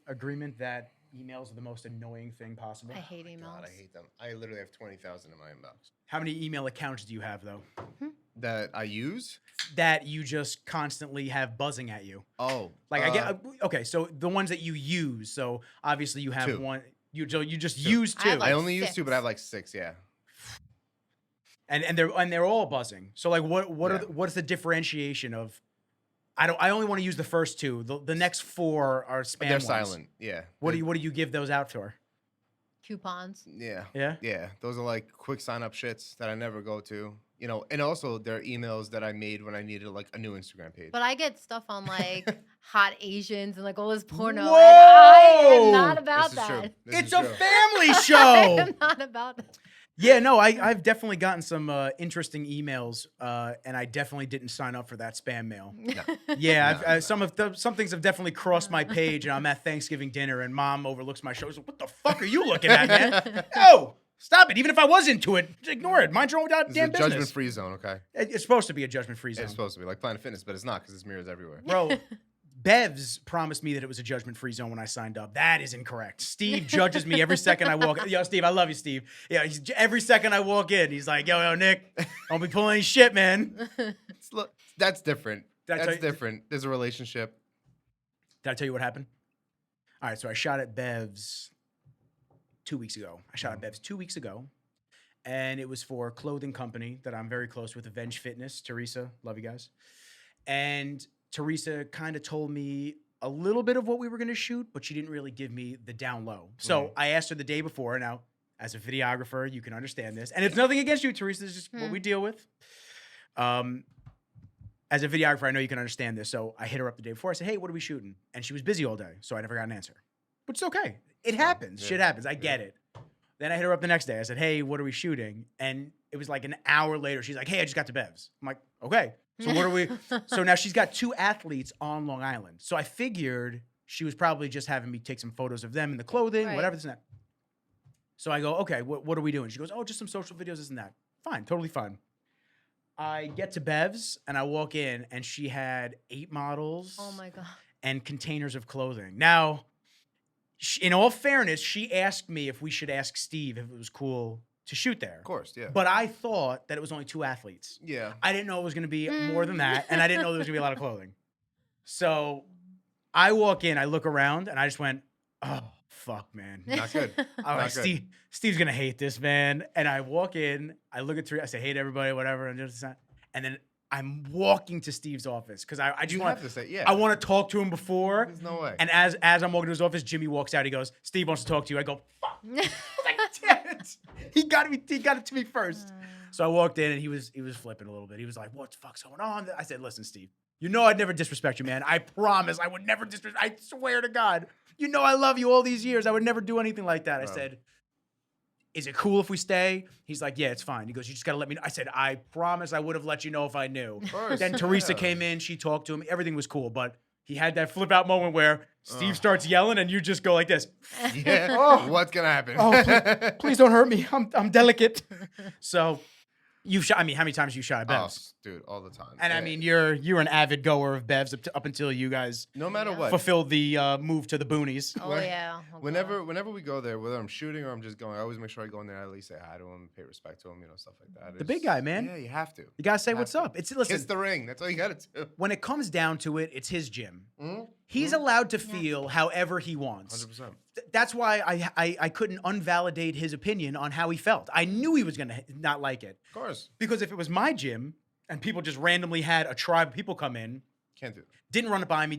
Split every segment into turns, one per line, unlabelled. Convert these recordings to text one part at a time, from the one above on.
agreement that emails are the most annoying thing possible?
I hate
God,
emails.
I hate them. I literally have 20,000 in my inbox
How many email accounts do you have though?
that I use.
That you just constantly have buzzing at you.
Oh,
Like I get okay, so the ones that you use. So obviously you have
Two.
one. You just
Two.
use
I
two,
have, like,
I only use 2, but I have
6.
like 6. Yeah.
and they're all buzzing. So like what are
Yeah.
what's the differentiation of? I only want to use the first two. The next four are spam.
They're
ones.
silent. Yeah.
What do you give those out for?
Coupons.
Yeah.
Yeah.
Yeah. Those are like quick sign up shits that I never go to. You know, and also they're emails that I made when I needed like a new Instagram page.
But I get stuff on like hot Asians and like all this porno.
Whoa!
And I am not about
This is true.
that.
This
It's
is
a
true.
family
I
show.
am not about that.
Yeah, no, I've definitely gotten some interesting emails, and I definitely didn't sign up for that spam mail. Yeah, some things have definitely crossed my page, and I'm at Thanksgiving dinner, and Mom overlooks my show. She's like, what the fuck are you looking at, man? No, stop it. Even if I was into it, just ignore it. Mind your own
This is
goddamn
a
business.
judgment-free zone, okay?
It's supposed to be a judgment-free zone,
It's supposed to be like Planet Fitness, but it's not because there's mirrors everywhere.
bro. Bevs promised me that it was a judgment-free zone when I signed up. That is incorrect. Steve judges me every second I walk. Yo, Steve, I love you, Steve. Yeah, every second I walk in, he's like, yo, Nick, don't be pulling any shit, man.
Look, that's different.
Did I tell
That's
you-
different. There's a relationship.
Did I tell you what happened? All right, so I shot at Bev's 2 weeks ago. I shot at Bev's 2 weeks ago, and it was for a clothing company that I'm very close with, Avenge Fitness. Teresa, love you guys. And Teresa kind of told me a little bit of what we were going to shoot, but she didn't really give me the down low. So I asked her the day before. Now, as a videographer, you can understand this. And it's nothing against you, Teresa. It's just what we deal with. As a videographer, I know you can understand this. So I hit her up the day before. I said, hey, what are we shooting? And she was busy all day. So I never got an answer, which is okay. It happens.
Yeah.
Shit happens. I get it. Then I hit her up the next day. I said, hey, what are we shooting? And it was like an hour later. She's like, hey, I just got to Bev's. I'm like, okay. So what are we? So now she's got 2 athletes on Long Island. So I figured she was probably just having me take some photos of them in the clothing,
Right.
whatever this and that. So I go, okay, what are we doing? She goes, oh, just some social videos, this and that. Fine, totally fine. I get to Bev's and I walk in and she had 8 models
Oh my god.
and containers of clothing. Now, in all fairness, she asked me if we should ask Steve if it was cool to shoot there.
Of course, yeah.
But I thought that it was only 2 athletes.
Yeah.
I didn't know it was going to be more than that, and I didn't know there was going to be a lot of clothing. So I walk in, I look around, and I just went, oh, fuck, man.
Not good.
I'm like,
Not good.
Steve's going to hate this, man. And I walk in, I look at Teresa, I say, hey to everybody, whatever, and then I'm walking to Steve's office because I just
You
want
have to say, yeah.
I want to talk to him before.
There's no way.
And as I'm walking to his office, Jimmy walks out. He goes, Steve wants to talk to you. I go, fuck. I was like, damn it. He got it to me first. So I walked in and he was flipping a little bit. He was like, what the fuck's going on? I said, listen, Steve, you know I'd never disrespect you, man. I promise I would never disrespect. I swear to God. You know I love you all these years. I would never do anything like that. I said, is it cool if we stay? He's like, yeah, it's fine. He goes, you just got to let me know. I said, I promise I would have let you know if I knew.
Of course,
Then Teresa
yeah.
came in. She talked to him. Everything was cool. But he had that flip out moment where Steve starts yelling and you just go like this.
Yeah.
Oh.
What's gonna happen?
Oh, please don't hurt me. I'm delicate. So you've shot, I mean, how many times you shot at
Oh,
Bev's?
dude, all the time.
And I
Yeah.
mean, you're an avid goer of Bev's up until you guys
no matter what.
fulfilled the move to the boonies.
Oh yeah. Oh, God.
Whenever we go there, whether I'm shooting or I'm just going, I always make sure I go in there and at least say hi to him, pay respect to him, stuff like that.
The big guy, man.
Yeah, you have to.
You gotta say
Have
what's
to.
up. Listen,
Kiss the ring. That's all you gotta do.
when it comes down to it, it's his gym.
Mm-hmm.
He's allowed to feel however he wants.
100%.
That's why I couldn't unvalidate his opinion on how he felt. I knew he was gonna not like it.
Of course.
Because if it was my gym and people just randomly had a tribe of people come in,
Can't do that.
didn't run it by me,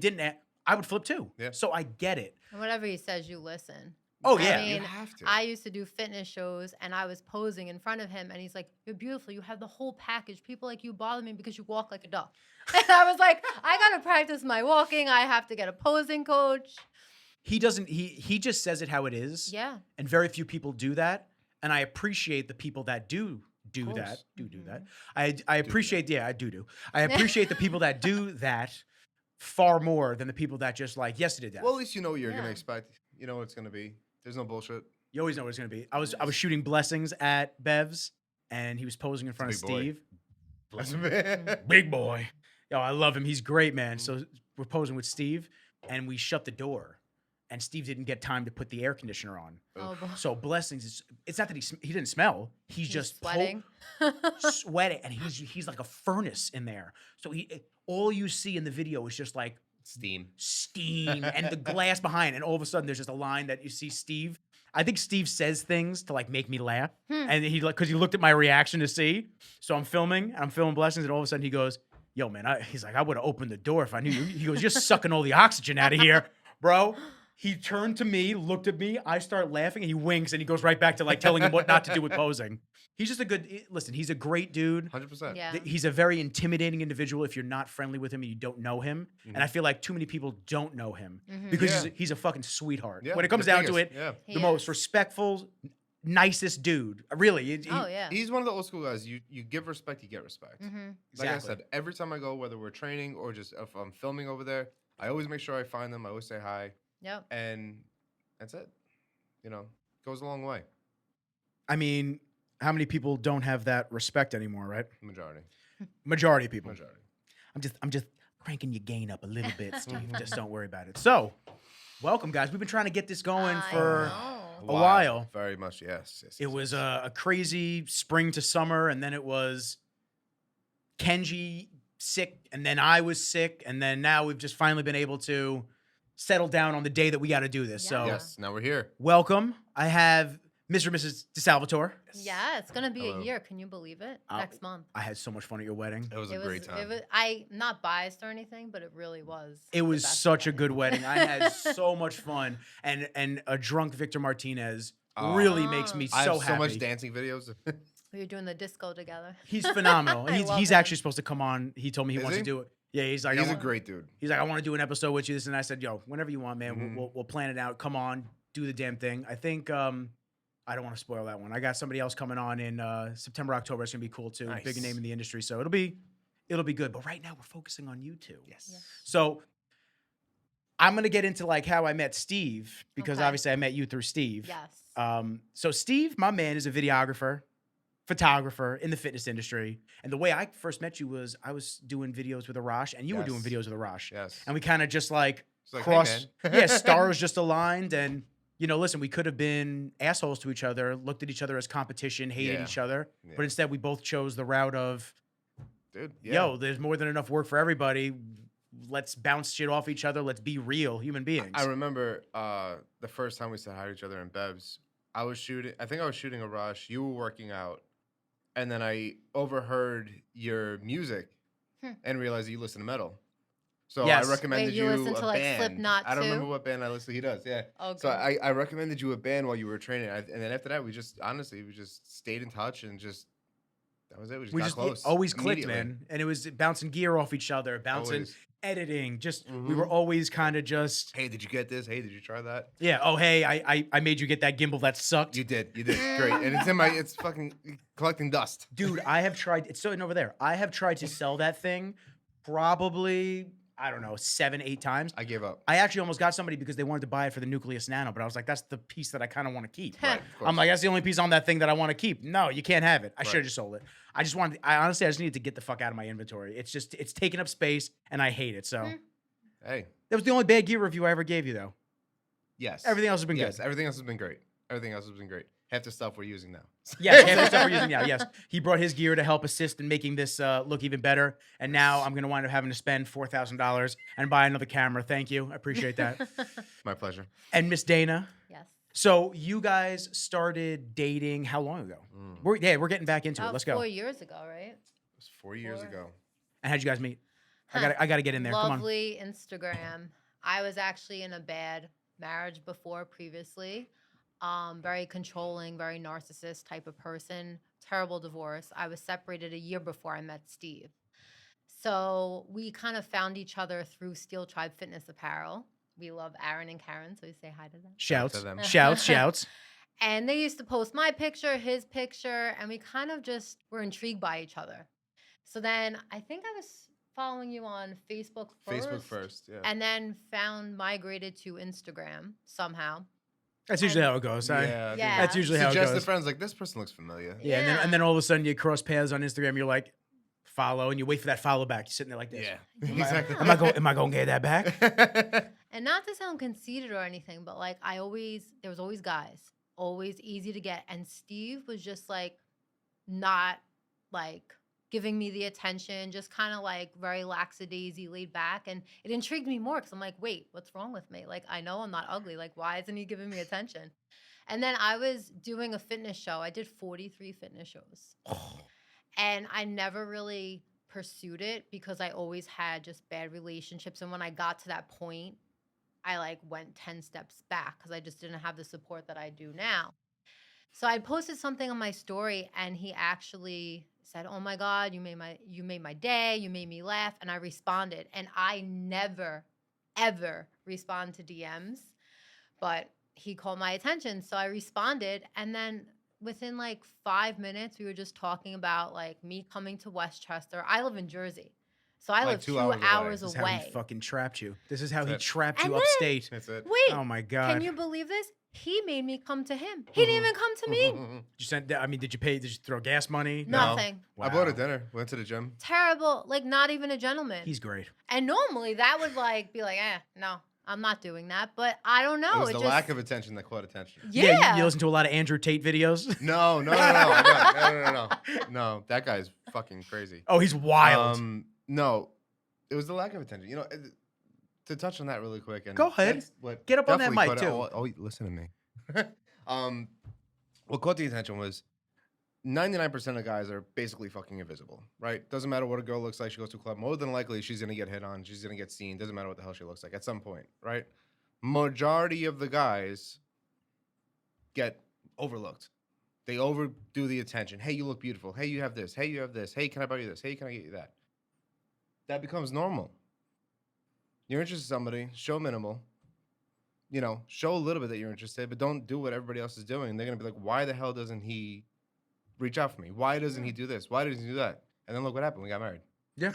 I would flip too.
Yeah.
So I get it.
And whatever he says, you listen.
Oh,
I
yeah.
mean,
You have to.
I used to do fitness shows and I was posing in front of him and he's like, you're beautiful. You have the whole package. People like you bother me because you walk like a duck. And I was like, I got to practice my walking. I have to get a posing coach.
He doesn't. He just says it how it is.
Yeah.
And very few people do that. And I appreciate the people that do
course.
that. Do that. I appreciate. Yeah, I do. I appreciate the people that do that far more than the people that just like, yes, it did that.
Well, at least you know what you're
Yeah.
gonna expect. You know what it's gonna be. There's no bullshit.
You always know what it's gonna be. I was shooting blessings at Bev's, and he was posing in front of
Big boy.
Steve.
That's
Big boy. Yo, I love him. He's great, man. So we're posing with Steve, and we shut the door. and Steve didn't get time to put the air conditioner on.
Oh, boy.
So blessings. It's not that he didn't smell. He's just
sweating.
sweating, and he's like a furnace in there. So all you see in the video is just like
Steam.
and the glass behind, and all of a sudden there's just a line that you see Steve. I think Steve says things to like make me laugh, and he like because he looked at my reaction to see. So I'm filming blessings, and all of a sudden he goes, "Yo, man," he's like, "I would have opened the door if I knew you." He goes, "You're sucking all the oxygen out of here, bro." He turned to me, looked at me. I start laughing, and he winks, and he goes right back to like telling him what not to do with posing. He's just a good. Listen, he's a great dude.
100%.
Yeah.
He's a very intimidating individual if you're not friendly with him and you don't know him. And I feel like too many people don't know him because he's a fucking sweetheart.
Yeah,
When it comes
the
down to
biggest,
it,
yeah.
He
the most
is.
respectful, nicest dude. Really.
Oh yeah.
He's one of the old school guys. You give respect, you get respect.
Mm-hmm.
Like I
Exactly.
said, every time I go, whether we're training or just if I'm filming over there, I always make sure I find them. I always say hi,
Yep.
and that's it. You know, goes a long way.
I mean, how many people don't have that respect anymore, right?
Majority.
Majority of people.
Majority.
I'm just cranking your gain up a little bit, Steve. Just don't worry about it. So, welcome, guys. We've been trying to get this going
I
for
know.
a while.
Very much, yes.
It was a crazy spring to summer, and then it was Kenji sick, and then I was sick, and then now we've just finally been able to settle down on the day that we got to do this. So,
Yes, now we're here.
welcome. I have Mr. and Mrs. DiSalvatore.
Yeah, it's gonna be
Hello.
a year. Can you believe it? Next month.
I had so much fun at your wedding.
It was a great time.
It was. I not biased or anything, but it really was.
It
the
was
best
such a
wedding.
good wedding. I had so much fun, and a drunk Victor Martinez
Oh.
really makes me
I
so
have so
happy.
much dancing videos.
We were doing the disco together.
He's phenomenal.
I
he's
love
he's
him.
actually supposed to come on. He told me he
Is
wants
he?
to do it. Yeah, he's like,
He's
I
a
want,
great dude.
he's like, I want to do an episode with you. This and I said, yo, whenever you want, man,
Mhm.
we'll plan it out. Come on, do the damn thing. I think I don't want to spoil that one. I got somebody else coming on in September, October. It's gonna be cool too.
Nice.
Big name in the industry, so it'll be good. But right now we're focusing on you two.
Yes.
Yeah.
So I'm gonna get into like how I met Steve because
Okay.
obviously I met you through Steve.
Yes.
So Steve, my man, is a videographer, photographer in the fitness industry. And the way I first met you was I was doing videos with Arash, and you were doing
Yes.
videos with Arash.
Yes.
And we kind of just like
It's like,
crossed,
hey, man.
yeah, stars just aligned. And you know, listen, we could have been assholes to each other, looked at each other as competition, hated
Yeah.
each other,
Yeah.
but instead we both chose the route of,
Dude, yeah.
yo, there's more than enough work for everybody. Let's bounce shit off each other. Let's be real human beings.
I remember the first time we said hi to each other in Bev's. I think I was shooting a rush. You were working out, and then I overheard your music and realized you listen to metal. So
Yes.
I recommended
Wait, you listen
a
to, like,
band.
Slipknot,
I don't remember
too?
what band I listened to. He does, yeah.
Oh,
So
good.
I recommended you a band while you were training, and then after that, we just stayed in touch and just that was it. We just got close.
always clicked,
immediately.
man. And it was bouncing gear off each other, bouncing
Always.
editing. Just we
Mhm.
were always kind of just
Hey, did you get this? Hey, did you try that?
yeah. Oh hey, I made you get that gimbal that sucked,
You did great, and it's fucking collecting dust.
dude. I have tried. It's sitting over there. I have tried to sell that thing, probably I don't know 7-8 times.
I gave up.
I actually almost got somebody because they wanted to buy it for the Nucleus Nano, but I was like, that's the piece that I kind of want to keep.
Right, of course.
I'm like, that's the only piece on that thing that I want to keep. No, you can't have it. I should have
Right.
just sold it. I just wanted. I honestly just needed to get the fuck out of my inventory. It's taking up space, and I hate it. So
Hey,
that was the only bad gear review I ever gave you, though.
yes.
Everything else has been
Yes,
good.
everything else has been great. Everything else has been great. Half the stuff we're using now.
Yes, half the stuff we're using now. Yes, he brought his gear to help assist in making this look even better. And now I'm gonna wind up having to spend $4,000 and buy another camera. Thank you, I appreciate that.
My pleasure.
And Miss Dayna.
Yes.
So you guys started dating how long ago? We're getting back into it.
About
Let's go.
4 years ago, right?
It was 4 years
4.
ago.
And how'd you guys meet?
Huh.
I gotta get in there. Come on.
Lovely Instagram. I was actually in a bad marriage before previously. Very controlling, very narcissist type of person. Terrible divorce. I was separated a year before I met Steve. So we kind of found each other through Steel Tribe Fitness Apparel. We love Aaron and Karen, so we say hi to them.
Shouts,
to them.
shouts.
And they used to post my picture, his picture, and we kind of just were intrigued by each other. So then I think I was following you on Facebook first.
Facebook first, yeah.
And then migrated to Instagram somehow.
That's usually how it goes.
yeah, I
Yeah.
think
That's usually how it
Suggest to
goes.
friends like this person looks familiar.
Yeah, and then all of a sudden you cross paths on Instagram. You're like, follow, and you wait for that follow back. You're sitting there like this.
Yeah,
Yeah.
exactly.
Am I going to get that back?
And not to sound conceited or anything, but like there was always guys, always easy to get. And Steve was just like not like giving me the attention, just kind of like very lackadaisy, laid back. And it intrigued me more because I'm like, wait, what's wrong with me? Like, I know I'm not ugly. Like, why isn't he giving me attention? And then I was doing a fitness show. I did 43 fitness shows. And I never really pursued it because I always had just bad relationships. And when I got to that point, I like went 10 steps back because I just didn't have the support that I do now. So I posted something on my story and he actually said, "Oh my God, you made my day, you made me laugh." And I responded. And I never, ever respond to DMs, but he called my attention. So I responded. And then within like 5 minutes, we were just talking about like me coming to Westchester. I live in Jersey. So I
Like
live
2
2
hours away.
hours
This is how
away.
he fucking trapped you. This is how he
That's it.
trapped
And
you
then-
upstate.
That's it.
Wait,
Oh my God.
can you believe this? He made me come to him. He didn't even come to me.
You sent that? I mean, did you pay? Did you throw gas money?
No.
Nothing.
I bought a dinner. Went to the gym.
Terrible. Like, not even a gentleman.
He's great.
And normally that would like be like, no, I'm not doing that. But I don't know.
It was
it
the
just,
lack of attention that caught attention.
Yeah.
You listen to a lot of Andrew Tate videos.
No. No, that guy's fucking crazy.
Oh, he's wild.
No, it was the lack of attention. To touch on that really quick. And
Go ahead.
that's what
Get up on that
definitely
mic,
caught-
too.
Oh, listen to me. What caught the attention was 99% of guys are basically fucking invisible, right? Doesn't matter what a girl looks like. She goes to a club. More than likely, she's gonna get hit on. She's gonna get seen. Doesn't matter what the hell she looks like at some point, right? Majority of the guys get overlooked. They overdo the attention. Hey, you look beautiful. Hey, you have this. Hey, you have this. Hey, can I buy you this? Hey, can I get you that? That becomes normal. You're interested in somebody, show minimal. Show a little bit that you're interested, but don't do what everybody else is doing. They're going to be like, why the hell doesn't he reach out for me? Why doesn't he do this? Why doesn't he do that? And then look what happened. We got married.
Yeah.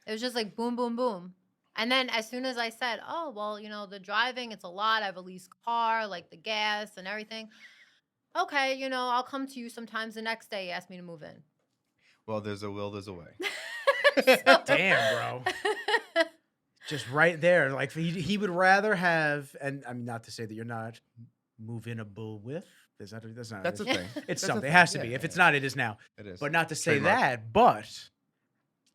It was just like boom, boom, boom. And then as soon as I said, oh, well, the driving, it's a lot. I have a leased car, like the gas and everything. Okay, I'll come to you sometimes. The next day, he asked me to move in.
Well, there's a will, there's a way.
Damn, bro. Just right there. Like he would rather have, and I mean, not to say that you're not move-inable with. That's not.
That's a thing.
It's
That's a
something. It
thing.
has to
Yeah,
be. If
yeah,
it's
yeah.
not, it is now.
It is.
But not to say
Trademark.
that. But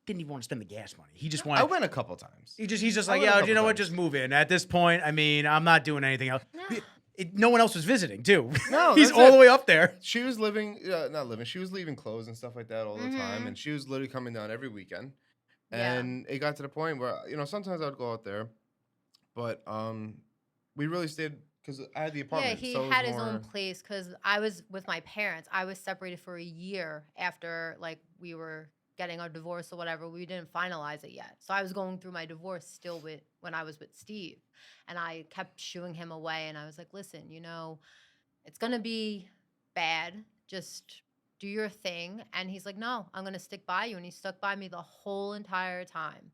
didn't even want to spend the gas money. He just
I
wanted.
went a couple times.
He's just
I
like,
went a
yeah,
couple
you know what?
times.
Just move in. At this point, I mean, I'm not doing anything else.
No.
No one else was visiting, too.
No,
He's
that's
all
it.
the way up there.
She was she was leaving clothes and stuff like that all the time.
Mhm.
And she was literally coming down every weekend.
Yeah.
And it got to the point where, sometimes I would go out there, but we really stayed because I had the
Yeah,
apartment.
he
so it was
had his own
more-
place because I was with my parents. I was separated for a year after like we were getting our divorce or whatever. We didn't finalize it yet. So I was going through my divorce still when I was with Steve. And I kept shooing him away. And I was like, listen, it's going to be bad. Just do your thing. And he's like, no, I'm going to stick by you. And he stuck by me the whole entire time.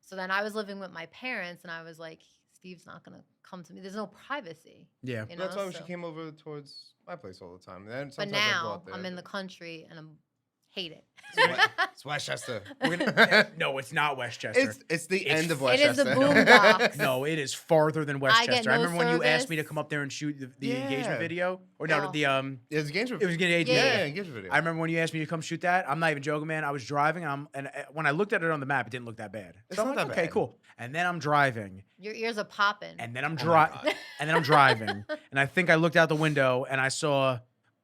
So then I was living with my parents and I was like, Steve's not going to come to me. There's no privacy.
Yeah.
That's why she
so-
came over towards my place all the time. And then
But
sometimes I'd go
now
out there,
I'm in the
but-
country and I hate it.
It's Westchester.
No, it's not Westchester.
It's the
It's
end of
It is
Westchester.
the boondocks.
No, it is farther than Westchester.
get no
remember when you asked me to
service.
come up there and shoot the
Yeah.
engagement video, or no,
Oh.
the
It's engagement.
it was getting
Yeah.
yeah, engagement video.
I remember when you asked me to come shoot that. I'm not even joking, man. I was driving, and when I looked at it on the map, it didn't look that bad.
It's
So I'm
not
like,
that
okay,
bad.
cool. And then I'm driving,
Your ears are popping.
and then I'm
Oh my
driving,
God.
and then I'm driving, and I think I looked out the window and I saw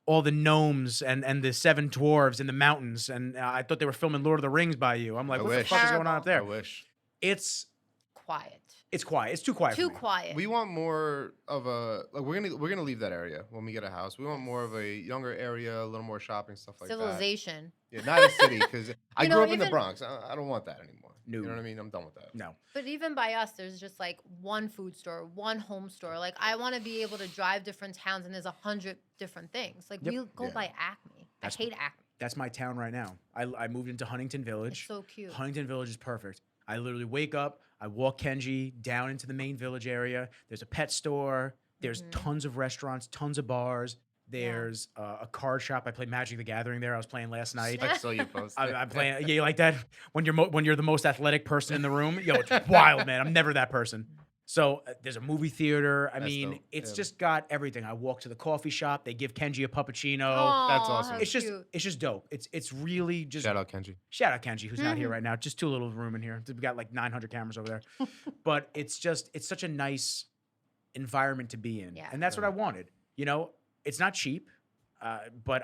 all the gnomes and the seven dwarves in the mountains, and I thought they were filming Lord of the Rings by you. I'm like,
I
what the
wish.
fuck is going on up
I
there?
wish.
It's
Quiet.
quiet. It's too quiet.
Too
for me.
quiet.
We want more of a like we're gonna leave that area when we get a house. We want more of a younger area, a little more shopping stuff like
Civilization.
that. Yeah, not a city because I
You
grew
know,
up in the
even-
Bronx. I don't want that anymore.
No.
You know what I mean? I'm done with that.
No.
But even by us, there's just like one food store, one home store. Like I want to be able to drive different towns, and there's 100 different things. Like
Yep.
we go
Yeah.
by Acme.
That's-
I hate Acme.
That's my town right now. I moved into Huntington
It's
Village.
so cute.
Huntington Village is perfect. I literally wake up, I walk Kenji down into the main village area. There's a pet store. There's
Mhm.
tons of restaurants, tons of bars. There's a card shop. I played Magic the Gathering there. I was playing last night.
I saw you post.
I'm playing. Yeah, you like that? When you're the most athletic person in the room, yo, it's wild, man. I'm never that person. So there's a movie theater. I
That's
mean,
dope.
it's
Yeah.
just got everything. I walk to the coffee shop. They give Kenji a puppuccino.
That's
Aw,
awesome.
how
It's just
cute.
it's just dope. It's really just
Shout out Kenji.
shout out Kenji, who's not here right now. Just too little room in here. We got like 900 cameras over there. But it's such a nice environment to be in.
Yeah.
And that's what I wanted. You know, it's not cheap. But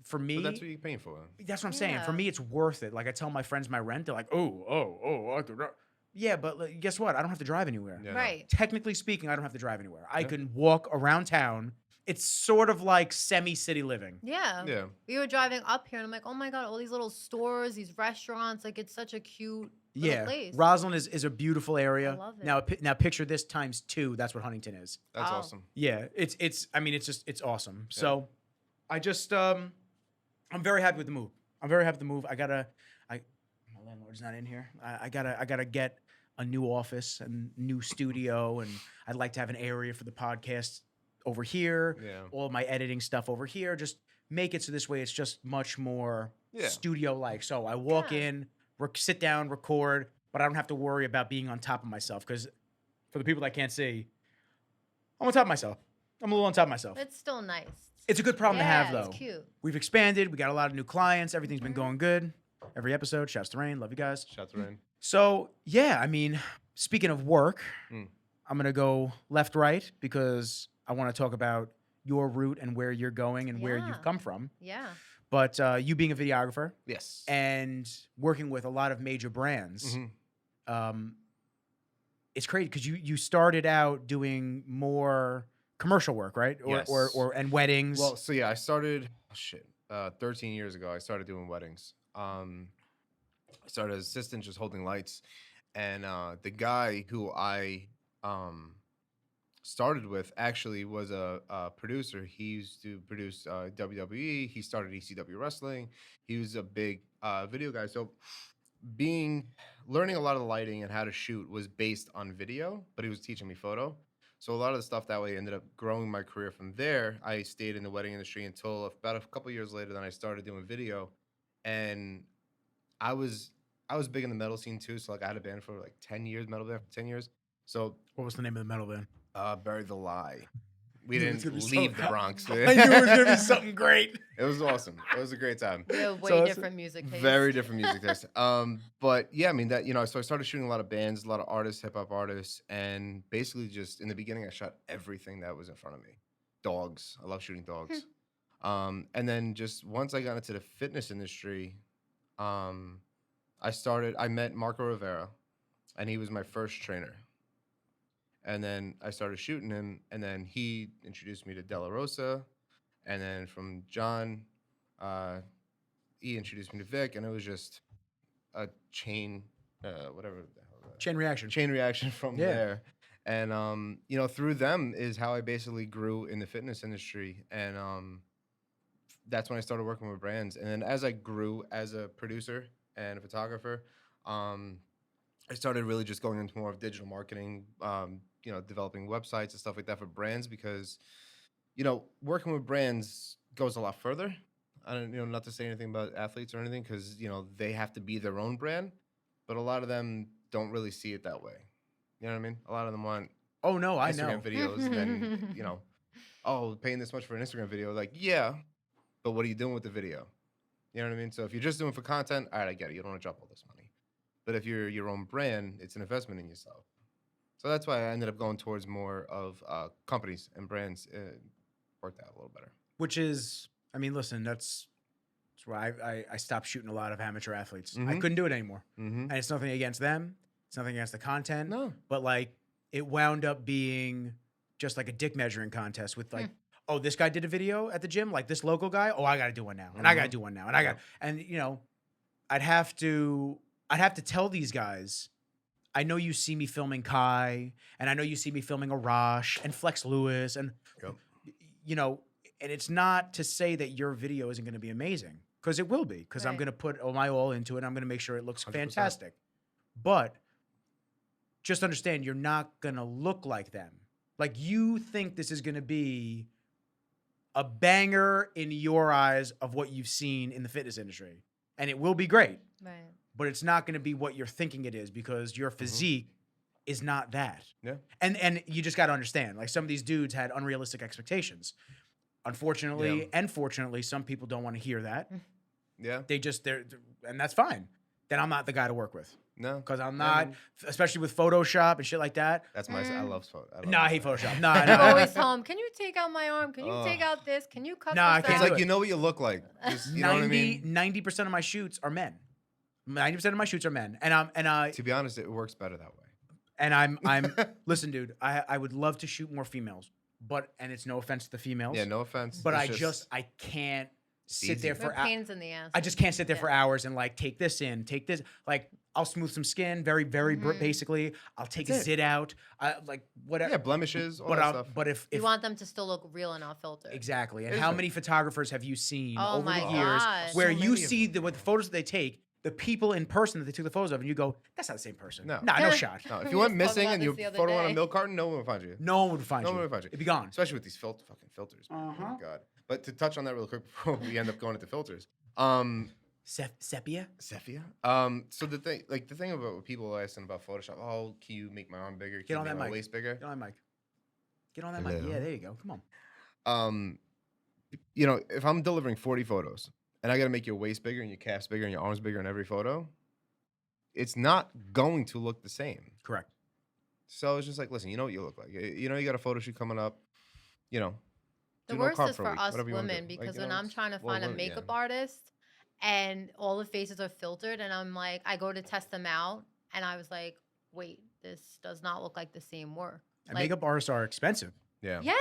for me,
But that's what you're paying for.
that's what I'm saying. For
Yeah.
me, it's worth it. Like I tell my friends my rent, they're like, I could. Yeah, but like, guess what? I don't have to drive anywhere.
Yeah.
Right.
Technically speaking, I don't have to drive anywhere. I
Yeah.
can walk around town. It's sort of like semi-city living.
Yeah.
Yeah.
We were driving up here and I'm like, oh my God, all these little stores, these restaurants. Like, it's such a cute little
Yeah,
place.
Roslyn is a beautiful area.
love it.
Now picture this times 2. That's what Huntington is.
That's
Wow.
awesome.
Yeah, I mean, it's awesome. So, I just I'm very happy with the move. I'm very happy with the move. My landlord's not in here. I gotta get a new office and new studio, and I'd like to have an area for the podcast over here.
Yeah.
All my editing stuff over here. Just make it so this way it's just much more
Yeah.
studio-like. So I walk
Yeah.
in, sit down, record, but I don't have to worry about being on top of myself because for the people that can't see, I'm on top of myself. I'm a little on top of myself.
It's still nice.
It's a good problem to have, though.
It's cute.
We've expanded. We got a lot of new clients. Everything's been going good. Every episode. Shouts to Rain. Love you guys.
Shout to Rain.
So, yeah, I mean, speaking of work,
Mm.
I'm going to go left, right, because I want to talk about your route and where you're going and where
Yeah.
you've come from.
Yeah.
But you being a videographer
Yes.
and working with a lot of major brands,
Mhm.
it's crazy because you started out doing more commercial work, right?
Yes.
And weddings.
Well, so yeah, I started 13 years ago. I started doing weddings. I started as assistant, just holding lights, and the guy who I started with actually was a producer. He used to produce WWE. He started ECW wrestling. He was a big video guy. So learning a lot of the lighting and how to shoot was based on video, but he was teaching me photo. So a lot of the stuff that way ended up growing my career from there. I stayed in the wedding industry until about a couple years later. Then I started doing video, and I was big in the metal scene too. So like I had a band for like 10 years, metal band for 10 years. So
what was the name of the metal band?
Bury the Lie. We
Knew it was
didn't
gonna be
leave
so-
the Bronx.
I knew it was gonna be something great.
It was awesome. It was a great time.
We have way
So it's
different music tastes.
Very different music taste. But yeah, I mean that, so I started shooting a lot of bands, a lot of artists, hip hop artists, and basically just in the beginning I shot everything that was in front of me. Dogs. I love shooting dogs. And then just once I got into the fitness industry, I met Marco Rivera, and he was my first trainer. And then I started shooting him, and then he introduced me to De La Rosa, and then from John, he introduced me to Vic, and it was just a chain, whatever the hell that
Chain reaction.
chain reaction from
Yeah.
there. And through them is how I basically grew in the fitness industry, and that's when I started working with brands. And then as I grew as a producer and a photographer, I started really just going into more of digital marketing, developing websites and stuff like that for brands, because working with brands goes a lot further. I don't, not to say anything about athletes or anything, because they have to be their own brand, but a lot of them don't really see it that way. You know what I mean? A lot of them want
Oh no, I
Instagram
know.
videos, and then paying this much for an Instagram video. Like, yeah, but what are you doing with the video? You know what I mean? So if you're just doing it for content, all right, I get it. You don't want to drop all this money. But if you're your own brand, it's an investment in yourself. So that's why I ended up going towards more of companies and brands. It worked out a little better.
Which is, I mean, listen, that's why I stopped shooting a lot of amateur athletes. I
Mhm.
couldn't do it anymore.
Mm-hmm.
And it's nothing against them. It's nothing against the content.
No.
But like, it wound up being just like a dick measuring contest with like, oh, this guy did a video at the gym, like this local guy. Oh, I got to do one now, and I got to do one now, and I got, and I'd have to tell these guys, I know you see me filming Kai, and I know you see me filming Arash and Flex Lewis, and and it's not to say that your video isn't going to be amazing, because it will be, because I'm
Right.
going to put my all into it. I'm going to make sure it looks
100%.
fantastic, but just understand you're not going to look like them. Like, you think this is going to be a banger in your eyes of what you've seen in the fitness industry. And it will be great,
Right.
but it's not going to be what you're thinking it is because your physique is not that.
Yeah.
And you just got to understand, like some of these dudes had unrealistic expectations. Unfortunately and fortunately, some people don't want to hear that.
Yeah.
They're and that's fine. Then I'm not the guy to work with.
No.
Because I'm
Yeah,
not, especially with Photoshop and shit like that.
That's my. I love photo.
No, I hate Photoshop. No,
You
no.
always tell him, "Can you take out my arm? Can you take out this? Can you cut
Nah, I
this
can't
It's
do
out?"
like
it.
you know what you look like. Just, you know what I mean?
90% of my shoots are men. 90% of my shoots are men. And
To be honest, it works better that way.
I'm listen, dude, I would love to shoot more females, and it's no offense to the females.
Yeah, no offense.
But
it's
I can't sit
easy.
there
They're
for
pains in the ass.
I just can't sit there for hours and like take this in, take this. Like I'll smooth some skin, very basically. I'll take a
That's it.
zit out, like whatever.
Yeah, blemishes, all
but
that stuff.
but if
You want them to still look real and not filtered.
exactly, and
Is
how
it?
many photographers have you seen
Oh
over
my
the years
God.
where
So
you
many of
see
them.
with the photos that they take, the people in person that they took the photos of, and you go, that's not the same person.
No.
Nah, no shot.
No, if
We
you went
just talked
missing
about
and you
this the other
photo on a
day.
milk carton, no one would find you.
No one would find
No
you.
one would find you.
It'd be gone.
Especially with these fucking filters. Oh my god. But to touch on that real quick before we end up going into filters.
Sepia.
Sepia. So the thing about what people asking about Photoshop, oh, can you make my arm bigger? Can
Get
you
on
make
that
my
mic.
waist bigger?
Get on that mic. Get on that mic.
Hello.
Yeah, there you go. Come on.
You know, if I'm delivering 40 photos and I got to make your waist bigger and your calves bigger and your arms bigger in every photo, it's not going to look the same.
Correct.
So it's just like, listen, you know what you look like. You know, you got a photo shoot coming up. You know,
The
do no
worst
carb
is
for a
for
week,
us
whatever you wanna
women
do. Like,
because
you
when
know,
I'm trying to
well,
find a
women, yeah.
makeup artist and all the faces are filtered and I'm like, I go to test them out and I was like, wait, this does not look like the same work.
And
Like,
makeup artists are expensive.
Yeah.
yeah,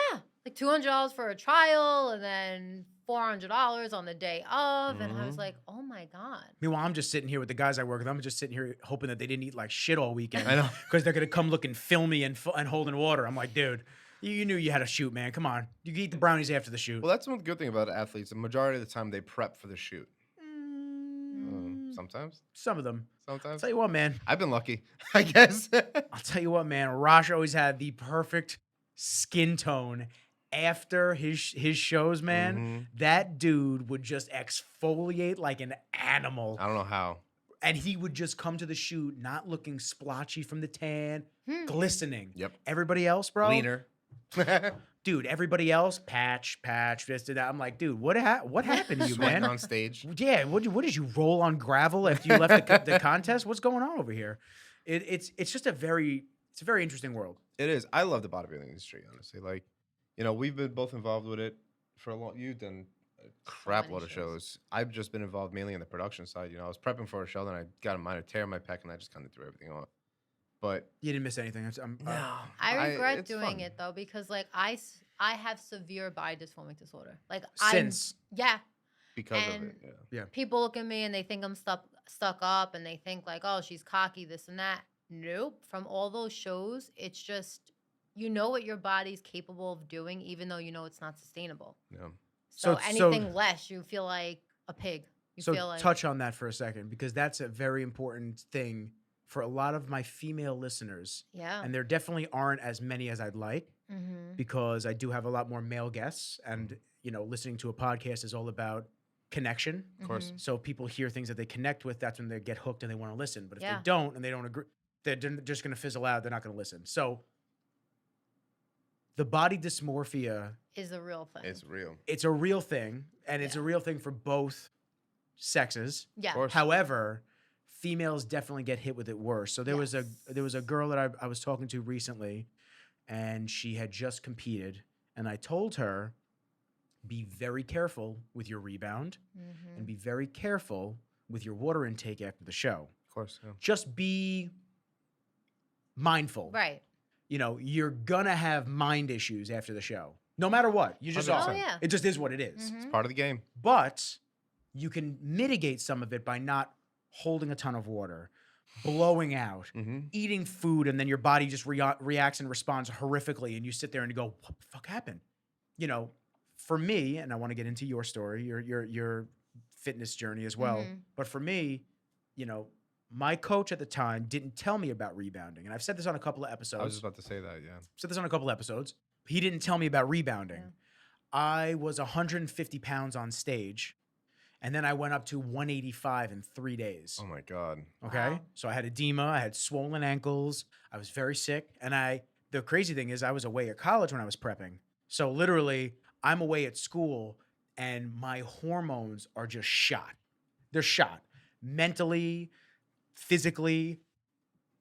like $200 for a trial and then $400 on the day of. And I was
Mhm.
like, oh my God.
Meanwhile, I'm just sitting here with the guys I work with. I'm just sitting here hoping that they didn't eat like shit all weekend.
I know.
Because they're going to come looking filmy and holding water. I'm like, dude, you knew you had a shoot, man. Come on. You can eat the brownies after the shoot.
Well, that's one good thing about athletes. The majority of the time, they prep for the shoot. Sometimes.
Some of them. I'll
Sometimes.
tell you what, man.
I've been lucky, I guess.
I'll tell you what, man. Raj always had the perfect skin tone after his shows, man.
Mhm.
That dude would just exfoliate like an animal.
I don't know how.
And he would just come to the shoot not looking splotchy from the tan, glistening.
Yep.
Everybody else, bro.
Leaner.
Dude, everybody else, patch, this, that. I'm like, dude, what happened to you,
Sweating
man?
on stage.
Yeah, what did you roll on gravel after you left the contest? What's going on over here? It's just a very interesting world.
It is. I love the bodybuilding industry, honestly. Like, you know, we've been both involved with it for a long. You've done a crap
many
load of
shows.
shows. I've just been involved mainly in the production side. You know, I was prepping for a show, then I got a minor tear in my pec, and I just kind of threw everything on. But
You didn't miss anything.
I regret
it's
doing
fun.
it though because like I have severe body dysmorphic disorder. Like
Since
yeah,
because of
And-
it. Yeah.
people look at me and they think I'm stuck up and they think like, oh, she's cocky, this and that. Nope. From all those shows, it's just you know what your body's capable of doing, even though you know it's not sustainable.
Yeah.
So,
So-
anything less, you feel like a pig. You
so
feel like
touch on that for a second because that's a very important thing for a lot of my female listeners.
yeah.
And there definitely aren't as many as I'd like
Mm-hmm.
because I do have a lot more male guests. And, you know, listening to a podcast is all about connection.
Of course.
Mm-hmm.
So people hear things that they connect with. That's when they get hooked and they want to listen. But if
Yeah.
they don't and they don't agree, they're just going to fizzle out. They're not going to listen. So the body dysmorphia,
Is a real thing.
It's real.
it's a real thing. And it's a
Yeah.
real thing for both sexes.
yeah.
Of course.
However, females definitely get hit with it worse. So there was
Yes.
a girl that I was talking to recently, and she had just competed, and I told her, be very careful with your rebound
Mm-hmm.
and be very careful with your water intake after the show.
Of course. Yeah.
Just be mindful.
Right.
You know, you're gonna have mind issues after the show, no matter what. You just are.
100%.
Oh yeah.
It just is what it is.
Mhm.
It's part of the game.
But you can mitigate some of it by not holding a ton of water, blowing out,
Mm-hmm.
eating food, and then your body just reacts and responds horrifically, and you sit there and you go, "What the fuck happened?" You know, for me, and I want to get into your story, your fitness journey as well.
Mhm.
But for me, you know, my coach at the time didn't tell me about rebounding, and I've said this on a couple of episodes.
I was just about to say that. Yeah.
Said this on a couple episodes. He didn't tell me about rebounding.
Yeah.
I was 150 pounds on stage, and then I went up to 185 in 3 days.
Oh my God.
Okay.
Wow.
So I had edema, I had swollen ankles, I was very sick. And the crazy thing is, I was away at college when I was prepping. So literally, I'm away at school and my hormones are just shot. They're shot mentally, physically.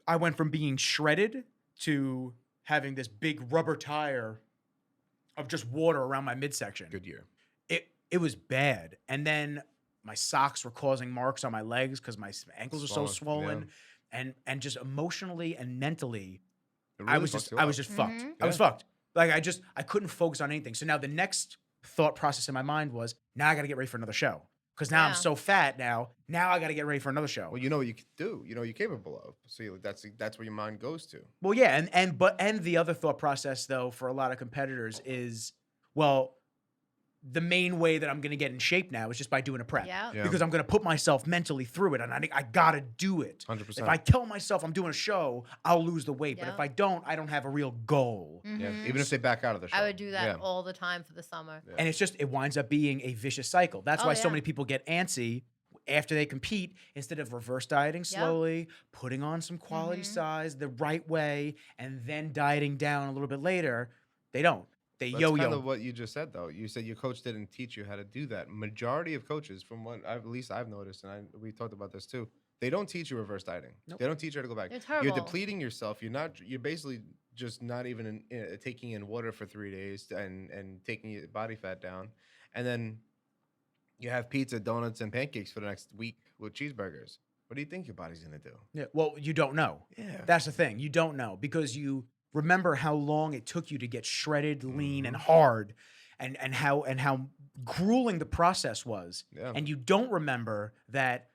I went from being shredded to having this big rubber tire of just water around my midsection.
Good year.
It was bad. And then my socks were causing marks on my legs because my ankles are so swollen. And just emotionally and mentally,
It
I
really
was
fucks
just
you
I
up.
was just fucked.
Mhm.
I was fucked. Like I couldn't focus on anything. So now the next thought process in my mind was, now I got to get ready for another show. Because now I'm
Yeah.
so fat now. Now I got to get ready for another show.
Well, you know what you can do. You know what you're capable of. So that's where your mind goes to.
Well, yeah, and the other thought process though for a lot of competitors is, well, the main way that I'm going to get in shape now is just by doing a prep.
Yeah.
Yeah.
Because I'm going to put myself mentally through it, and I got to do it.
100%.
If I tell myself I'm doing a show, I'll lose the weight. But
Yeah.
if I don't have a real goal.
Yeah.
Mhm.
Even if they back out of the show.
I would do that
Yeah.
all the time for the summer.
Yeah.
And it winds up being a vicious cycle. That's
Oh,
why so
yeah.
many people get antsy after they compete. Instead of reverse dieting slowly, putting on some quality
Mhm.
size the right way, and then dieting down a little bit later, they don't. They
That's
yo-yo.
kind of what you just said, though. You said your coach didn't teach you how to do that. Majority of coaches, from what at least I've noticed, and we talked about this too, they don't teach you reverse dieting.
Nope.
They don't teach you how to go back.
They're
You're
terrible.
depleting yourself. You're basically just not even taking in water for 3 days and taking your body fat down, and then you have pizza, donuts, and pancakes for the next week with cheeseburgers. What do you think your body's gonna do?
Yeah, well, you don't know.
Yeah.
That's the thing. You don't know because you remember how long it took you to get shredded, lean, and
Mhm.
hard, and how grueling the process was.
Yeah.
And you don't remember that,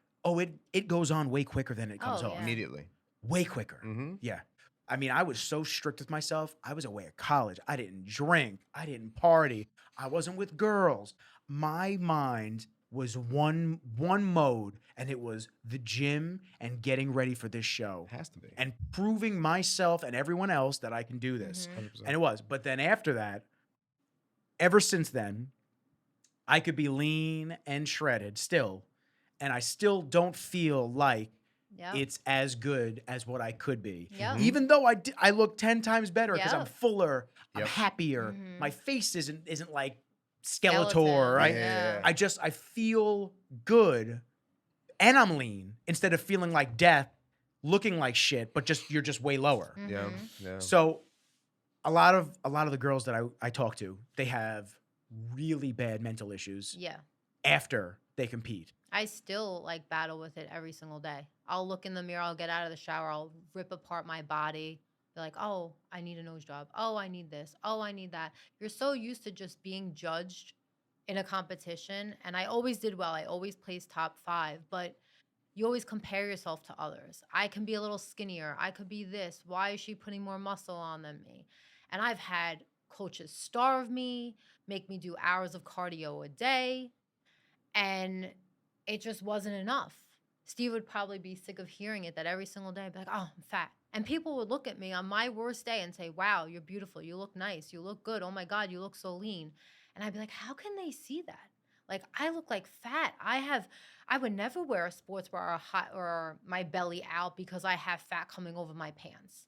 it goes on way quicker than it comes
Oh,
off.
yeah.
Immediately.
Way quicker.
Mm-hmm.
Yeah. I mean, I was so strict with myself. I was away at college. I didn't drink. I didn't party. I wasn't with girls. My mind was one mode, and it was the gym and getting ready for this show
Has to be.
and proving myself and everyone else that I can do this.
Mhm.
100%.
And it was. But then after that, ever since then, I could be lean and shredded still, and I still don't feel like
Yeah.
it's as good as what I could be.
Yeah.
Mhm.
Even though I look 10 times better because I'm
Yep.
fuller, I'm
Yep.
happier.
Mhm.
My face isn't like
Skeleton.
Skeletor, right?
Yeah.
I feel good and I'm lean instead of feeling like death, looking like shit, but you're just way lower.
Yeah.
Mhm.
Yeah.
So a lot of the girls that I talk to, they have really bad mental issues
Yeah.
after they compete.
I still like battle with it every single day. I'll look in the mirror, I'll get out of the shower, I'll rip apart my body. Be like, oh, I need a nose job. Oh, I need this. Oh, I need that. You're so used to just being judged in a competition. And I always did well. I always placed top 5, but you always compare yourself to others. I can be a little skinnier. I could be this. Why is she putting more muscle on than me? And I've had coaches starve me, make me do hours of cardio a day. And it just wasn't enough. Steve would probably be sick of hearing it that every single day. I'd be like, oh, I'm fat. And people would look at me on my worst day and say, wow, you're beautiful. You look nice. You look good. Oh my God, you look so lean. And I'd be like, how can they see that? Like, I look like fat. I would never wear a sports bra or my belly out because I have fat coming over my pants.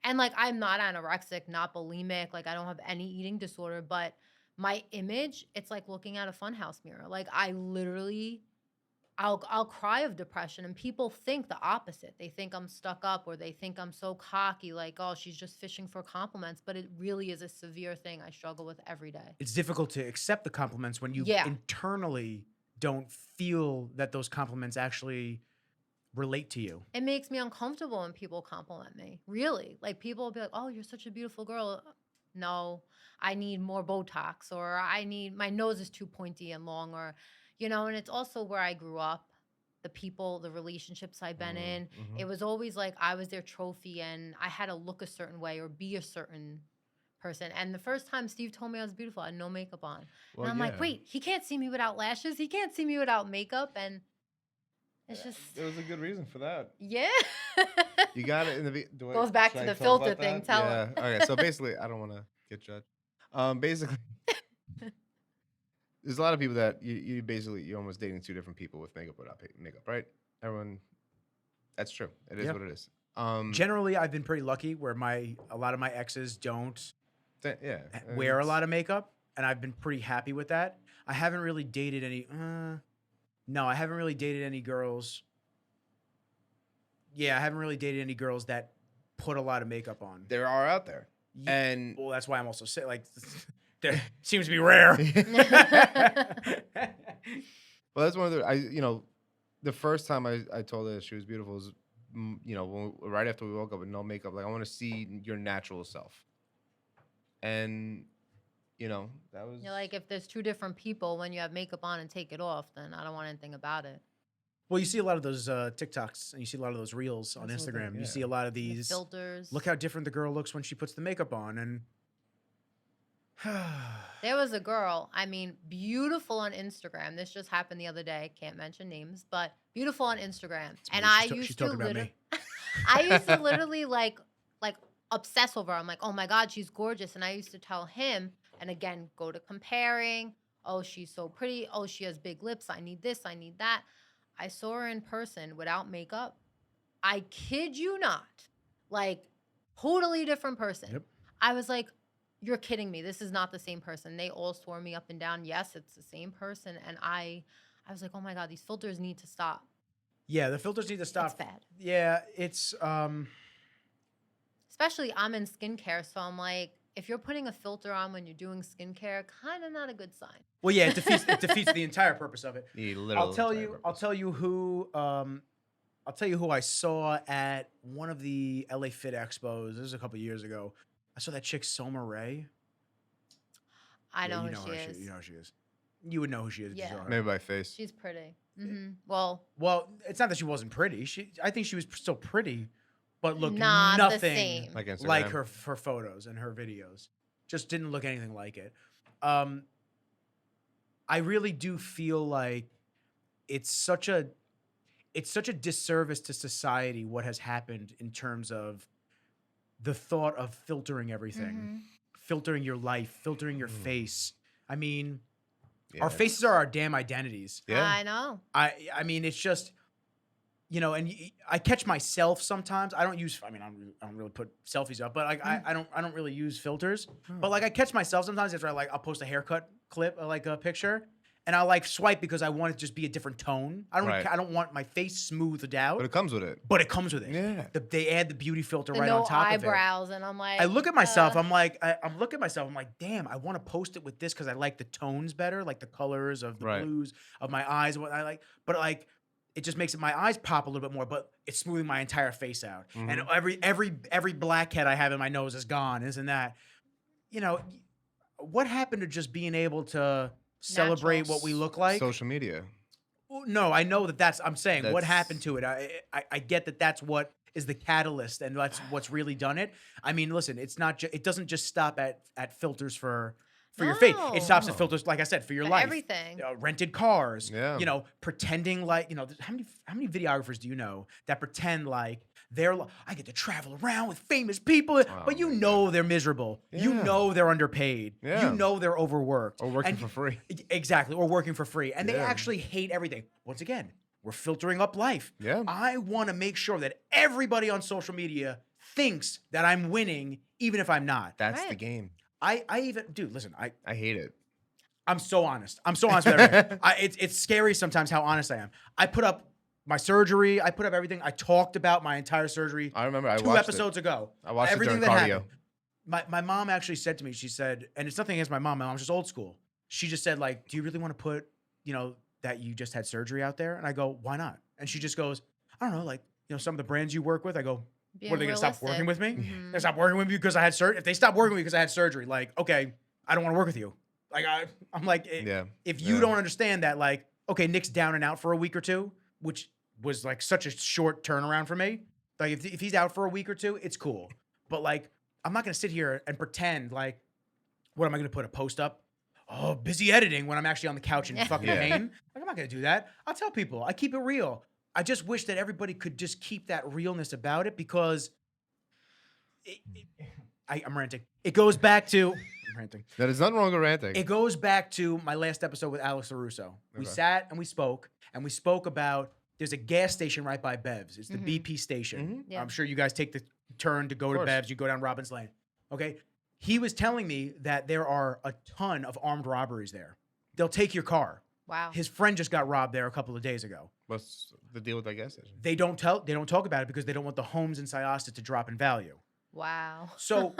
And like, I'm not anorexic, not bulimic. Like, I don't have any eating disorder, but my image, it's like looking at a funhouse mirror. Like, I literally, I'll cry of depression, and people think the opposite. They think I'm stuck up, or they think I'm so cocky, like, oh, she's just fishing for compliments. But it really is a severe thing I struggle with every day.
It's difficult to accept the compliments when you
Yeah.
internally don't feel that those compliments actually relate to you.
It makes me uncomfortable when people compliment me. Really. Like, people will be like, oh, you're such a beautiful girl. No, I need more Botox, or my nose is too pointy and long, or, and it's also where I grew up, the people, the relationships I've been in.
Mhm.
It was always like I was their trophy and I had to look a certain way or be a certain person. And the first time Steve told me I was beautiful, I had no makeup on.
Well,
and I'm like,
yeah.
wait, he can't see me without lashes. He can't see me without makeup. And it's just,
There was a good reason for that.
yeah.
You got it in the
Goes back to the filter thing, tell
Yeah.
him.
Okay. So basically, I don't want to get judged. Basically, there's a lot of people that you basically you're almost dating two different people with makeup without makeup, right? Everyone, that's true. It is
Yeah.
what it is.
Generally, I've been pretty lucky where a lot of my exes don't
Yeah,
wear a lot of makeup, and I've been pretty happy with that. I haven't really dated any. No, I haven't really dated any girls. Yeah, I haven't really dated any girls that put a lot of makeup on.
There are out there,
Ye-
and
Well, that's why I'm also saying like there seems to be rare.
well, that's one of the the first time I told her she was beautiful was right after we woke up with no makeup. Like I want to see your natural self, and that was
You're like, if there's two different people, when you have makeup on and take it off, then I don't want anything about it.
Well, you see a lot of those TikToks and you see a lot of those reels on
That's the
Instagram.
thing,
You
yeah.
see a lot of
The
these.
filters.
Look how different the girl looks when she puts the makeup on, and
There was a girl, I mean, beautiful on Instagram. This just happened the other day. Can't mention names, but beautiful on Instagram. And I
she's
used to
talking about me.
I used to literally like obsess over her. I'm like, oh my God, she's gorgeous. And I used to tell him, and again, go to comparing. Oh, she's so pretty. Oh, she has big lips. I need this. I need that. I saw her in person without makeup. I kid you not. Like, totally different person.
Yep.
I was like, you're kidding me. This is not the same person. They all swore me up and down. Yes, it's the same person. And I was like, oh my God, these filters need to stop.
Yeah, the filters need to stop.
It's bad.
Yeah, it's
Especially I'm in skincare, so I'm like, if you're putting a filter on when you're doing skincare, kind of not a good sign.
well, yeah, it defeats the entire purpose of it. I'll tell you who I saw at one of the LA Fit Expos. This was a couple years ago. I saw that chick Soma Ray.
I
Yeah,
know
you
who
know
she
her,
is.
You know who she is. You would know who she is if you
Yeah.
saw her.
maybe by face.
She's pretty. Well,
It's not that she wasn't pretty. I think she was still pretty, but looked
not the
nothing
same.
Like Instagram.
like her photos and her videos. Just didn't look anything like it. I really do feel like it's such a disservice to society what has happened in terms of the thought of filtering everything, filtering your life, filtering your face. I mean,
Yeah,
our faces are our damn identities.
Yeah.
I know.
I mean, it's just, and I catch myself sometimes. I don't really put selfies up, but like I don't really use filters. But like I catch myself sometimes after I'll post a haircut clip, like a picture, and I'll like swipe because I want it to just be a different tone.
Right.
I don't want my face smoothed out,
but it comes with it.
but it comes with it.
Yeah.
They add the beauty filter
And
right
no
on top of it.
eyebrows, and I'm like,
I look at myself. I'm like, I'm looking at myself. I'm like, damn, I want to post it with this because I like the tones better, like the colors of the
Right.
blues of my eyes. What I like, but like, it just makes my eyes pop a little bit more. But it's smoothing my entire face out, and every blackhead I have in my nose is gone. Isn't that? What happened to just being able to celebrate
Natural.
what we look like?
Social media.
No, I know that's. I'm saying what
That's-
happened to it. I get that that's what is the catalyst, and that's what's really done it. I mean, listen, it's not. It doesn't just stop at filters for your face. It stops at
No.
filters, like I said, for your
for
life.
everything.
Rented cars.
Yeah.
Pretending like how many videographers do you know that pretend like I get to travel around with famous people, but you
my
know they're miserable. You
Yeah.
know they're underpaid.
Yeah.
You know they're overworked.
Or working
And
for free.
Exactly, or working for free. And they
Yeah.
actually hate everything. Once again, we're filtering up life.
Yeah.
I want to make sure that everybody on social media thinks that I'm winning, even if I'm not.
That's the
Right.
game.
I even, dude, listen,
I hate it.
I'm so honest. I'm so honest with everything. It's scary sometimes how honest I am. I put up my surgery. I put up everything. I talked about my entire surgery
I remember I
2
watched
episodes ago.
I watched
everything
it during
that
cardio.
happened. My mom actually said to me, she said, and it's nothing against my mom's just old school. She just said, like, do you really want to put, that you just had surgery out there? And I go, why not? And she just goes, I don't know, like, some of the brands you work with. I go,
Being
what are they gonna stop working with me?
Mhm.
They stop working with me because I had surgery. If they stop working with me because I had surgery, like, okay, I don't want to work with you. Like, I'm like,
Yeah.
if you
Yeah.
don't understand that, like, okay, Nick's down and out for a week or two, which was like such a short turnaround for me. Like, if he's out for a week or two, it's cool. But like, I'm not gonna sit here and pretend like, what am I gonna put a post up? Oh, busy editing when I'm actually on the couch in fucking
Yeah.
pain. Like, I'm not gonna do that. I'll tell people. I keep it real. I just wish that everybody could just keep that realness about it because I'm ranting. It goes back to ranting.
There's nothing wrong with ranting.
It goes back to my last episode with Alex LaRusso. We
Okay.
sat and we spoke about there's a gas station right by Bev's. It's the BP station.
Yeah.
I'm sure you guys take the turn to go to
course.
Bev's. You go down Robbins Lane. Okay. He was telling me that there are a ton of armed robberies there. They'll take your car.
Wow.
His friend just got robbed there a couple of days ago.
What's the deal with that gas station?
They don't talk about it because they don't want the homes in Syosset to drop in value.
Wow.
So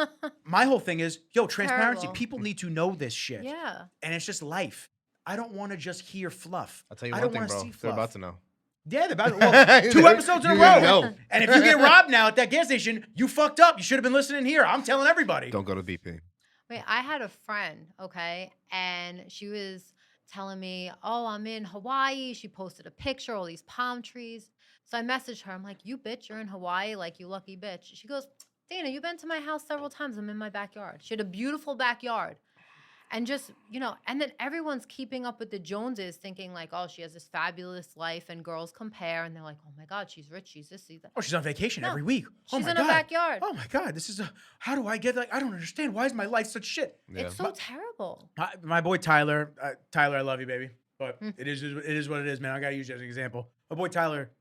my whole thing is, transparency.
Terrible.
People need to know this shit.
Yeah.
And it's just life. I don't want to just hear fluff.
I'll tell you
I
one
don't
thing,
wanna
bro.
see
They're
fluff.
about to know.
Yeah, they're about well, 2 episodes in a
You
row.
know.
And if you get robbed now at that gas station, you fucked up. You should have been listening here. I'm telling everybody.
Don't go to BP.
Wait, I had a friend, okay, and she was telling me, oh, I'm in Hawaii. She posted a picture, all these palm trees. So I messaged her. I'm like, you bitch, you're in Hawaii, like you lucky bitch. She goes, Dana, you've been to my house several times. I'm in my backyard. She had a beautiful backyard. And just, and then everyone's keeping up with the Joneses thinking like, oh, she has this fabulous life and girls compare. And they're like, oh my God, she's rich. She's this, she's that.
Oh, she's on vacation
No,
every week. Oh
She's
my
in
God.
a backyard.
Oh my God. This is how do I get I don't understand. Why is my life such shit?
Yeah.
It's so terrible.
My boy Tyler, Tyler, I love you, baby. But it is what it is, man. I got to use you as an example. My boy Tyler,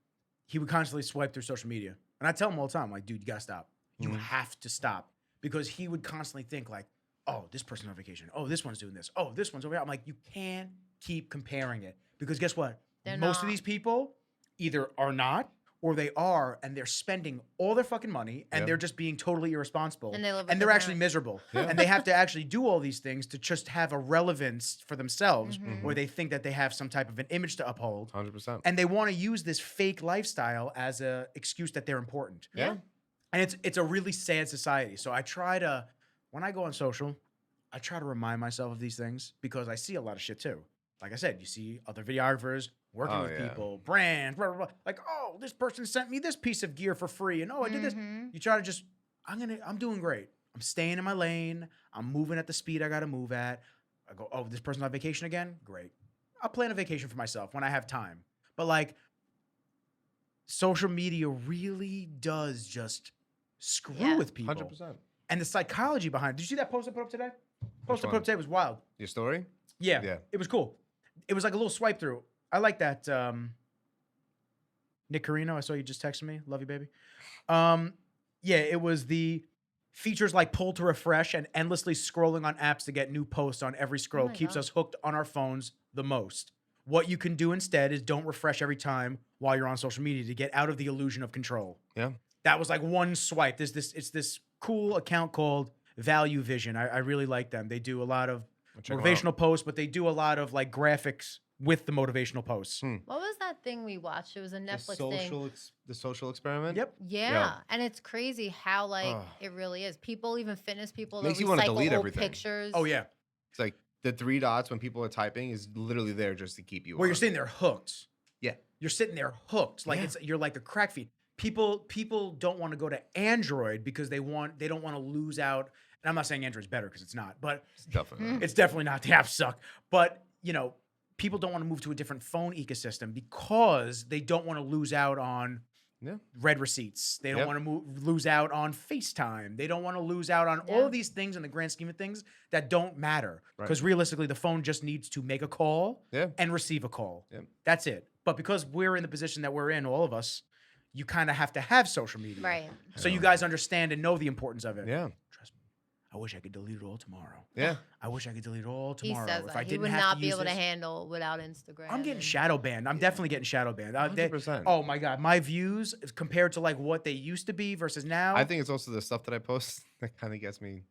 he would constantly swipe through social media. And I tell him all the time, like, dude, you got to stop. You have to stop. Because he would constantly think like, oh, this person's on vacation. Oh, this one's doing this. Oh, this one's over here. I'm like, you can't keep comparing it. Because guess what?
They're
Most of
not.
these people either are not or they are, and they're spending all their fucking money and
Yep.
they're just being totally irresponsible.
And they live with
and
their
they're actually
parents.
miserable.
Yeah.
And they have to actually do all these things to just have a relevance for themselves,
Mhm.
or they think that they have some type of an image to uphold.
100%.
And they want to use this fake lifestyle as a excuse that they're important.
Yeah.
And it's a really sad society. So I try to, when I go on social, I try to remind myself of these things because I see a lot of shit too. Like I said, you see other videographers working
Oh,
with
yeah.
people, brands, blah, blah, blah. Like, oh, this person sent me this piece of gear for free. And oh, I did this.
Mhm.
You try to just, I'm doing great. I'm staying in my lane. I'm moving at the speed I got to move at. I go, oh, this person's on vacation again? Great. I'll plan a vacation for myself when I have time. But like, social media really does just screw
Yeah.
with people.
100%.
And the psychology behind it. Did you see that post I put up today? Post I put
one?
up today was wild.
Your story?
Yeah.
Yeah.
It was cool. It was like a little swipe through. I like that. Nick Carino, I saw you just texted me. Love you, baby. Yeah, it was the features like pull to refresh and endlessly scrolling on apps to get new posts on every scroll
my
keeps
God.
us hooked on our phones the most. What you can do instead is don't refresh every time while you're on social media to get out of the illusion of control.
Yeah.
That was like one swipe. It's this cool account called Value Vision. I really like them. They do a lot of
Check 'em out.
motivational posts, but they do a lot of like graphics with the motivational posts.
What was that thing we watched? It was a
The
Netflix thing.
the social experiment?
Yep.
Yeah. And it's crazy how like
Ugh.
it really is. People, even fitness people,
Makes
they'll
you wanna
recycle
delete
old
everything.
pictures.
Oh yeah.
It's like the 3 dots when people are typing is literally there just to keep you
Where
on.
you're sitting there hooked.
Yeah.
You're sitting there hooked. Like
Yeah.
you're like a crack feed. People don't want to go to Android because they don't want to lose out. And I'm not saying Android's better because it's not, but
It's definitely not.
it's definitely not. The apps suck. But people don't want to move to a different phone ecosystem because they don't want to lose out on
Yeah.
red receipts. They don't
Yep.
want to lose out on FaceTime. They don't want to lose out on all
Yeah.
of these things in the grand scheme of things that don't matter.
Right.
Because realistically, the phone just needs to make a call
Yeah.
and receive a call.
Yep.
That's it. But because we're in the position that we're in, all of us, you kind of have to have social media.
Right.
So you guys understand and know the importance of it.
Yeah.
Trust me. I wish I could delete it all tomorrow.
Yeah.
I wish I could delete it all
He
tomorrow.
says
If
that.
I
He
didn't
would
have
not
to
be
use
able to
this-
handle without Instagram.
I'm getting
and-
shadow banned. I'm definitely getting shadow banned.
100%.
Oh my God. My views compared to like what they used to be versus now.
I think it's also the stuff that I post that kind of gets me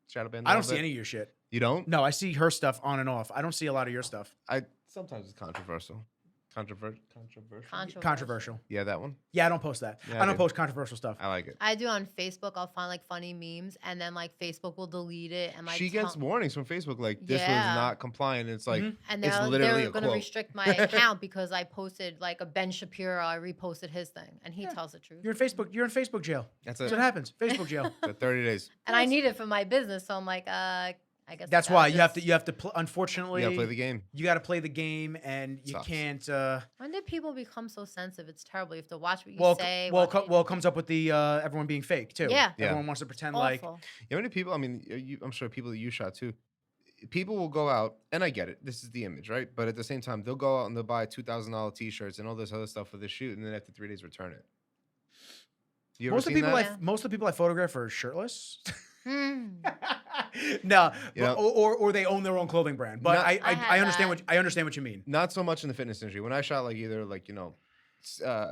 shadow banned.
I don't see any of your shit.
You don't?
No, I see her stuff on and off. I don't see a lot of your stuff.
Sometimes it's controversial. Controversial.
Controversial.
Yeah, that one.
Yeah, I don't post that.
Yeah,
I
I
don't
do.
post controversial stuff.
I like it.
I do on Facebook. I'll find like funny memes, and then like Facebook will delete it, and like
She gets warnings from Facebook like this was
Yeah.
not compliant. It's like
Mhm.
and
it's
they're
literally a
going to
quote.
restrict my account because I posted like a Ben Shapiro. I reposted his thing, and he
Yeah.
tells the truth.
You're in Facebook jail.
that's
That's
it.
what happens. Facebook jail.
The 30 days.
And I need it for my business, so I'm like, I guess
That's
I gotta
why you have
just-
to unfortunately,
You gotta play the game.
you got to play the game, and you
Sucks.
can't.
When did people become so sensitive? It's terrible. You have to watch what you
Well,
say.
well,
watch what you
well, it
do.
comes up with the everyone being fake too.
Yeah.
Yeah.
Everyone wants to pretend like.
Awful.
You know how many people? I mean, I'm sure people that you shot too. People will go out, and I get it. This is the image, right? But at the same time, they'll go out and they'll buy $2,000 T-shirts and all this other stuff for the shoot, and then after 3 days, return it. You ever
Most of
seen
the people,
that?
Yeah.
most of the people I photograph are shirtless.
Hmm.
No,
Yeah.
or they own their own clothing brand. But
Not-
I had
I understand
that.
I understand what you mean.
Not so much in the fitness industry. When I shot like either like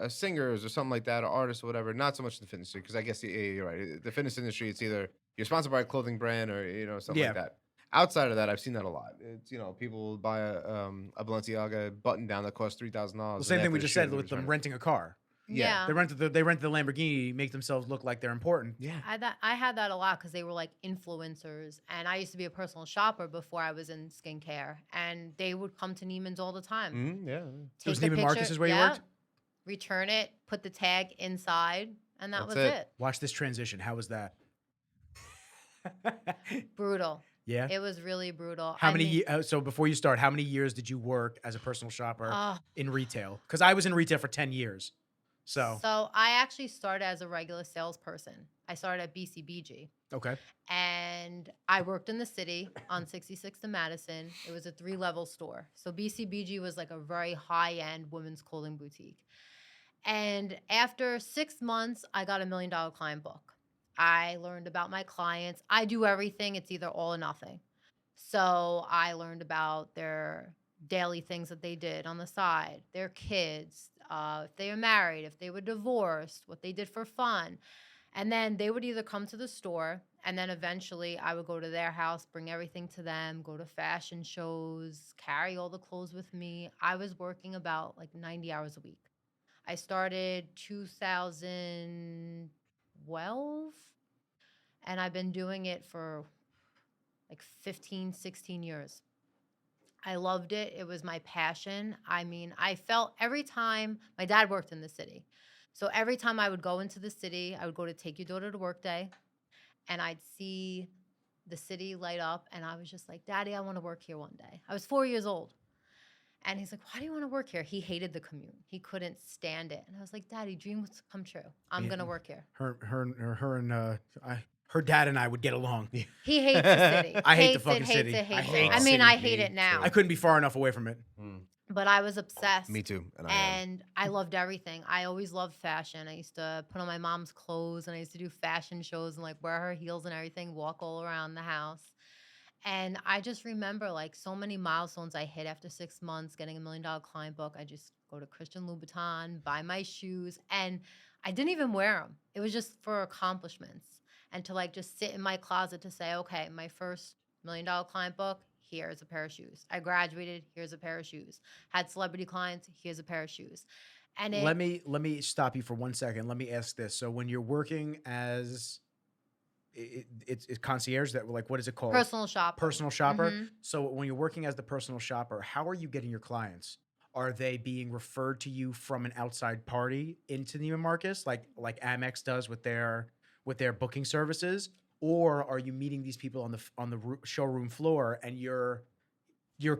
singers or something like that, or artists or whatever. Not so much in the fitness industry because I guess you're right. The fitness industry, it's either you're sponsored by a clothing brand or something
Yeah.
like that. Outside of that, I've seen that a lot. It's people will buy a Balenciaga button down that costs $3,000.
The same thing we just said with them renting a car.
Yeah.
They rented the Lamborghini, make themselves look like they're important.
Yeah.
I had that a lot because they were like influencers, and I used to be a personal shopper before I was in skincare, and they would come to Neiman's all the time.
Yeah.
It was
Take a
Neiman Marcus
picture-
is where you
yeah,
worked?
Return it, put the tag inside, and that
That's
was
it.
it.
Watch this transition. How was that?
Brutal.
Yeah.
It was really brutal.
How
I
many?
mean,
So before you start, how many years did you work as a personal shopper
oh,
in retail? Because I was in retail for 10 years. So
I actually started as a regular salesperson. I started at BCBG.
okay.
And I worked in the city on 66th and Madison. It was a 3-level store. So BCBG was like a very high-end women's clothing boutique. And after 6 months, I got $1 million client book. I learned about my clients. I do everything. It's either all or nothing. So I learned about their daily things that they did on the side, their kids, if they were married, if they were divorced, what they did for fun. And then they would either come to the store, and then eventually I would go to their house, bring everything to them, go to fashion shows, carry all the clothes with me. I was working about like 90 hours a week. I started 2012, and I've been doing it for like 15, 16 years. I loved it. It was my passion. I mean, I felt every time my dad worked in the city. So every time I would go into the city, I would go to Take Your Daughter to Work Day, and I'd see the city light up, and I was just like, Daddy, I want to work here one day. I was 4 years old. And he's like, why do you want to work here? He hated the commute. He couldn't stand it. And I was like, Daddy, dreams come true. I'm going to work here.
Her dad and I would get along.
He hates the city.
I hate the
Hates
fucking
it, hates
city.
It, hates
I hate
it.
the
I mean,
city.
I hate
Me
it now.
I couldn't be far enough away from it.
But I was obsessed.
Me too. And I am.
And I loved everything. I always loved fashion. I used to put on my mom's clothes, and I used to do fashion shows and like wear her heels and everything, walk all around the house. And I just remember like so many milestones I hit after 6 months, getting $1 million client book. I just go to Christian Louboutin, buy my shoes, and I didn't even wear them. It was just for accomplishments. And to like just sit in my closet to say, okay, my first $1 million client book, here's a pair of shoes. I graduated, here's a pair of shoes. Had celebrity clients, here's a pair of shoes. And
Let me stop you for 1 second. Let me ask this. So when you're working as it's concierge, that like, what is it called?
personal shopper.
Personal shopper.
Mhm.
So when you're working as the personal shopper, how are you getting your clients? Are they being referred to you from an outside party into Neiman Marcus, like Amex does with their booking services, or are you meeting these people on the showroom floor and you're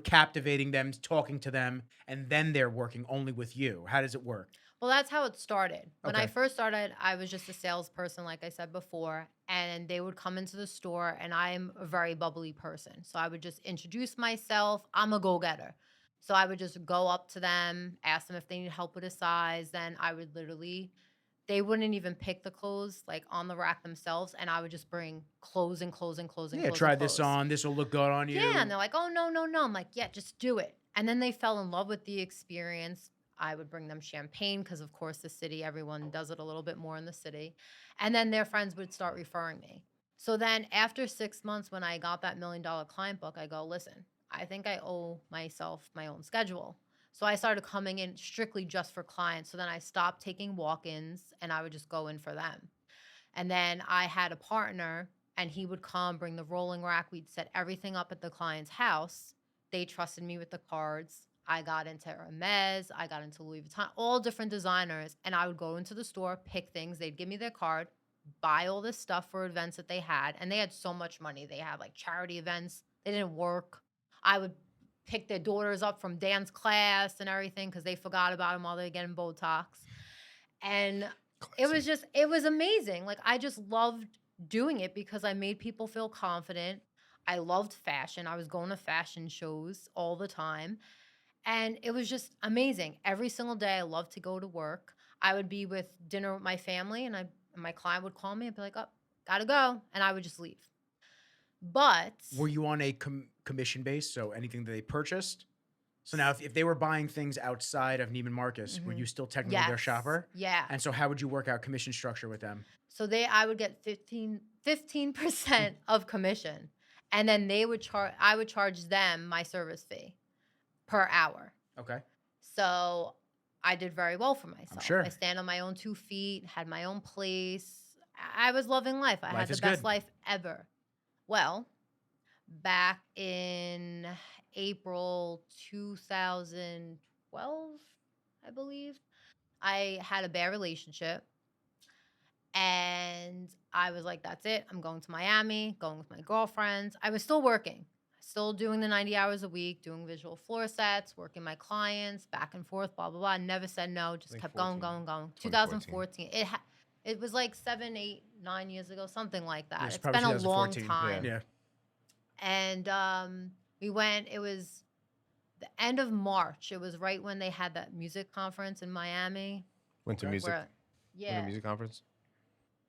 captivating them, talking to them, and then they're working only with you? How does it work?
Well, that's how it started. When I
Okay.
first started, I was just a salesperson, like I said before, and they would come into the store, and I'm a very bubbly person. So I would just introduce myself. I'm a go-getter. So I would just go up to them, ask them if they need help with a size. Then I would they wouldn't even pick the clothes like on the rack themselves, and I would just bring clothes and clothes and clothes and
Yeah,
clothes.
try
and
this
clothes.
on. This will look good on you.
Yeah, and they're like, oh, no, no, no. I'm like, yeah, just do it. And then they fell in love with the experience. I would bring them champagne because, of course, the city, everyone does it a little bit more in the city. And then their friends would start referring me. So then after 6 months, when I got that $1 million client book, I go, listen, I think I owe myself my own schedule. So I started coming in strictly just for clients. So then I stopped taking walk-ins, and I would just go in for them. And then I had a partner, and he would come, bring the rolling rack. We'd set everything up at the client's house. They trusted me with the cards. I got into Hermes. I got into Louis Vuitton, all different designers. And I would go into the store, pick things. They'd give me their card. buy all this stuff for events that they had. And they had so much money. They had like charity events. They didn't work. I would pick their daughters up from dance class and everything because they forgot about them while they were getting Botox. And it was amazing. Like, I just loved doing it because I made people feel confident. I loved fashion. I was going to fashion shows all the time. And it was just amazing. Every single day, I loved to go to work. I would be with dinner with my family, and my client would call me and be like, oh, gotta go. And I would just leave. But
Were you on a commission base? So anything that they purchased? So now if they were buying things outside of Neiman Marcus, were you still technically their shopper?
Yeah.
And so how would you work out commission structure with them?
So I would get 15% of commission. And then I would charge them my service fee per hour.
Okay.
So I did very well for myself.
I'm sure.
I stand on my own 2 feet, had my own place. I was loving life. I had the best life ever. Well, back in April 2012, I believe, I had a bad relationship. And I was like, that's it. I'm going to Miami, going with my girlfriends. I was still working, still doing the 90 hours a week, doing visual floor sets, working my clients, back and forth, blah, blah, blah. Never said no, just kept going. 2014. It was like 7, 8, 9 years ago, something like that. It's been a long time.
Yeah.
And we went, it was the end of March. It was right when they had that music conference in Miami.
Winter music conference.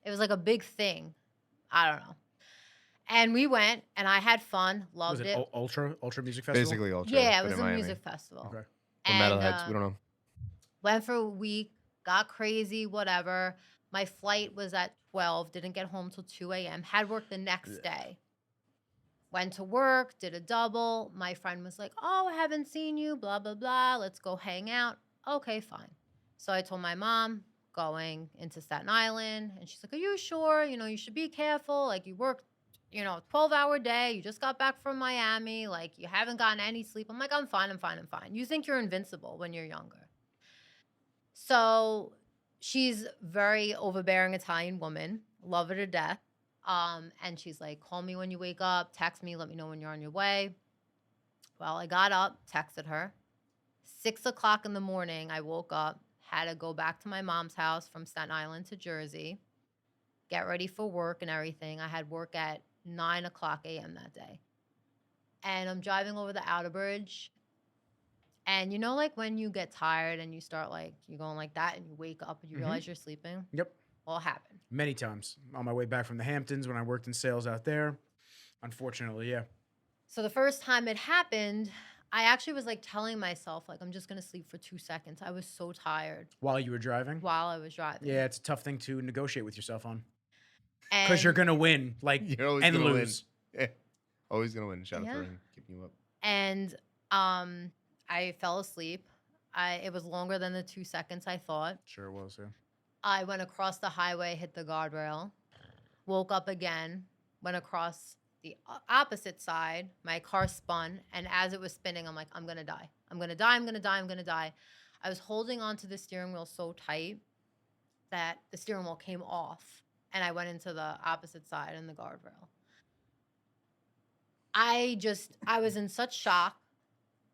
It was like a big thing. I don't know. And we went, and I had fun, loved
Was
it.
Ultra Music Festival?
Basically Ultra.
Yeah, it was a music festival.
Okay.
For metalheads, we don't know.
Went for a week, got crazy, whatever. My flight was at 12, didn't get home till 2 a.m., had work the next day. Went to work, did a double. My friend was like, oh, I haven't seen you, blah, blah, blah. Let's go hang out. Okay, fine. So I told my mom, going into Staten Island, and she's like, are you sure? You know, you should be careful. Like, you worked, 12-hour day. You just got back from Miami. Like, you haven't gotten any sleep. I'm like, I'm fine. You think you're invincible when you're younger. So she's very overbearing Italian woman. Love her to death. And she's like, call me when you wake up. Text me. Let me know when you're on your way. Well, I got up, texted her. 6 o'clock in the morning, I woke up. Had to go back to my mom's house from Staten Island to Jersey, get ready for work and everything. I had work at 9 o'clock a.m. that day. And I'm driving over the outer bridge. And like when you get tired and you start like, you're going like that and you wake up and you realize you're sleeping?
Yep.
Well, it happened.
Many times. On my way back from the Hamptons when I worked in sales out there. Unfortunately, yeah.
So the first time it happened, I actually was like telling myself, like, I'm just going to sleep for 2 seconds. I was so tired.
While you were driving?
While I was driving.
Yeah, it's a tough thing to negotiate with yourself on.
Because
you're going to win, like,
You're always
and
gonna
lose.
Win. Yeah. Always going to win. Shout out to Ring, keeping you up.
And I fell asleep. It was longer than the 2 seconds I thought.
Sure was, yeah.
I went across the highway, hit the guardrail, woke up again, went across the opposite side. My car spun, and as it was spinning, I'm like, I'm going to die. I'm going to die. I'm going to die. I'm going to die. I was holding onto the steering wheel so tight that the steering wheel came off, and I went into the opposite side in the guardrail. I was in such shock.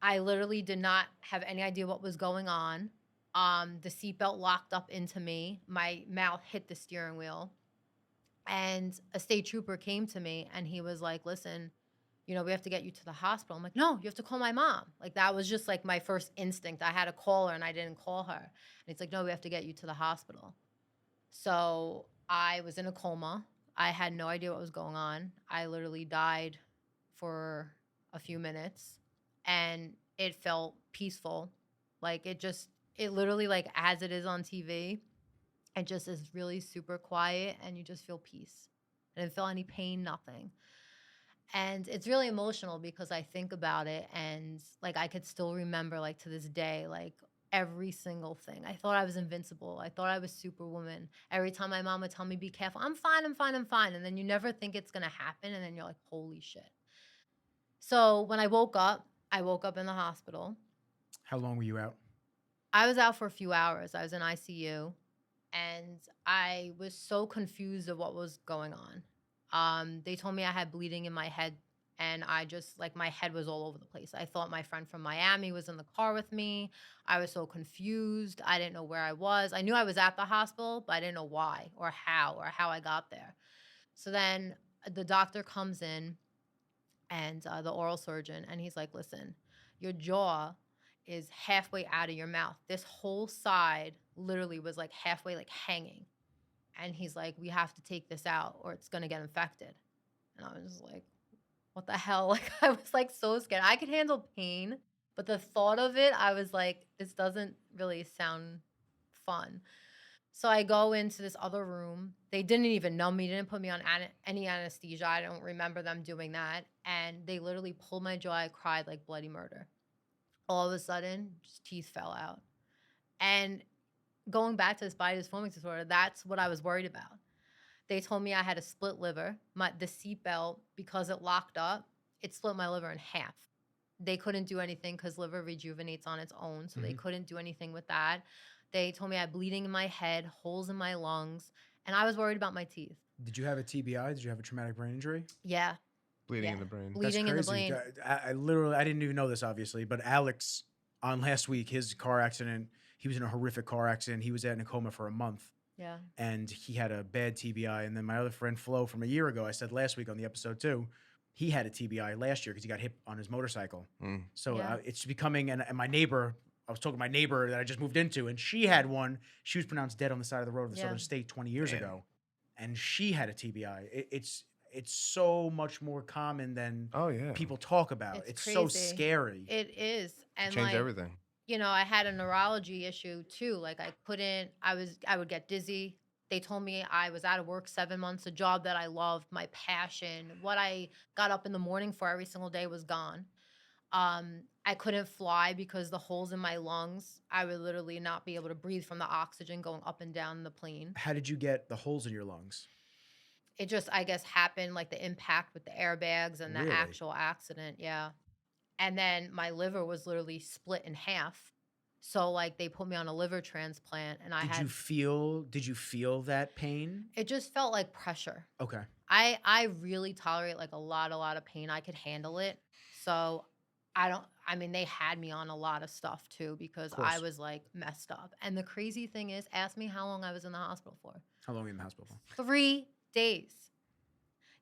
I literally did not have any idea what was going on. The seatbelt locked up into me. My mouth hit the steering wheel. And a state trooper came to me and he was like, listen, we have to get you to the hospital. I'm like, no, you have to call my mom. Like, that was just like my first instinct. I had to call her and I didn't call her. And he's like, no, we have to get you to the hospital. So I was in a coma. I had no idea what was going on. I literally died for a few minutes and it felt peaceful. Like, it literally, like, as it is on TV, it just is really super quiet and you just feel peace. I didn't feel any pain, nothing. And it's really emotional because I think about it and, like, I could still remember, like, to this day, like, every single thing. I thought I was invincible. I thought I was Superwoman. Every time my mom would tell me, be careful, I'm fine. And then you never think it's going to happen. And then you're like, holy shit. So when I woke up in the hospital.
How long were you out?
I was out for a few hours. I was in ICU. and I was so confused of what was going on. They told me I had bleeding in my head, and I just like my head was all over the place. I thought my friend from Miami was in the car with me. I was so confused. I didn't know where I was. I knew I was at the hospital, but I didn't know why or how I got there. So then the doctor comes in, and the oral surgeon, and he's like, listen, your jaw is halfway out of your mouth. This whole side literally was like halfway like hanging. And he's like, we have to take this out or it's going to get infected. And I was just like, what the hell? Like, I was like so scared. I could handle pain, but the thought of it, I was like, this doesn't really sound fun. So I go into this other room. They didn't even numb me, didn't put me on any anesthesia. I don't remember them doing that. And they literally pulled my jaw. I cried like bloody murder. All of a sudden, just teeth fell out. And going back to this body dysphoric disorder, that's what I was worried about. They told me I had a split liver. The seatbelt, because it locked up, it split my liver in half. They couldn't do anything because liver rejuvenates on its own, so they couldn't do anything with that. They told me I had bleeding in my head, holes in my lungs, and I was worried about my teeth.
Did you have a TBI? Did you have a traumatic brain injury?
Yeah.
Bleeding
Yeah.
in the brain.
Bleeding in the brain.
I literally, I didn't even know this, obviously, but Alex, on last week, his car accident, he was in a horrific car accident. He was in a coma for a month.
Yeah.
And he had a bad TBI. And then my other friend, Flo, from a year ago, I said last week on the episode too, he had a TBI last year because he got hit on his motorcycle. So
Yeah.
it's becoming, and my neighbor, I was talking to my neighbor that I just moved into, and she had one. She was pronounced dead on the side of the road of the Southern State 20 years ago. And she had a TBI. It's so much more common than people talk about. It's so scary.
It is. And
Change
like,
everything.
you know, I had a neurology issue too. Like I would get dizzy. They told me I was out of work 7 months, a job that I loved, my passion, what I got up in the morning for every single day was gone. I couldn't fly because the holes in my lungs, I would literally not be able to breathe from the oxygen going up and down the plane.
How did you get the holes in your lungs?
It just, I guess, happened like the impact with the airbags and the actual accident. Yeah. And then my liver was literally split in half. So like they put me on a liver transplant, and
Did you feel that pain?
It just felt like pressure.
Okay.
I really tolerate like a lot of pain. I could handle it. So they had me on a lot of stuff too because I was like messed up. And the crazy thing is, ask me how long I was in the hospital for.
How long were you in the hospital for?
3 days.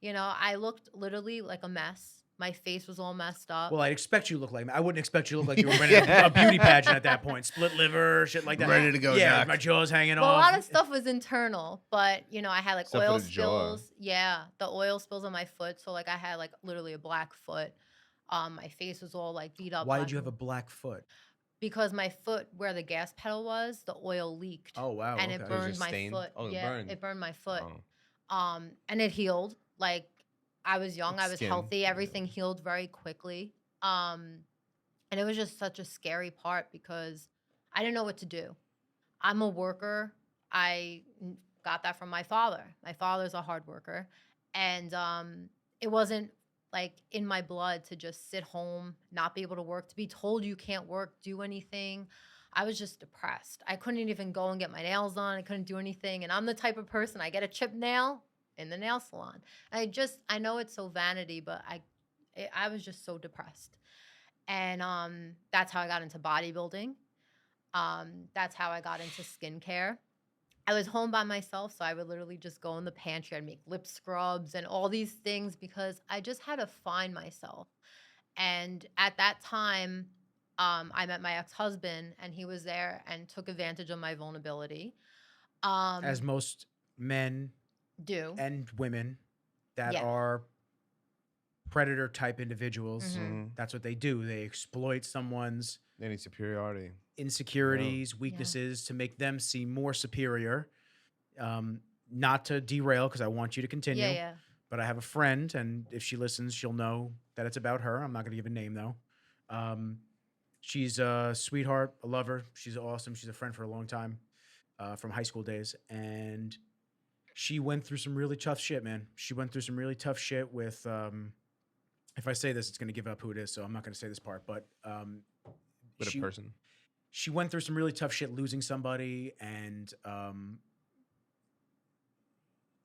You know, I looked literally like a mess. My face was all messed up.
Well, I'd expect you to look like me. I wouldn't expect you to look like you were running a beauty pageant at that point. Split liver, shit like that.
Ready to go,
Yeah,
Jack.
my jaw's hanging
Well,
off.
a lot of stuff was internal, but you know, I had like
Except for
oil
the jaw.
spills. Yeah, the oil spills on my foot. So like I had like literally a black foot. My face was all like beat up.
Why did you have a black foot?
Because my foot, where the gas pedal was, the oil leaked.
Oh, wow.
And
okay.
it burned
just
my
stained?
foot.
Oh, it
yeah,
burned.
it burned my foot.
Oh.
And it healed. Like I was young,
It's
I was
skin.
healthy. Everything healed very quickly. And it was just such a scary part because I didn't know what to do. I'm a worker. I got that from my father. My father's a hard worker. And it wasn't like in my blood to just sit home, not be able to work, to be told you can't work, do anything. I was just depressed. I couldn't even go and get my nails done. I couldn't do anything. And I'm the type of person, I get a chipped nail in the nail salon. I know it's so vanity, but I was just so depressed. And that's how I got into bodybuilding. That's how I got into skincare. I was home by myself, so I would literally just go in the pantry. I'd make lip scrubs and all these things because I just had to find myself. And at that time, I met my ex-husband, and he was there and took advantage of my vulnerability.
As most men
Do.
and women that
Yeah.
are predator type individuals,
Mhm.
that's what they do. They exploit someone's
They need superiority.
insecurities, weaknesses to make them seem more superior. Not to derail, because I want you to continue.
Yeah.
But I have a friend, and if she listens, she'll know that it's about her. I'm not going to give a name, though. She's a sweetheart, a lover. She's awesome. She's a friend for a long time from high school days. And she went through some really tough shit, man. She went through some really tough shit with, if I say this, it's going to give up who it is, so I'm not going to say this part. But
With a person.
she went through some really tough shit losing somebody, and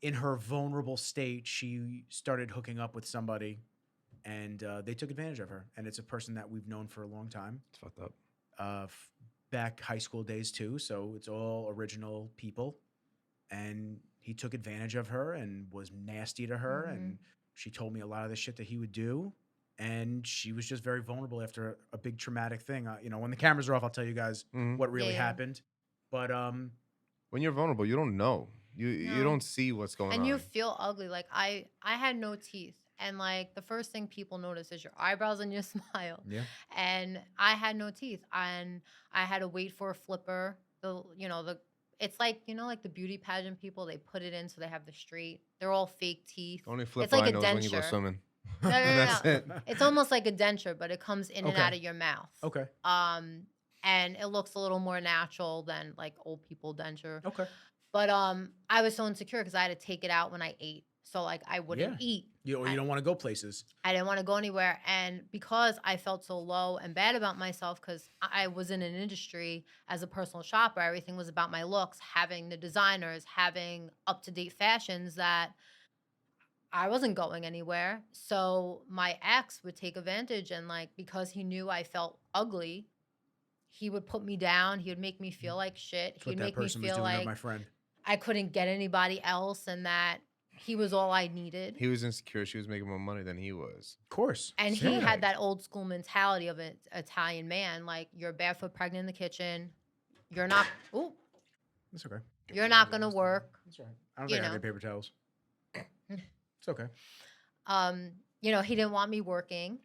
in her vulnerable state, she started hooking up with somebody, and they took advantage of her. And it's a person that we've known for a long time,
It's fucked up.
back high school days too. So it's all original people, and he took advantage of her and was nasty to her. And she told me a lot of the shit that he would do. And she was just very vulnerable after a big traumatic thing. When the cameras are off, I'll tell you guys what really happened. But
when you're vulnerable, you don't know. You don't see what's going on.
And you feel ugly. Like I had no teeth. And like the first thing people notice is your eyebrows and your smile.
Yeah.
And I had no teeth. And I had to wait for a flipper. It's like, like the beauty pageant people, they put it in so they have the straight. They're all fake teeth.
Only flipper
it's like
I know is when you go swimming.
No.
That's it.
It's almost like a denture, but it comes in and out of your mouth.
Okay.
And it looks a little more natural than like old people denture.
Okay.
But I was so insecure because I had to take it out when I ate. So like I wouldn't eat.
You don't want to go places.
I didn't want to go anywhere. And because I felt so low and bad about myself, because I was in an industry as a personal shopper, everything was about my looks, having the designers, having up-to-date fashions, that I wasn't going anywhere. So my ex would take advantage, and like because he knew I felt ugly, he would put me down. He would make me feel like shit.
That's
He'd
what that
make me
person was
feel
doing to
like
my friend.
I couldn't get anybody else, and that he was all I needed.
He was insecure. She was making more money than he was.
Of course.
And he had that old school mentality of an Italian man. Like, you're barefoot pregnant in the kitchen. You're not. Ooh.
It's okay.
You're not going to work.
That's right. I don't think I have any paper towels. It's okay.
He didn't want me working.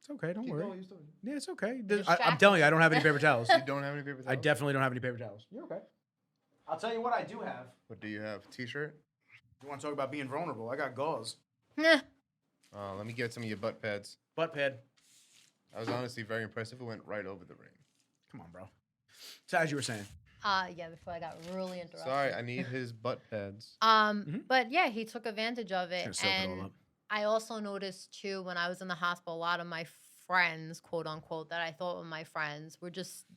It's okay. Don't worry. Yeah, it's okay. I'm
Distracted.
telling you, I don't have any paper towels.
You don't have any paper towels?
I definitely don't have any paper towels. You're okay. I'll tell you what I do have.
What do you have? T-shirt?
You want to talk about being vulnerable? I got gauze.
Nah.
Let me get some of your butt pads.
Butt pad.
I was honestly very impressed. It went right over the ring.
Come on, bro. So as you were saying.
Yeah, before I got really interrupted.
Sorry, I need his butt pads.
But yeah, he took advantage of it.
Just gonna soak it all
And
up.
I also noticed too, when I was in the hospital, a lot of my friends, quote unquote, that I thought were my friends, were just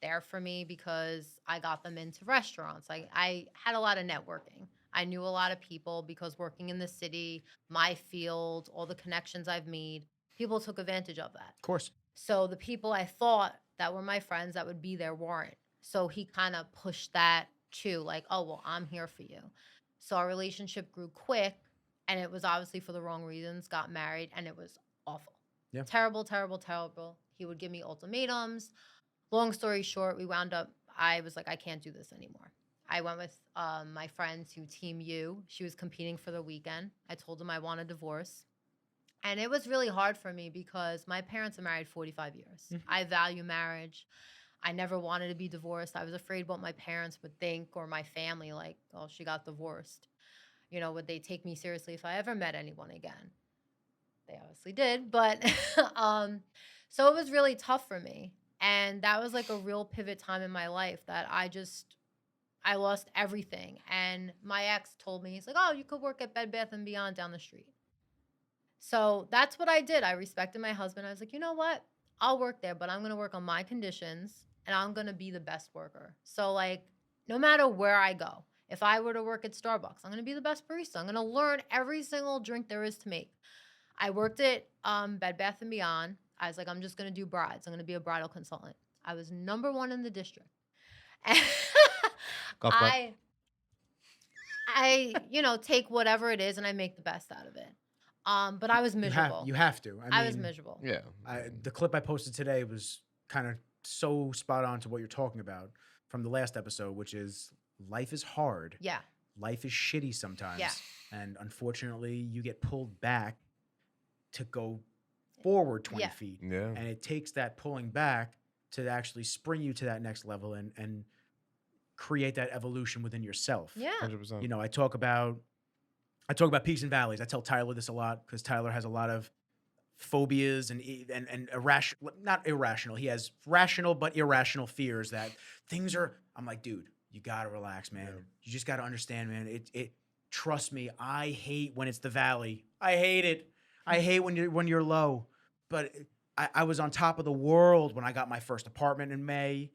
there for me because I got them into restaurants. I had a lot of networking. I knew a lot of people because working in the city, my field, all the connections I've made, people took advantage of that.
Of course.
So the people I thought that were my friends that would be there weren't. So he kind of pushed that too, like, oh, well, I'm here for you. So our relationship grew quick, and it was obviously for the wrong reasons, got married, and it was awful.
Yeah.
Terrible, terrible, terrible. He would give me ultimatums. Long story short, I was like, I can't do this anymore. I went with my friends who Team U. She was competing for the weekend. I told them I want a divorce. And it was really hard for me because my parents are married 45 years.
Mhm.
I value marriage. I never wanted to be divorced. I was afraid what my parents would think, or my family, like, oh, she got divorced. Would they take me seriously if I ever met anyone again? They obviously did. But so it was really tough for me. And that was like a real pivot time in my life that I lost everything. And my ex told me, he's like, oh, you could work at Bed Bath & Beyond down the street. So that's what I did. I respected my husband. I was like, you know what? I'll work there, but I'm going to work on my conditions, and I'm going to be the best worker. So, like, no matter where I go, if I were to work at Starbucks, I'm going to be the best barista. I'm going to learn every single drink there is to make. I worked at Bed Bath & Beyond. I was like, I'm just going to do brides. I'm going to be a bridal consultant. I was #1 in the district. I take whatever it is and I make the best out of it. But I was miserable.
You have to.
I was miserable.
Yeah.
The clip I posted today was kind of so spot on to what you're talking about from the last episode, which is life is hard.
Yeah.
Life is shitty sometimes.
Yeah.
And unfortunately, you get pulled back to go forward 20 feet.
Yeah.
And it takes that pulling back to actually spring you to that next level and create that evolution within yourself.
Yeah.
100%.
I talk about peaks and valleys. I tell Tyler this a lot because Tyler has a lot of phobias and irrational, not irrational. He has rational but irrational fears that things are. I'm like, dude, you gotta relax, man.
Yeah.
You just gotta understand, man. It. Trust me, I hate when it's the valley. I hate it. I hate when you're low. But I was on top of the world when I got my first apartment in May.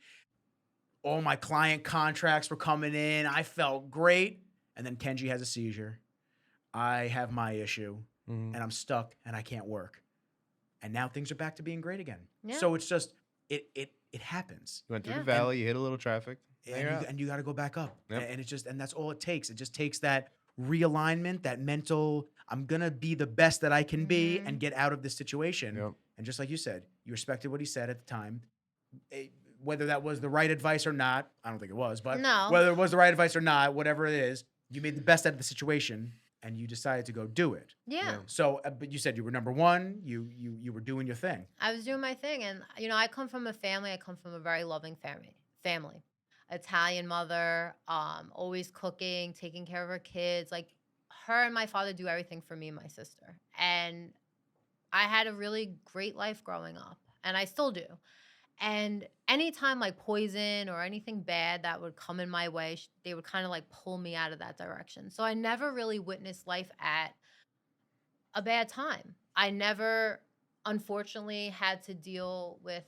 All my client contracts were coming in. I felt great. and then Kenji has a seizure. I have my issue, and I'm stuck, and I can't work. And now things are back to being great again.
Yeah.
So it's just it happens.
You went through
Yeah.
the valley, you hit a little traffic,
And you got to go back up.
Yep.
And that's all it takes. It just takes that realignment, that mental, I'm going to be the best that I can be and get out of this situation.
Yep.
And just like you said, you respected what he said at the time. Whether that was the right advice or not, I don't think it was, but
No.
whether it was the right advice or not, whatever it is, you made the best out of the situation and you decided to go do it.
Yeah.
So, but you said you were number one, you were doing your thing.
I was doing my thing. And, I come from a family. I come from a very loving family. Italian mother, always cooking, taking care of her kids. Like, her and my father do everything for me and my sister. And I had a really great life growing up. And I still do. And anytime like poison or anything bad that would come in my way, they would kind of like pull me out of that direction. So I never really witnessed life at a bad time. I never, unfortunately, had to deal with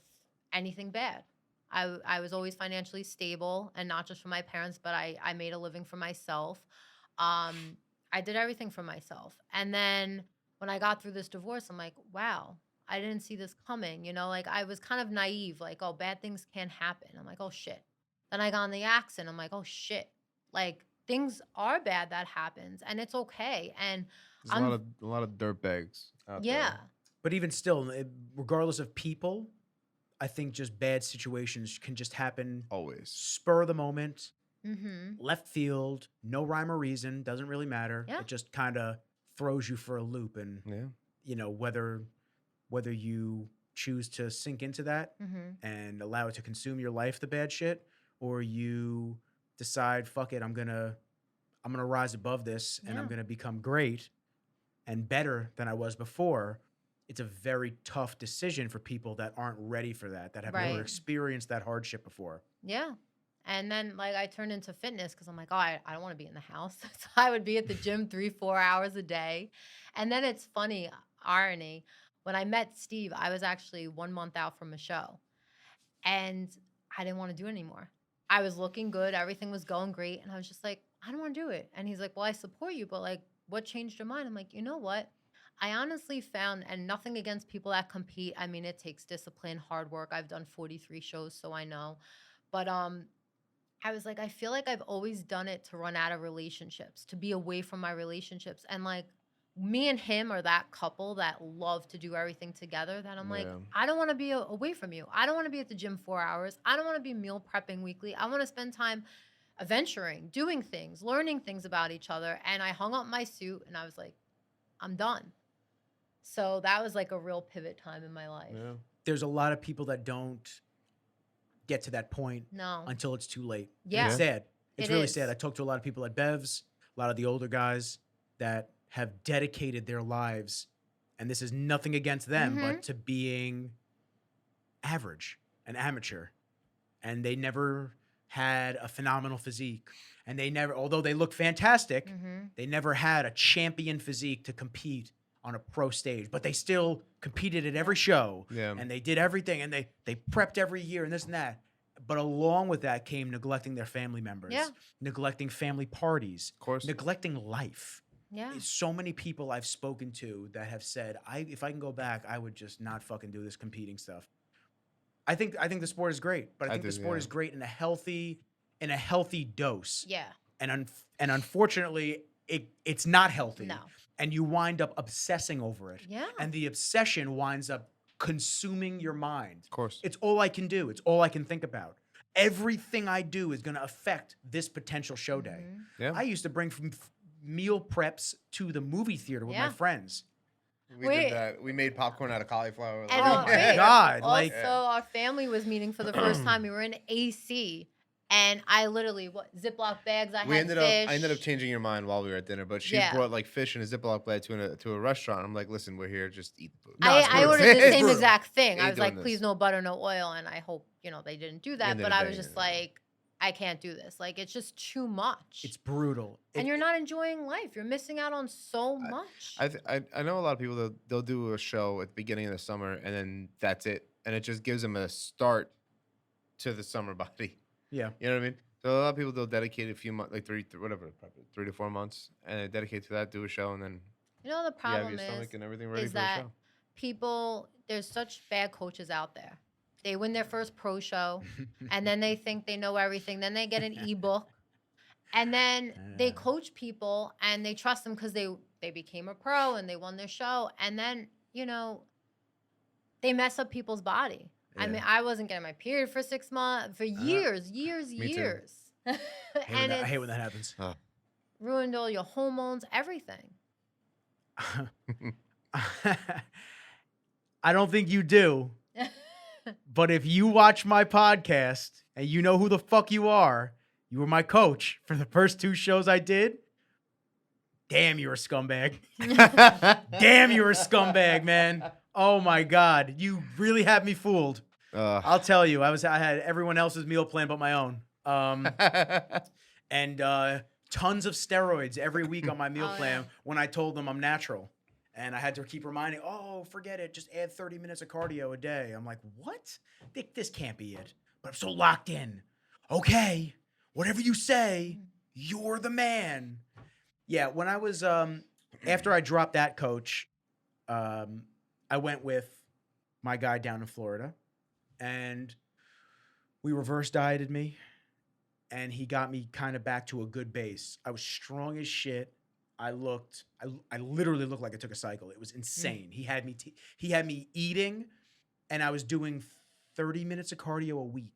anything bad. I was always financially stable, and not just for my parents, but I made a living for myself. I did everything for myself. And then when I got through this divorce, I'm like, wow, I didn't see this coming. Like I was kind of naive, like, oh, bad things can't happen. I'm like, oh, shit. Then I got in the accident. I'm like, oh, shit. Like, things are bad that happens, and it's okay. And
There's a lot of dirtbags out there.
yeah.
But even still, regardless of people, I think just bad situations can just happen.
Always.
Spur of the moment,
Mm-hmm.
left field, no rhyme or reason, doesn't really matter.
Yeah.
It just kind of throws you for a loop. And,
Yeah.
whether you choose to sink into that
Mm-hmm.
and allow it to consume your life, the bad shit, or you decide, fuck it, I'm gonna rise above this and I'm
Yeah.
gonna become great and better than I was before. It's a very tough decision for people that aren't ready for that have never
Right.
experienced that hardship before.
Yeah. And then like I turned into fitness because I'm like, oh, I don't want to be in the house. So I would be at the gym 3-4 hours a day. And then it's funny, irony. When I met Steve, I was actually 1 month out from a show. And I didn't want to do it anymore. I was looking good. Everything was going great. And I was just like, I don't want to do it. And he's like, well, I support you. But like, what changed your mind? I'm like, you know what? I honestly found, and nothing against people that compete. I mean, it takes discipline, hard work. I've done 43 shows, so I know. But I was like, I feel like I've always done it to run out of relationships, to be away from my relationships. And like, me and him are that couple that love to do everything together that I'm like,
Yeah.
I don't want to be away from you. I don't want to be at the gym 4 hours. I don't want to be meal prepping weekly. I want to spend time adventuring, doing things, learning things about each other. And I hung up my suit and I was like, I'm done. So that was like a real pivot time in my life.
Yeah.
There's a lot of people that don't get to that point
No.
until it's too late. And
Yeah.
it's sad. It's
It
really
is.
sad. I talk to a lot of people at Bev's, a lot of the older guys that have dedicated their lives, and this is nothing against them, but to being average, an amateur. And they never had a phenomenal physique. And they never, although they look fantastic,
Mm-hmm.
they never had a champion physique to compete on a pro stage. But they still competed at every show.
Yeah.
And they did everything, and they prepped every year and this and that. But along with that came neglecting their family members,
Yeah.
neglecting family parties,
Of course.
neglecting life.
Yeah.
So many people I've spoken to that have said, if I can go back, I would just not fucking do this competing stuff. I think the sport is great, but I think the sport is great in a healthy dose.
Yeah.
And unfortunately, it's not healthy.
No.
And you wind up obsessing over it.
Yeah.
And the obsession winds up consuming your mind.
Of course.
It's all I can do. It's all I can think about. Everything I do is going to affect this potential show day.
Mm-hmm.
Yeah.
I used to bring from meal preps to the movie theater with my
Yeah.
friends.
We
Wait.
did that. We made popcorn out of cauliflower.
And
Oh my
wait,
God,
Also,
like-
our family was meeting for the first time. We were in AC, and I literally Ziploc bags. I had fish.
I ended up changing your mind while we were at dinner, but she
Yeah.
brought like fish in a Ziploc bag to a restaurant. I'm like, listen, we're here, just eat the food.
No, it's
I
brutal.
ordered the
It's
same
brutal.
exact thing. I
Ain't
was like,
doing
please
this.
no butter, no oil, and I hope they didn't do that.
End of
But
the
I
day,
was just
yeah.
like, I can't do this. Like, it's just too much.
It's brutal.
And you're not enjoying life. You're missing out on so much.
I know a lot of people that they'll do a show at the beginning of the summer and then that's it, and it just gives them a start to the summer body.
Yeah.
You know what I mean? So a lot of people they'll dedicate a few months, like 3 to 4 months, and they dedicate to that, do a show, and then
You know the
you have
problem
your stomach
is
and everything ready for the
that
show.
people, there's such bad coaches out there. They win their first pro show, and then they think they know everything. Then they get an ebook, and then they coach people, and they trust them because they became a pro and they won their show, and then they mess up people's body. I mean, I wasn't getting my period for 6 months, for years.
Me too.
And
I hate when that happens.
ruined all your hormones, everything.
I don't think you do. But if you watch my podcast and you know who the fuck you were my coach for the first 2 shows I did. Damn, you're a scumbag. Damn, you're a scumbag, man. Oh my God. You really had me fooled. I'll tell you, I had everyone else's meal plan but my own. And tons of steroids every week on my meal plan when I told them I'm natural. And I had to keep reminding, forget it. Just add 30 minutes of cardio a day. I'm like, what? This can't be it. But I'm so locked in. Okay, whatever you say, you're the man. Yeah, when I was, after I dropped that coach, I went with my guy down in Florida. And we reverse dieted me. And he got me kind of back to a good base. I was strong as shit. I literally looked like I took a cycle. It was insane. He had me eating, and I was doing 30 minutes of cardio a week.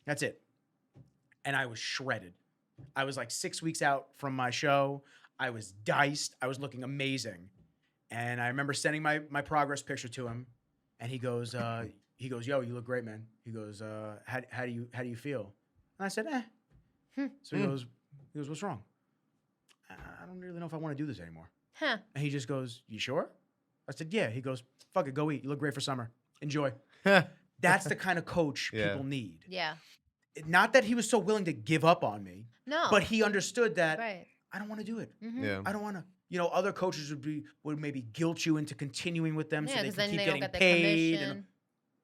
That's it. And I was shredded. I was like 6 weeks out from my show. I was diced. I was looking amazing. And I remember sending my progress picture to him, and he goes, yo, you look great, man. He goes, how do you feel? And I said, So he goes, what's wrong? I don't really know if I want to do this anymore.
Huh.
And he just goes, you sure? I said, yeah. He goes, fuck it, go eat. You look great for summer. Enjoy. That's the kind of coach people need.
Yeah.
Not that he was so willing to give up on me.
No.
But he understood that
Right.
I don't want to do it.
Mm-hmm.
Yeah.
I don't want to. Other coaches would maybe guilt you into continuing with them so they can
then
keep
they
getting
don't get the
paid.
commission.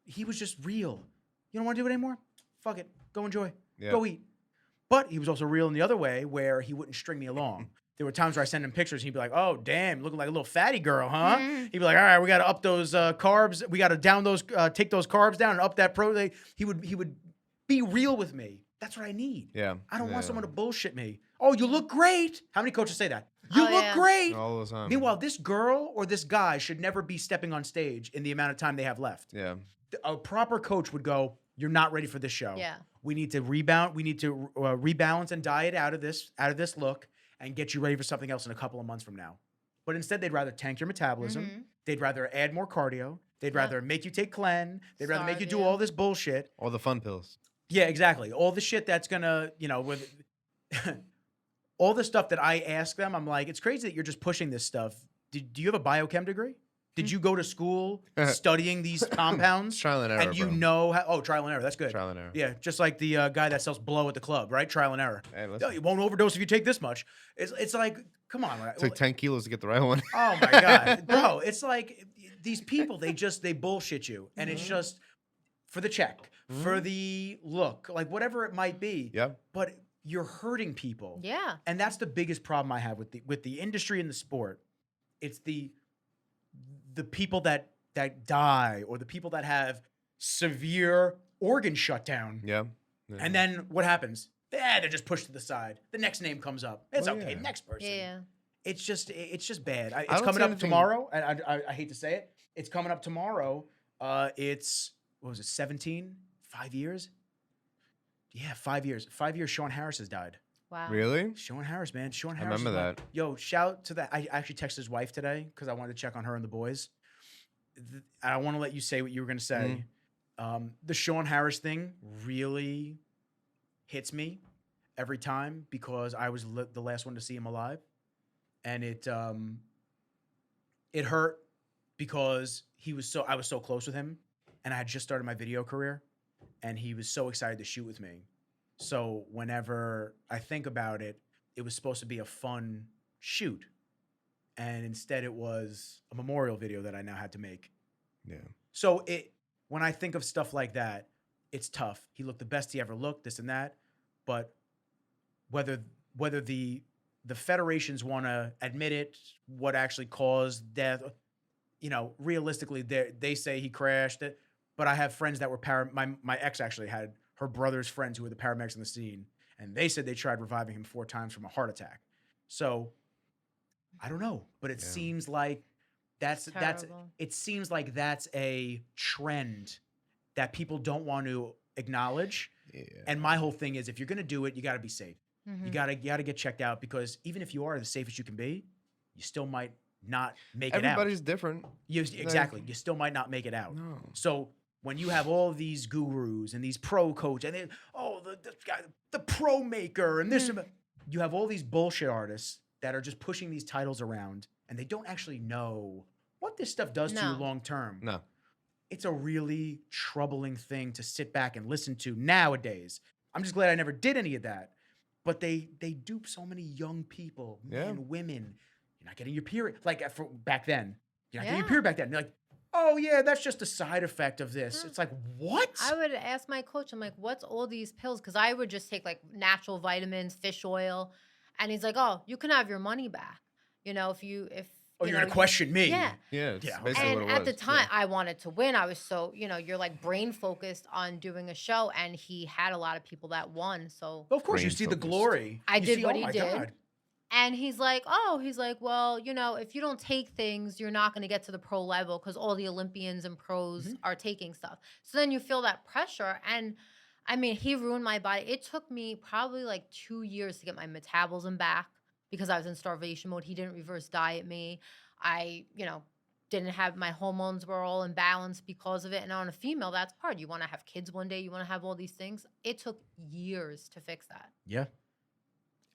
He was just real. You don't want to do it anymore? Fuck it. Go enjoy.
Yeah.
Go eat. But he was also real in the other way where he wouldn't string me along. There were times where I send him pictures and he'd be like, oh, damn, looking like a little fatty girl, huh?
Mm-hmm.
He'd be like, all right, we got to up those carbs. We got to take those carbs down and up that protein. He would be real with me. That's what I need.
Yeah.
I don't want someone to bullshit me. Oh, you look great. How many coaches say that? You look great.
All the time.
Meanwhile, this girl or this guy should never be stepping on stage in the amount of time they have left.
Yeah.
A proper coach would go, you're not ready for this show.
Yeah.
We need to rebound. We need to rebalance and diet out of this look and get you ready for something else in a couple of months from now. But instead, they'd rather tank your metabolism.
Mm-hmm.
They'd rather add more cardio. They'd rather make you take Clen. They'd rather make you do
Starve you.
all this bullshit.
All the fun pills.
Yeah, exactly. All the shit that's gonna, with all the stuff that I ask them, I'm like, it's crazy that you're just pushing this stuff. Do you have a biochem degree? Did you go to school studying these compounds?
Trial and error.
And you
bro.
know how? Trial and error. That's good.
Trial and error.
Yeah, just like the guy that sells blow at the club, right? Trial and error.
Hey, listen.
You won't overdose if you take this much. It's like, come on.
It's like 10 kilos to get the right one.
Oh my God, bro! It's like these people. They bullshit you, and it's just for the check, for the look, like whatever it might be.
Yeah.
But you're hurting people.
Yeah.
And that's the biggest problem I have with the industry and the sport. It's the people that die or the people that have severe organ shutdown.
Yeah.
And then what happens? They're just pushed to the side. The next name comes up. It's
Well,
okay.
yeah.
Next person.
Yeah.
It's just bad. It's
don't
coming
see
up
anything-
tomorrow. And I hate to say it. It's coming up tomorrow. It's, what was it, 17? 5 years? Yeah, 5 years. 5 years Sean Harris has died.
Wow.
Really?
Sean Harris, man. Sean
I
Harris.
remember
is
that.
Yo, shout to that. I actually texted his wife today because I wanted to check on her and the boys. I want to let you say what you were going to say. The Sean Harris thing really hits me every time because I was the last one to see him alive. And it hurt because I was so close with him and I had just started my video career and he was so excited to shoot with me. So whenever I think about it, it was supposed to be a fun shoot. And instead it was a memorial video that I now had to make.
Yeah.
So when I think of stuff like that, it's tough. He looked the best he ever looked, this and that. but whether the federations want to admit it, what actually caused death, realistically, they say he crashed it. But I have friends that were my ex actually had her brother's friends who were the paramedics on the scene, and they said they tried reviving him 4 times from a heart attack. So I don't know, but it seems like that's it seems like that's a trend that people don't want to acknowledge. Yeah. And my whole thing is, if you're gonna do it, you got to be safe. Mm-hmm. You gotta get checked out, because even if you are the safest you can be, you still might not make it out.
Everybody's different.
Exactly. You still might not make it out. No. So when you have all these gurus and these pro coach and the pro maker and this, you have all these bullshit artists that are just pushing these titles around, and they don't actually know what this stuff does to you long term.
No.
It's a really troubling thing to sit back and listen to nowadays. I'm just glad I never did any of that. But they dupe so many young people, men, women. You're not getting your period. Like back then. You're not getting your period back then. They're like, oh, yeah, that's just a side effect of this. It's like, what?
I would ask my coach, I'm like, what's all these pills? Because I would just take like natural vitamins, fish oil. And he's like, oh, you can have your money back. If you're
going to question me.
Yeah.
Yeah.
And at the time, I wanted to win. I was so, you're like brain focused on doing a show. And he had a lot of people that won. So,
of course, you see the glory.
I did what he did. God. And he's like, well, if you don't take things, you're not going to get to the pro level, because all the Olympians and pros are taking stuff. So then you feel that pressure. And I mean, he ruined my body. It took me probably like 2 years to get my metabolism back, because I was in starvation mode. He didn't reverse diet me. I, didn't have, my hormones were all imbalanced because of it. And on a female, that's hard. You want to have kids one day. You want to have all these things. It took years to fix that.
Yeah.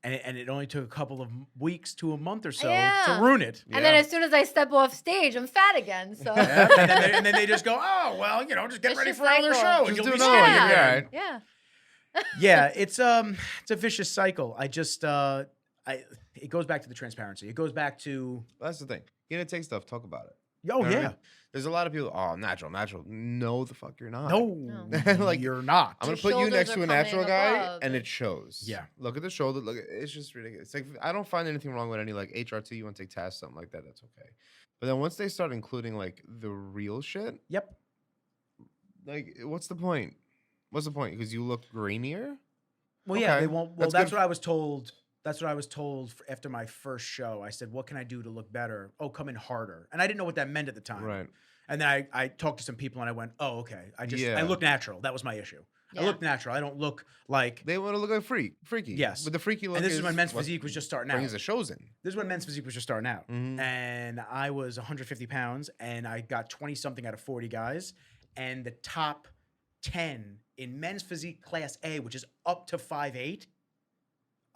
And it only took a couple of weeks to a month or so to ruin it.
And then as soon as I step off stage, I'm fat again. So
and then they just go, oh, well, just get ready for another show.
Just do another one. You'll be all right.
Yeah.
Yeah, it's a vicious cycle. It goes back to the transparency. It goes back to...
That's the thing. You gotta take stuff, talk about it.
Oh, yeah. I mean?
There's a lot of people, natural. No, the fuck you're not.
No. Like, you're not.
I'm going to put you next to a natural guy, and it shows.
Yeah.
Look at the shoulder. It's just ridiculous. It's like, I don't find anything wrong with any, like, HRT. You want to take tests, something like that, that's okay. But then once they start including, like, the real shit.
Yep.
Like, what's the point? What's the point? Because you look grainier?
Well, yeah, they won't. Well, that's what I was told. That's what I was told after my first show. I said, what can I do to look better? Oh, come in harder. And I didn't know what that meant at the time.
Right.
And then I talked to some people and I went, oh, okay. I look natural. That was my issue. Yeah. I look natural. I don't look like...
They want to look like freaky.
Yes.
But the freaky look
and this is when Men's Physique was just starting out.
Brings the shows in.
This is when Men's Physique was just starting out. Mm-hmm. And I was 150 pounds and I got 20-something out of 40 guys. And the top 10 in Men's Physique Class A, which is up to 5'8",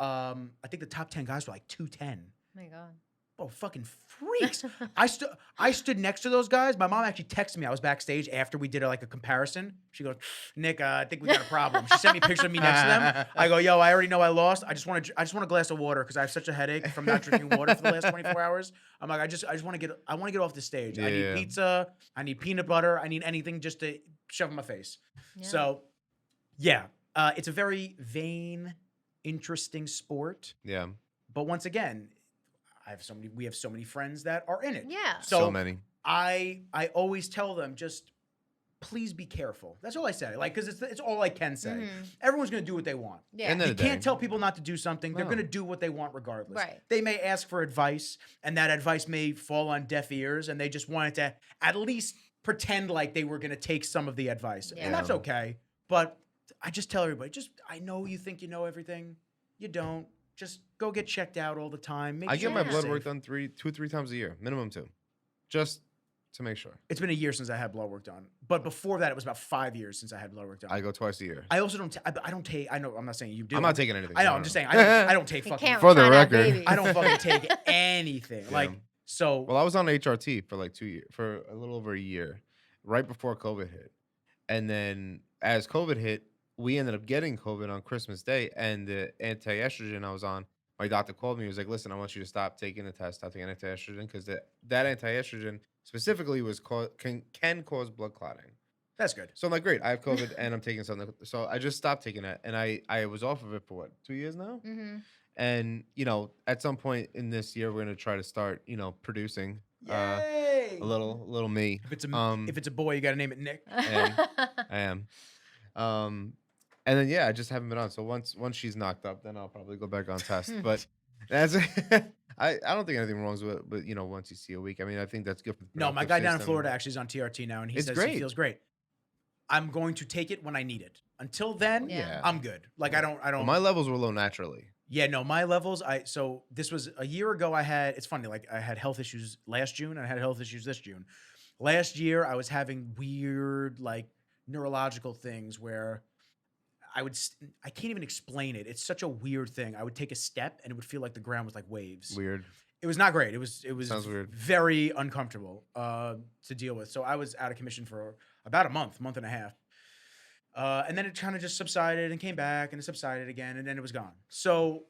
I think the top 10 guys were like 210.
Oh my God.
Oh, fucking freaks. I stood next to those guys. My mom actually texted me. I was backstage after we did a comparison. She goes, Nick, I think we got a problem. She sent me a picture of me next to them. I go, yo, I already know I lost. I just want a glass of water because I have such a headache from not drinking water for the last 24 hours. I'm like, I just want to get off the stage. Yeah. I need pizza. I need peanut butter. I need anything just to shove in my face. Yeah. So, yeah, it's a very vain, interesting sport.
Yeah.
But once again, we have so many friends that are in it.
Yeah.
So many.
I always tell them, just please be careful. That's all I say. Because it's all I can say. Mm-hmm. Everyone's going to do what they want.
Yeah.
You can't tell people not to do something. No. They're going to do what they want regardless.
Right.
They may ask for advice, and that advice may fall on deaf ears, and they just wanted to at least pretend like they were going to take some of the advice. Yeah. And that's okay. But I just tell everybody, I know you think you know everything. You don't. Just go get checked out all the time.
I get my blood work done 2-3 times a year, minimum 2, just to make sure.
It's been a year since I had blood work done, but before that, it was about 5 years since I had blood work done.
I go twice a year.
I also don't. I don't take. I know. I'm not saying you do.
I'm not taking anything.
I know. I'm just saying. I don't take fucking.
For the record,
I don't fucking take anything. Yeah.
Well, I was on HRT for 2 years, for a little over a year, right before COVID hit, and then as COVID hit, we ended up getting COVID on Christmas Day, and the anti-estrogen I was on, my doctor called me. He was like, listen, I want you to stop taking the test, stop taking anti-estrogen, because that anti-estrogen specifically can cause blood clotting.
That's good.
So I'm like, great, I have COVID and I'm taking something. So I just stopped taking it, and I was off of it for what, 2 years now.
Mm-hmm.
And at some point in this year, we're gonna try to start, producing
Yay!
a little me.
If it's a boy, you got to name it Nick.
I am. And then I just haven't been on. So once she's knocked up, then I'll probably go back on test. But that's I don't think anything wrong with it. But once you see a week, I mean, I think that's good for the
No, my
productive
guy down in
system.
Florida actually is on TRT now, and he
It's
says
great.
he feels great. I'm going to take it when I need it. Until then,
Yeah.
I'm good. Like I don't.
Well, my levels were low naturally.
Yeah, no, my levels. So this was a year ago. It's funny. Like I had health issues last June. And I had health issues this June. Last year, I was having weird like neurological things where I can't even explain it. It's such a weird thing. I would take a step and it would feel like the ground was like waves.
Weird.
It was not great. It was
Sounds weird.
very uncomfortable to deal with. So I was out of commission for about a month and a half. And then it kind of just subsided and came back and it subsided again and then it was gone. So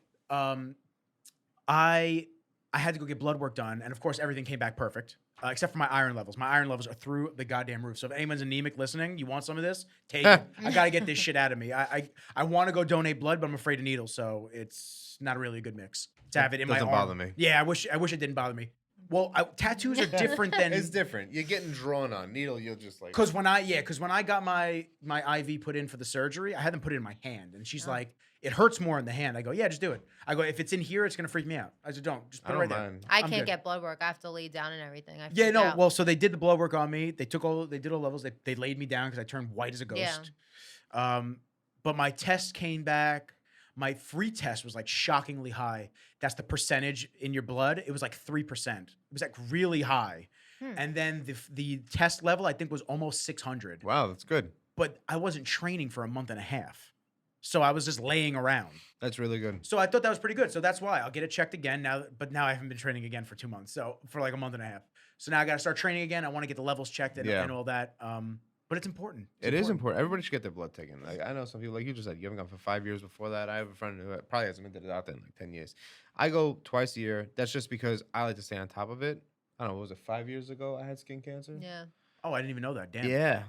I had to go get blood work done and of course everything came back perfect except for my iron levels. My iron levels are through the goddamn roof. So if anyone's anemic listening, you want some of this, take it. I got to get this shit out of me. I want to go donate blood, but I'm afraid of needles. So it's not really a good mix to have it in my arm.
Doesn't bother me.
Yeah, I wish it didn't bother me. Well, tattoos are different than
It's different. You're getting drawn on. Needle, you'll just like.
Because when I got my IV put in for the surgery, I had them put it in my hand, and she's like, "It hurts more in the hand." I go, "Yeah, just do it." I go, "If it's in here, it's gonna freak me out." I said, "Don't, just put it right there."
I
I'm
can't
good.
get blood work. I have to lay down and everything. I
Yeah,
freak
no.
out.
Well, so they did the blood work on me. They did all levels. They laid me down because I turned white as a ghost. But my test came back. My free test was like shockingly high. That's the percentage in your blood. It was like 3%. It was like really high. And then the test level I think was almost 600.
Wow, that's good.
But I wasn't training for a month and a half. So I was just laying around.
That's really good.
So I thought that was pretty good. So that's why I'll get it checked again now. But now I haven't been training again for 2 months. So for like a month and a half. So now I got to start training again. I want to get the levels checked and all that. But it's important.
It is important. Everybody should get their blood taken. Like I know some people, like you just said, you haven't gone for 5 years before that. I have a friend who probably hasn't been to the doctor in like 10 years. I go twice a year. That's just because I like to stay on top of it. I don't know. What was it 5 years ago? I had skin cancer.
Yeah.
Oh, I didn't even know that. Damn.
Yeah.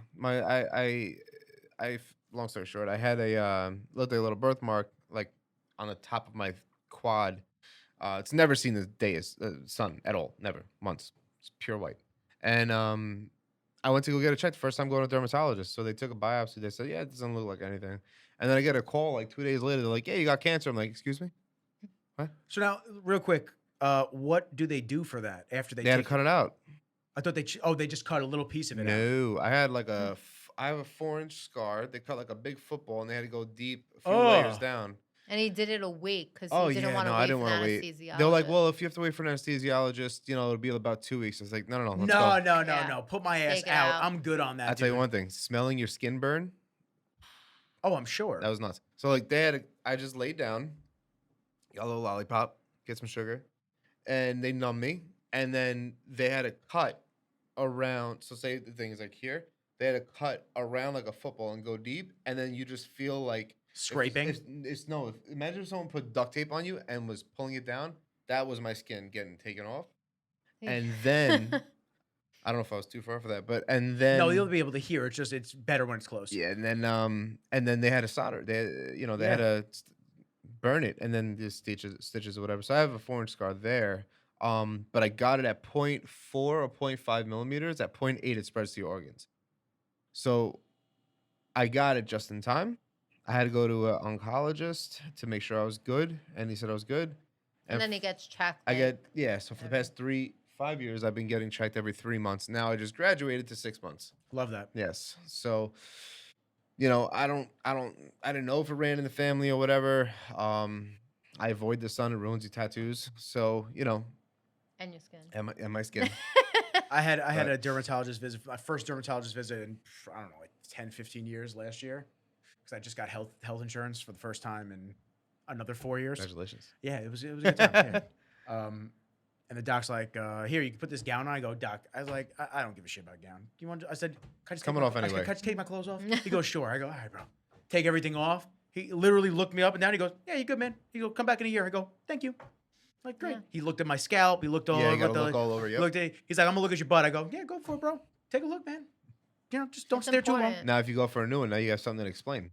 Long story short, I had a little birthmark like on the top of my quad. It's never seen the day as sun at all. Never. Once. It's pure white. And I went to go get it checked. First time going to a dermatologist. So they took a biopsy. They said, yeah, it doesn't look like anything. And then I get a call like 2 days later. They're like, yeah, you got cancer. I'm like, excuse me? What?
So now, real quick, what do they do for that after
They had to cut it out.
I thought they just cut a little piece of it out.
No, I had like I have a 4-inch scar. They cut like a big football and they had to go deep a few layers down.
And he did it a week because he didn't
I
want
didn't
to
want
wait
to
for
wait.
anesthesiologist.
They're like, well, if you have to wait for an anesthesiologist, it'll be about 2 weeks. It's like, no, let's go.
No. Put my ass
Take it
out.
out.
I'm good on that.
I'll tell you one thing. Smelling your skin burn,
Oh, I'm sure.
that was nuts. So like I just laid down, got a little lollipop, get some sugar, and they numbed me. And then they had a cut around. So say the thing is like here. They had a cut around like a football and go deep. And then you just feel like
Scraping.
Imagine if someone put duct tape on you and was pulling it down. That was my skin getting taken off. And then I don't know if I was too far for that, but
No, you'll be able to hear. It's better when it's close.
Yeah, and then they had to solder. They had to burn it and then the stitches or whatever. So I have a 4-inch scar there. But I got it at 0.4 or 0.5 millimeters. At 0.8, it spreads to your organs. So I got it just in time. I had to go to an oncologist to make sure I was good, and he said I was good.
And then he gets checked.
So for the past 5 years, I've been getting checked every 3 months. Now I just graduated to 6 months.
Love that.
Yes. So, I didn't know if it ran in the family or whatever. I avoid the sun; it ruins your tattoos. So,
And your skin.
and my skin.
I had a dermatologist visit, my first dermatologist visit in, I don't know, like 10, 15 years last year. Because I just got health insurance for the first time in another 4 years.
Congratulations.
Yeah, it was a good time. Yeah. And the doc's like, here, you can put this gown on. I go, Doc, I was like, I don't give a shit about a gown. You want? I said, can I just
Coming off anyway.
Can I just take my clothes off? He goes, sure. I go, all right, bro. Take everything off. He literally looked me up and down. He goes, yeah, you good, man. He goes, come back in a year. I go, thank you. Like, great. Yeah. He looked at my scalp. He looked all over.
Yeah, you gotta look all over. Yep.
He's like, I'm gonna look at your butt. I go, yeah, go for it, bro. Take a look, man. just don't
It's
stare too long.
important.
Now, if you go for a new one, now you have something to explain.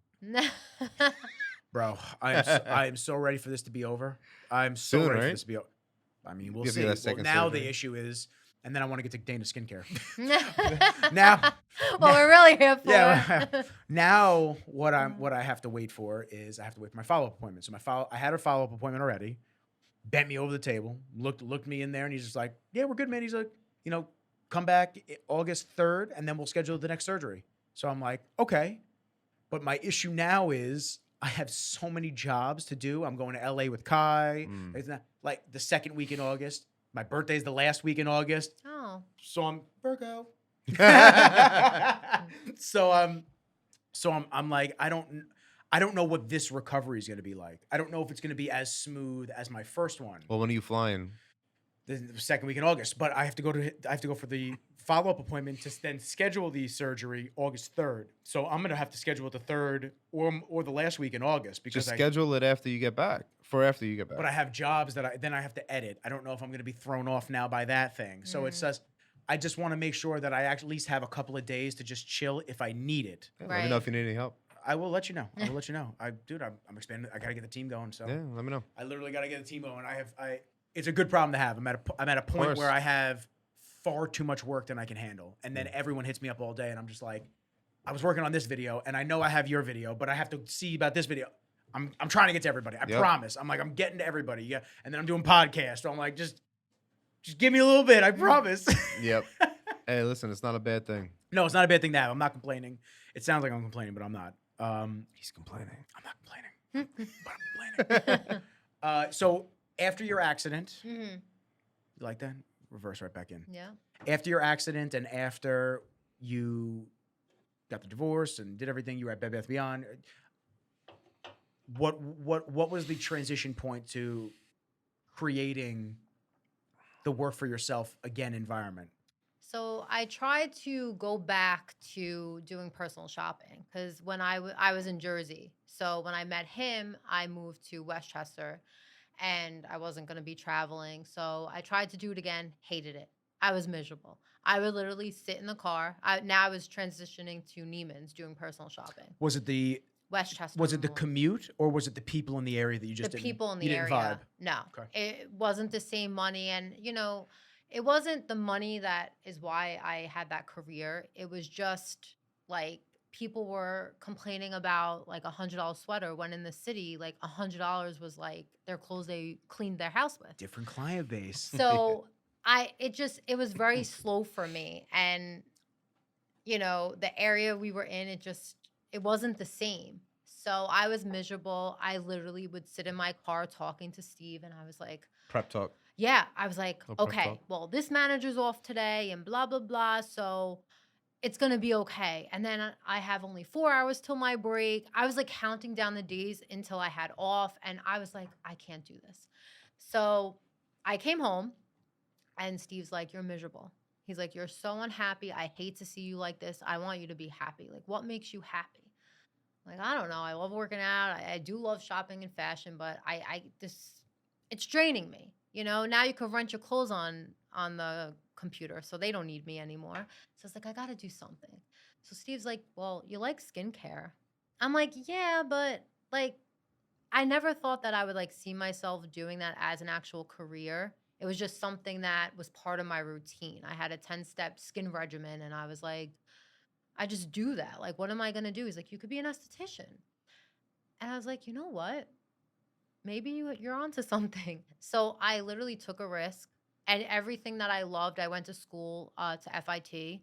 Bro, I am so ready for this to be over. I'm so
Soon,
ready for
right?
this to be over. I mean, we'll
You have to
see.
get that
Well,
second
now
surgery.
the issue is, and then I want to get to Dana skincare.
Now, what we're really here for.
Yeah. Now what I have to wait for is I have to wait for my follow-up appointment. So I had a follow-up appointment already. Bent me over the table, looked me in there, and he's just like, "Yeah, we're good, man." He's like, come back August 3rd, and then we'll schedule the next surgery. So I'm like, okay. But my issue now is I have so many jobs to do. I'm going to LA with Kai. It's not like the second week in August. My birthday's the last week in August.
Oh.
So I'm Virgo. so I'm like, I don't know what this recovery is going to be like. I don't know if it's going to be as smooth as my first one.
Well, when are you flying?
The second week in August, but I have to go for the follow-up appointment to then schedule the surgery August 3rd. So I'm gonna have to schedule it the 3rd or the last week in August because
Just schedule it after you get back. After you get back.
But I have jobs that I have to edit. I don't know if I'm gonna be thrown off now by that thing. So it's just I just want to make sure that I at least have a couple of days to just chill if I need it.
Yeah, let me know if you need any help.
I will let you know. I will let you know. I'm expanding. I gotta get the team going. So
Yeah, let me know.
I literally gotta get the team going. It's a good problem to have. I'm at a point where I have far too much work than I can handle, and then everyone hits me up all day, and I'm just like, I was working on this video, and I know I have your video, but I have to see about this video. I'm trying to get to everybody. I promise. I'm like, I'm getting to everybody. Yeah, and then I'm doing podcasts. So I'm like, just give me a little bit. I promise.
Yep. Hey, listen, it's not a bad thing.
No, it's not a bad thing to have. I'm not complaining. It sounds like I'm complaining, but I'm not.
He's complaining.
I'm not complaining, but I'm complaining. So after your accident, you like that? Reverse right back in.
Yeah.
After your accident and after you got the divorce and did everything, you were at Bed Bath Beyond. What was the transition point to creating the work for yourself again environment?
So I tried to go back to doing personal shopping because when I was in Jersey. So when I met him, I moved to Westchester and I wasn't going to be traveling. So I tried to do it again, hated it. I was miserable. I would literally sit in the car. Now I was transitioning to Neiman's doing personal shopping.
Was it the
Westchester.
Was it the commute or was it the people in the area that you just didn't?
People in the
you didn't
area?
Vibe?
No,
Okay.
It wasn't the same money, and it wasn't the money that is why I had that career. It was just like people were complaining about like $100 sweater when in the city, like $100 was like their clothes they cleaned their house with.
Different client base.
So it was very slow for me. And, the area we were in, it wasn't the same. So I was miserable. I literally would sit in my car talking to Steve and I was like,
Prep talk.
yeah, I was like,
No prep
okay,
talk.
well, this manager's off today and blah, blah, blah. So it's going to be okay. And then I have only 4 hours till my break. I was like counting down the days until I had off. And I was like, I can't do this. So I came home and Steve's like, you're miserable. He's like, you're so unhappy. I hate to see you like this. I want you to be happy. Like, what makes you happy? Like, I don't know. I love working out. I do love shopping and fashion, but it's draining me. Now you can rent your clothes on the computer, so they don't need me anymore. So it's like, I got to do something. So Steve's like, well, you like skincare. I'm like, yeah, but like, I never thought that I would like see myself doing that as an actual career. It was just something that was part of my routine. I had a 10-step skin regimen and I was like, I just do that. Like, what am I going to do? He's like, you could be an esthetician. And I was like, you know what? Maybe you're onto something. So I literally took a risk. And everything that I loved, I went to school to FIT.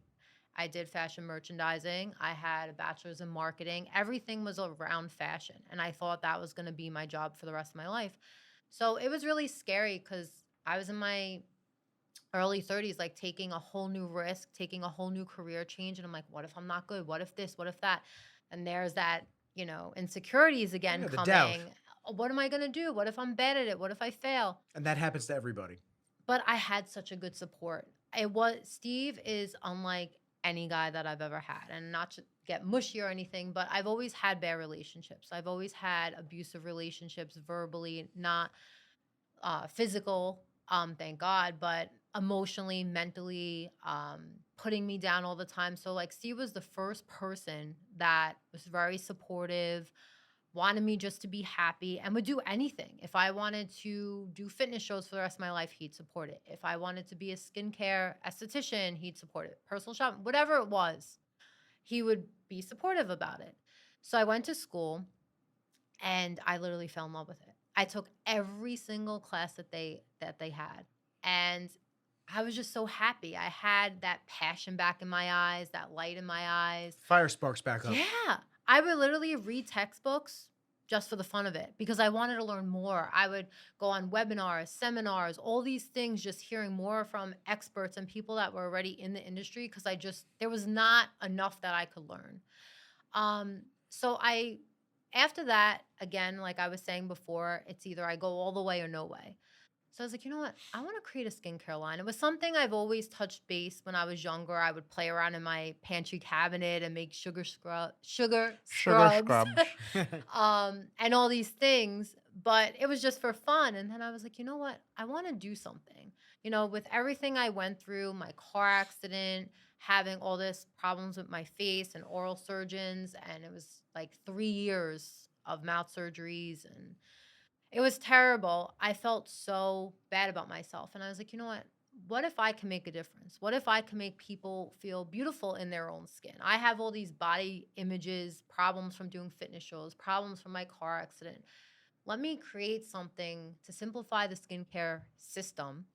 I did fashion merchandising. I had a bachelor's in marketing. Everything was around fashion. And I thought that was going to be my job for the rest of my life. So it was really scary because I was in my early 30s, like taking a whole new risk, taking a whole new career change. And I'm like, what if I'm not good? What if this? What if that? And there's that, insecurities again
the
coming.
doubt.
What am I going to do? What if I'm bad at it? What if I fail?
And that happens to everybody.
But I had such a good support. Steve is unlike any guy that I've ever had. And not to get mushy or anything, but I've always had bad relationships. I've always had abusive relationships verbally, not physical, thank God, but emotionally, mentally, putting me down all the time. So like Steve was the first person that was very supportive, wanted me just to be happy, and would do anything. If I wanted to do fitness shows for the rest of my life, he'd support it. If I wanted to be a skincare esthetician, he'd support it. Personal shopping, whatever it was, he would be supportive about it. So I went to school and I literally fell in love with it. I took every single class that they had, and I was just so happy. I had that passion back in my eyes, that light in my eyes.
Fire sparks back up.
Yeah. I would literally read textbooks just for the fun of it because I wanted to learn more. I would go on webinars, seminars, all these things, just hearing more from experts and people that were already in the industry because there was not enough that I could learn. After that, again, like I was saying before, it's either I go all the way or no way. So I was like, you know what? I want to create a skincare line. It was something I've always touched base when I was younger. I would play around in my pantry cabinet and make sugar scrubs, and all these things. But it was just for fun. And then I was like, you know what? I want to do something. You know, with everything I went through, my car accident, having all this problems with my face and oral surgeons, and it was like 3 years of mouth surgeries, and it was terrible. I felt so bad about myself. And I was like, you know what if I can make a difference? What if I can make people feel beautiful in their own skin? I have all these body images, problems from doing fitness shows, problems from my car accident. Let me create something to simplify the skincare system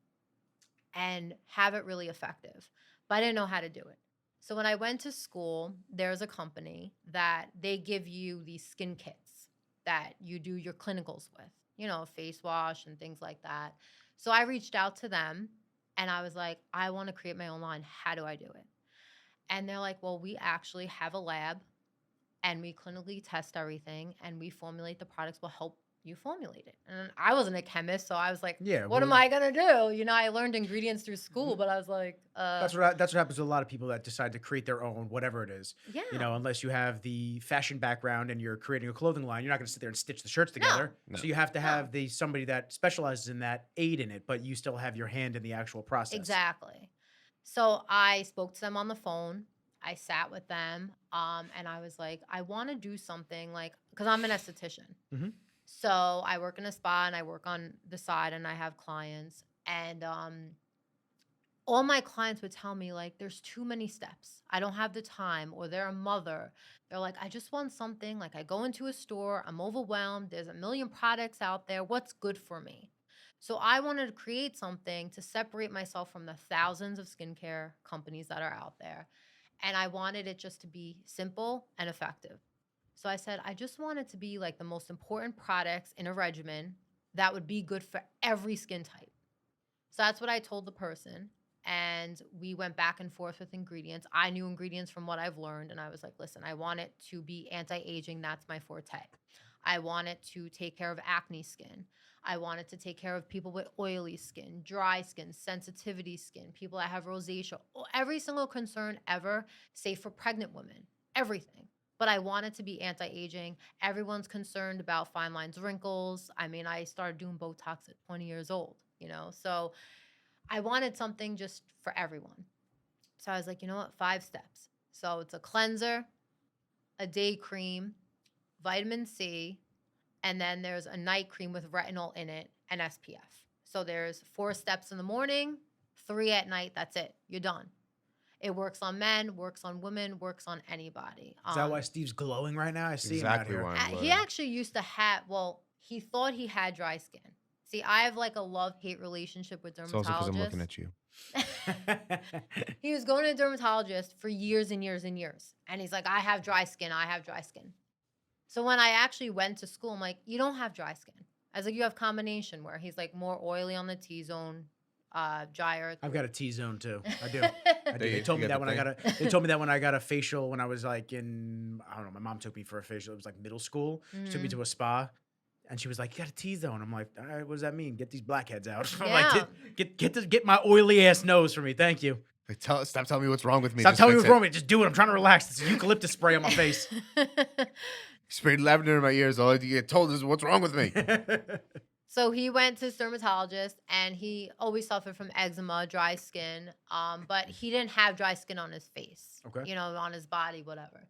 and have it really effective. But I didn't know how to do it. So when I went to school, there's a company that they give you these skin kits that you do your clinicals with, you know, face wash and things like that. So I reached out to them and I was like, I want to create my own line. How do I do it? And they're like, well, we actually have a lab and we clinically test everything and we formulate the products. We'll help you formulate it. And I wasn't a chemist, so I was like, what am I gonna do? You know, I learned ingredients through school, but I was like,
that's what happens to a lot of people that decide to create their own, whatever it is.
Yeah.
You know, unless you have the fashion background and you're creating a clothing line, you're not gonna sit there and stitch the shirts together.
No.
So you have to have somebody that specializes in that aid in it, but you still have your hand in the actual process.
Exactly. So I spoke to them on the phone. I sat with them, and I was like, I want to do something like, because I'm an esthetician.
Mm-hmm.
So I work in a spa and I work on the side and I have clients. And all my clients would tell me, like, there's too many steps. I don't have the time. Or they're a mother. They're like, I just want something. Like, I go into a store. I'm overwhelmed. There's a million products out there. What's good for me? So I wanted to create something to separate myself from the thousands of skincare companies that are out there. And I wanted it just to be simple and effective. So I said, I just want it to be like the most important products in a regimen that would be good for every skin type. So that's what I told the person. And we went back and forth with ingredients. I knew ingredients from what I've learned. And I was like, listen, I want it to be anti-aging. That's my forte. I want it to take care of acne skin. I want it to take care of people with oily skin, dry skin, sensitivity skin, people that have rosacea, every single concern ever, save for pregnant women, everything. But I want it to be anti-aging. Everyone's concerned about fine lines, wrinkles. I mean, I started doing Botox at 20 years old, you know? So I wanted something just for everyone. So I was like, you know what? 5 steps. So it's a cleanser, a day cream, vitamin C, and then there's a night cream with retinol in it and SPF. So there's 4 steps in the morning, 3 at night. That's it. You're done. It works on men, works on women, works on anybody.
Is that why Steve's glowing right now? I see
exactly
him out here.
why.
He actually used to have, he thought he had dry skin. See, I have like a love-hate relationship with dermatologists.
It's also because I'm looking at you.
He was going to a dermatologist for years and years and years. And he's like, I have dry skin. I have dry skin. So when I actually went to school, I'm like, you don't have dry skin. I was like, you have combination where he's like more oily on the T-zone, drier.
I've got a T-zone too. I do.
They
told me
got
that
the
they told me that when I got a facial when I was like in, I don't know, my mom took me for a facial. It was like middle school. She took me to a spa. And she was like, you got a T-zone. I'm like, all right, what does that mean? Get these blackheads out. I'm like, get my oily ass nose for me. Thank you.
Like, stop telling me what's wrong with me.
Stop telling me what's wrong with me. Just do it. I'm trying to relax. It's eucalyptus spray on my face.
Sprayed lavender in my ears. All I get told is what's wrong with me.
So he went to his dermatologist, and he always suffered from eczema, dry skin. But he didn't have dry skin on his face.
Okay.
You know, on his body, whatever.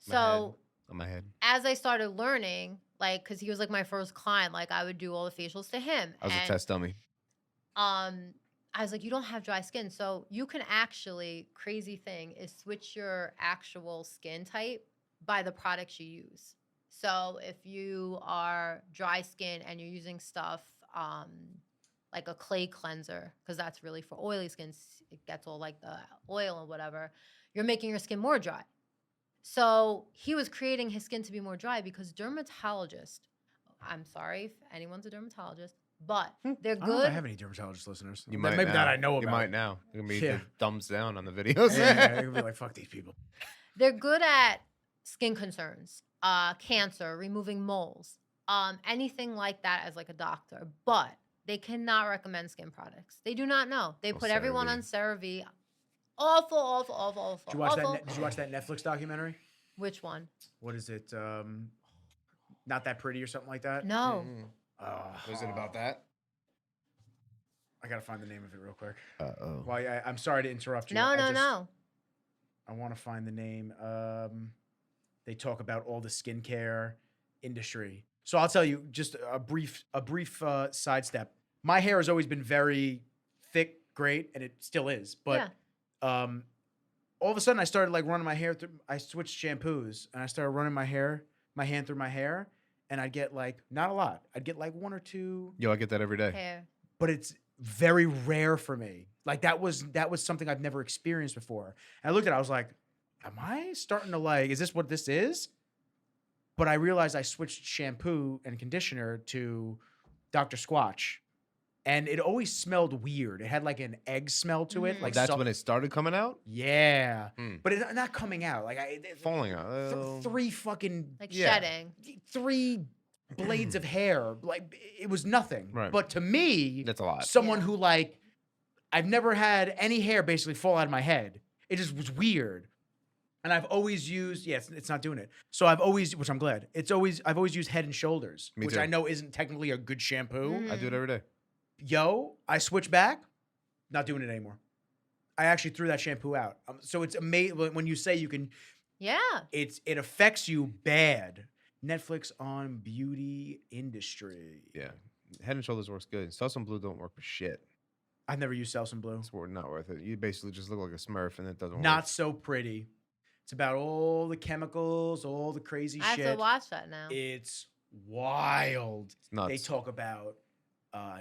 My
So
On my head.
as I started learning, like, because he was like my first client, like I would do all the facials to him.
I was a
and,
test dummy.
I was like, you don't have dry skin. So you can actually, crazy thing is switch your actual skin type by the products you use. So if you are dry skin and you're using stuff like a clay cleanser, because that's really for oily skin, it gets all like the oil and whatever, you're making your skin more dry. So he was creating his skin to be more dry because dermatologists, I'm sorry if anyone's a dermatologist, but they're
I don't know if I
good.
have any dermatologist listeners.
You might
Maybe
now.
that I know about.
You might now. You're gonna be
Yeah.
the thumbs down on the videos.
Yeah, you're gonna be like, fuck these people.
They're good at skin concerns, cancer, removing moles, anything like that as like a doctor, but they cannot recommend skin products. They do not know. They
Oh,
put everyone
CeraVe.
on CeraVe. Awful, awful, awful, awful.
Did you watch
awful.
that? Did you watch that Netflix documentary?
Which one?
What is it? Not That Pretty or something like that.
No.
Was it about that?
I gotta find the name of it real quick.
Oh.
Well, I'm sorry to interrupt you.
No,
I
no,
just-
no.
I want to find the name. They talk about all the skincare industry. So I'll tell you just a brief sidestep. My hair has always been very thick, great, and it still is. But all of a sudden, I started like running my hair through. I switched shampoos, and I started running my hand through my hair, and I'd get like not a lot. I'd get like one or two.
Yo, I get that every day.
Hair.
But it's very rare for me. Like that was something I've never experienced before. And I looked at it, I was like, am I starting to like, is this what this is? But I realized I switched shampoo and conditioner to Dr. Squatch. And it always smelled weird. It had like an egg smell to it.
Mhm.
Like
That's when it started coming out?
Yeah.
Hmm.
But it's not coming out. Like
Falling out.
three fucking
Like
Yeah.
shedding.
3 blades of hair. Like it was nothing.
Right.
But to me,
That's a lot.
someone
Yeah.
who like I've never had any hair basically fall out of my head. It just was weird. And I've always used it's not doing it. So I've always, which I'm glad. I've always used Head and Shoulders,
Me
which
too.
I know isn't technically a good shampoo.
Mhm.
I do it every day.
Yo, I switched back, not doing it anymore. I actually threw that shampoo out. So it's amazing when you say you can.
Yeah.
It affects you bad. Netflix on beauty industry.
Yeah. Head and Shoulders works good. Selsun Blue don't work for shit.
I've never used Selsun Blue.
It's not worth it. You basically just look like a Smurf, and it doesn't
Not
work.
so pretty. It's about all the chemicals, all the crazy
I have
shit.
to watch that now.
It's wild.
It's nuts.
They talk about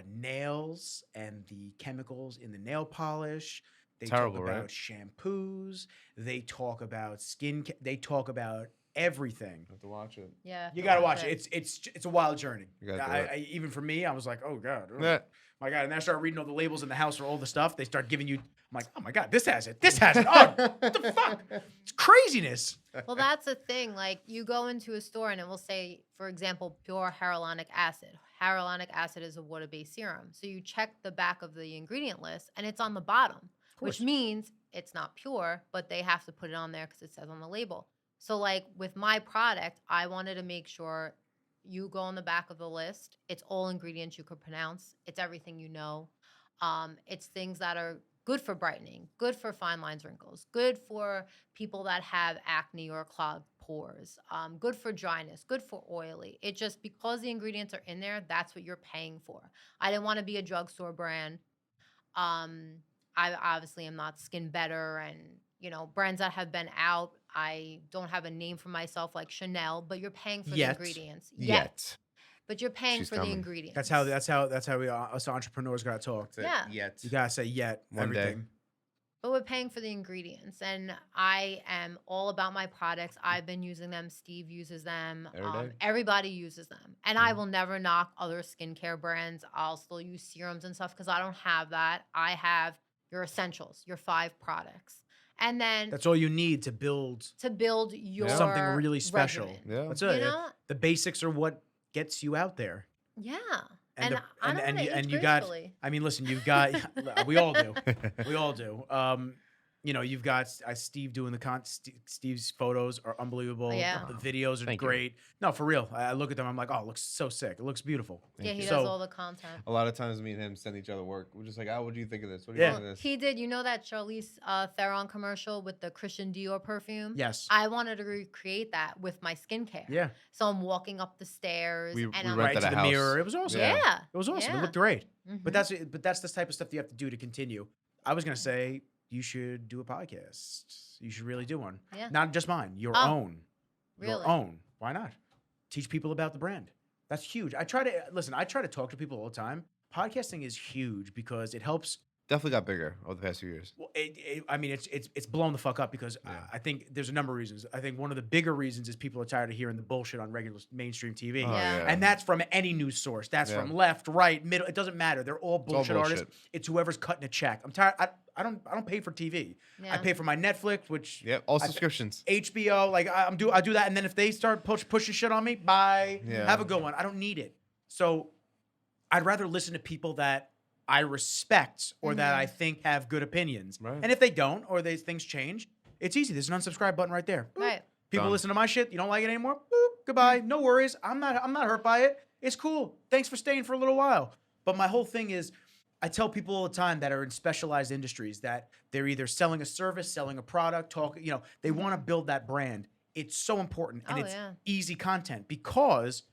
nails and the chemicals in the nail polish. They
Terrible,
talk about
right?
shampoos. They talk about skin. They talk about everything.
I have to watch it.
Yeah.
You gotta watch it. It's a wild journey.
You gotta do it.
Even for me, I was like, oh god, oh,
Yeah.
my god. And then I started reading all the labels in the house for all the stuff. They start giving you. I'm like, oh my god, this has it. This has it. Oh, what the fuck? It's craziness.
Well, that's the thing. Like, you go into a store and it will say, for example, pure hyaluronic acid. Hyaluronic acid is a water-based serum. So you check the back of the ingredient list and it's on the bottom, which means it's not pure, but they have to put it on there because it says on the label. So, like, with my product, I wanted to make sure you go on the back of the list. It's all ingredients you could pronounce. It's everything you know. It's things that are good for brightening, good for fine lines, wrinkles, good for people that have acne or clogged pores, good for dryness, good for oily. It just, because the ingredients are in there, that's what you're paying for. I didn't want to be a drugstore brand. I obviously am not Skin Better and, you know, brands that have been out. I don't have a name for myself like Chanel, but you're paying for the ingredients.
Yet.
But you're paying
She's
for
coming.
the ingredients.
That's how we us entrepreneurs gotta talk.
That's it.
Yeah.
Yet.
You gotta say yet
One day.
everything.
But we're paying for the ingredients, and I am all about my products. I've been using them. Steve uses them.
Every day.
Everybody uses them. And I will never knock other skincare brands. I'll still use serums and stuff because I don't have that. I have your essentials, your 5 products. And then
That's all you need to build
your
something really special.
regimen.
Yeah.
That's
You
it.
know?
The basics are what gets you out there.
Yeah.
And
And,
the-
I don't
and
want
you-
to
and
age
you got-
gracefully.
I mean, listen, you've got we all do. We all do. You know, you've got Steve doing the Steve's photos are unbelievable.
Yeah.
The videos are
Thank you.
great. No, for real. I look at them. I'm like, oh, it looks so sick. It looks beautiful.
Yeah, he
you.
does
So-
all the content.
A lot of times, me and him send each other work. We're just like, oh, what do you think of this? What do you
Yeah.
think of this?
He did. You know that Charlize Theron commercial with the Christian Dior perfume?
Yes.
I wanted to recreate that with my skincare.
Yeah.
So I'm walking up the stairs
We
and
rent
I'm
Right
that
to
a
the
house.
mirror. It was awesome.
yeah.
It was awesome. It
Yeah.
looked great.
Mhm.
But that's the type of stuff you have to do to continue. I was gonna say you should do a podcast. You should really do one.
Yeah.
Not just mine. Your
Oh,
own.
really?
Your own. Why not? Teach people about the brand. That's huge. I try to talk to people all the time. Podcasting is huge because it helps.
Definitely got bigger over the past few years.
Well, I mean, it's blown the fuck up because
Yeah.
I think there's a number of reasons. I think one of the bigger reasons is people are tired of hearing the bullshit on regular mainstream TV.
Oh,
Yeah.
And that's from any news source. That's
Yeah.
from left, right, middle. It doesn't matter. They're all
all
bullshit artists.
bullshit.
It's whoever's cutting a check. I'm tired. I don't pay for TV. I
Yeah.
pay for my Netflix, which
Yep, all subscriptions.
HBO. Like I do that, and then if they start pushing shit on me, bye.
Yeah.
Have a good one. I don't need it. So I'd rather listen to people that I respect or that I think have good opinions.
Right.
And if they don't or things change, it's easy. There's an unsubscribe button right there. Boop.
Right.
People
Done.
listen to my shit. You don't like it anymore? Boop. Goodbye. No worries. I'm not hurt by it. It's cool. Thanks for staying for a little while. But my whole thing is I tell people all the time that are in specialized industries that they're either selling a service, selling a product, they want to build that brand. It's so important and
Oh,
it's
yeah.
easy content because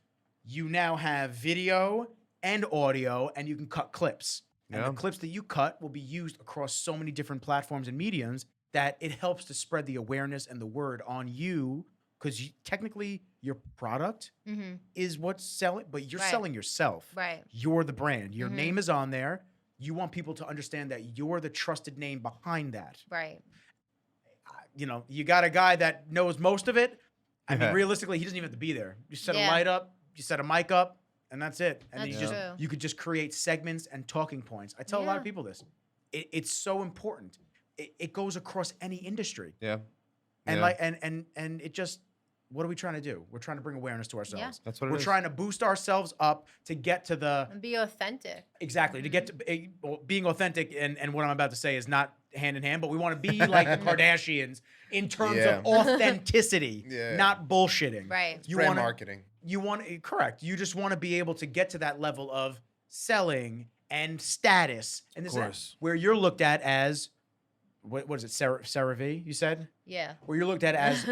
you now have video and audio and you can cut clips. And
Yeah.
the clips that you cut will be used across so many different platforms and mediums that it helps to spread the awareness and the word on you because technically your product
Mm-hmm.
is what's selling, but you're
Right.
selling yourself.
Right.
You're the brand. Your
Mhm.
name is on there. You want people to understand that you're the trusted name behind that.
Right.
You got a guy that knows most of it. I mean,
Yeah.
realistically, he doesn't even have to be there. You set a
Yeah.
light up, you set a mic up, and that's it. And then
That's
you just
true.
you could just create segments and talking points. I tell a lot of
Yeah.
people this. It's so important. It goes across any industry.
Yeah.
And
Yeah.
like and it just what are we trying to do? We're trying to bring awareness to ourselves.
That's what it
We're
is.
trying to boost ourselves up to get to the
And be authentic.
exactly to get
Mm-hmm.
to being authentic and what I'm about to say is not hand in hand, but we want to be like the Kardashians in terms
Yeah.
of authenticity,
Yeah.
not bullshitting.
Right.
You
Brand
want
marketing.
correct. You just want to be able to get to that level of selling and status and this and that,
course.
where you're looked at as what is it, Sarah V? You said
Yeah.
where you're looked at as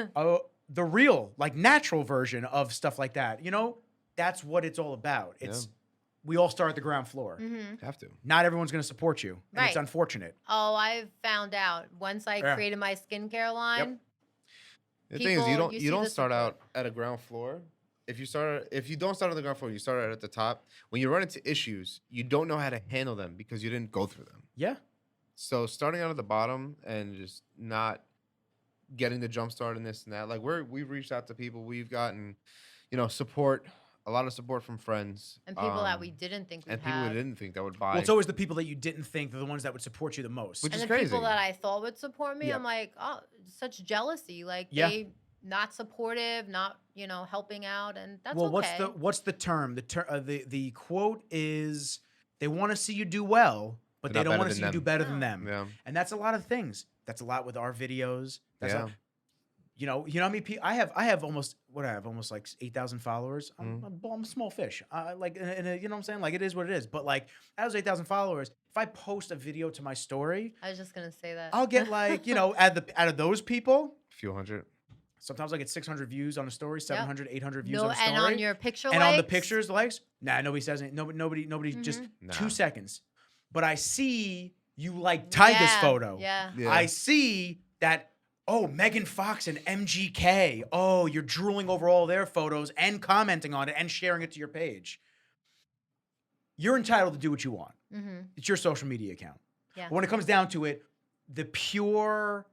the real, like natural version of stuff like that. That's what it's all about. It's we all start at the ground floor.
Mm-hmm.
Have to.
Not everyone's going to support you, and it's
Right.
unfortunate.
Oh, I found out once I
Yeah.
created my skincare line.
The thing is,
People, you
you
see
don't
the
start
support.
out at a ground floor. If you don't start on the ground floor, you start out at the top. When you run into issues, you don't know how to handle them because you didn't go through them.
Yeah.
So starting out at the bottom and just not getting the jump start in this and that, like we've reached out to people, we've gotten, support, a lot of support from friends
And people that we didn't think we'd
and people
have.
we didn't think that would buy.
Well, it's always the people that you didn't think are the ones that would support you the most.
Which
and
is
the people
crazy.
that I thought would support me,
Yeah.
I'm like, oh, such jealousy. Like
Yeah.
they not supportive, not helping out, and that's
well,
okay.
what's the term? The quote is they want to see you do well, but
They're
they
not
don't want
better
to see
than
you do
them.
better than
No.
them.
Yeah.
And that's a lot of things. That's a lot with our videos. That's
Yeah.
you know how many people I have almost like 8,000 followers. I'm a small fish. Like you know what I'm saying? Like it is what it is. But like out of those 8,000 followers, if I post a video to my story,
I was just gonna say that.
I'll get like out of those people,
A few hundred.
sometimes I get 600 views on a story, 700, 800 views
no,
on a story.
and on your picture
and
likes,
on the pictures, the likes, nobody says anything. Nobody just
Nah.
2 seconds. But I see you like Tiger's
Yeah,
photo.
Yeah.
Yeah.
I see that, Megan Fox and MGK. Oh, you're drooling over all their photos and commenting on it and sharing it to your page. You're entitled to do what you want.
Mm-hmm.
It's your social media account.
Yeah.
But when it comes down to it, the pure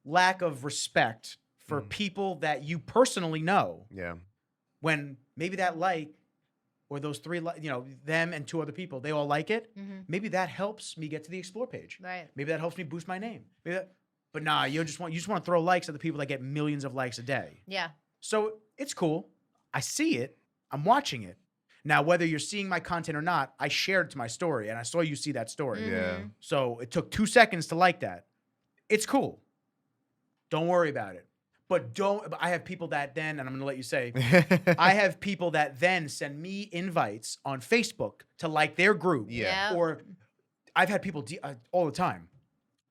lack of respect for people that you personally know,
Yeah.
when maybe that like, or those three, them and 2 other people, they all like it.
Mm-hmm.
Maybe that helps me get to the explore page.
Right.
Maybe that helps me boost my name. But nah, you just want to throw likes at the people that get millions of likes a day.
Yeah.
So it's cool. I see it. I'm watching it. Now, whether you're seeing my content or not, I shared it to my story, and I saw you see that story.
Mhm.
Yeah.
So it took 2 seconds to like that. It's cool. Don't worry about it. But I have people that then, and I'm going to let you say, I have people that then send me invites on Facebook to like their group.
Yeah.
Or I've had people all the time.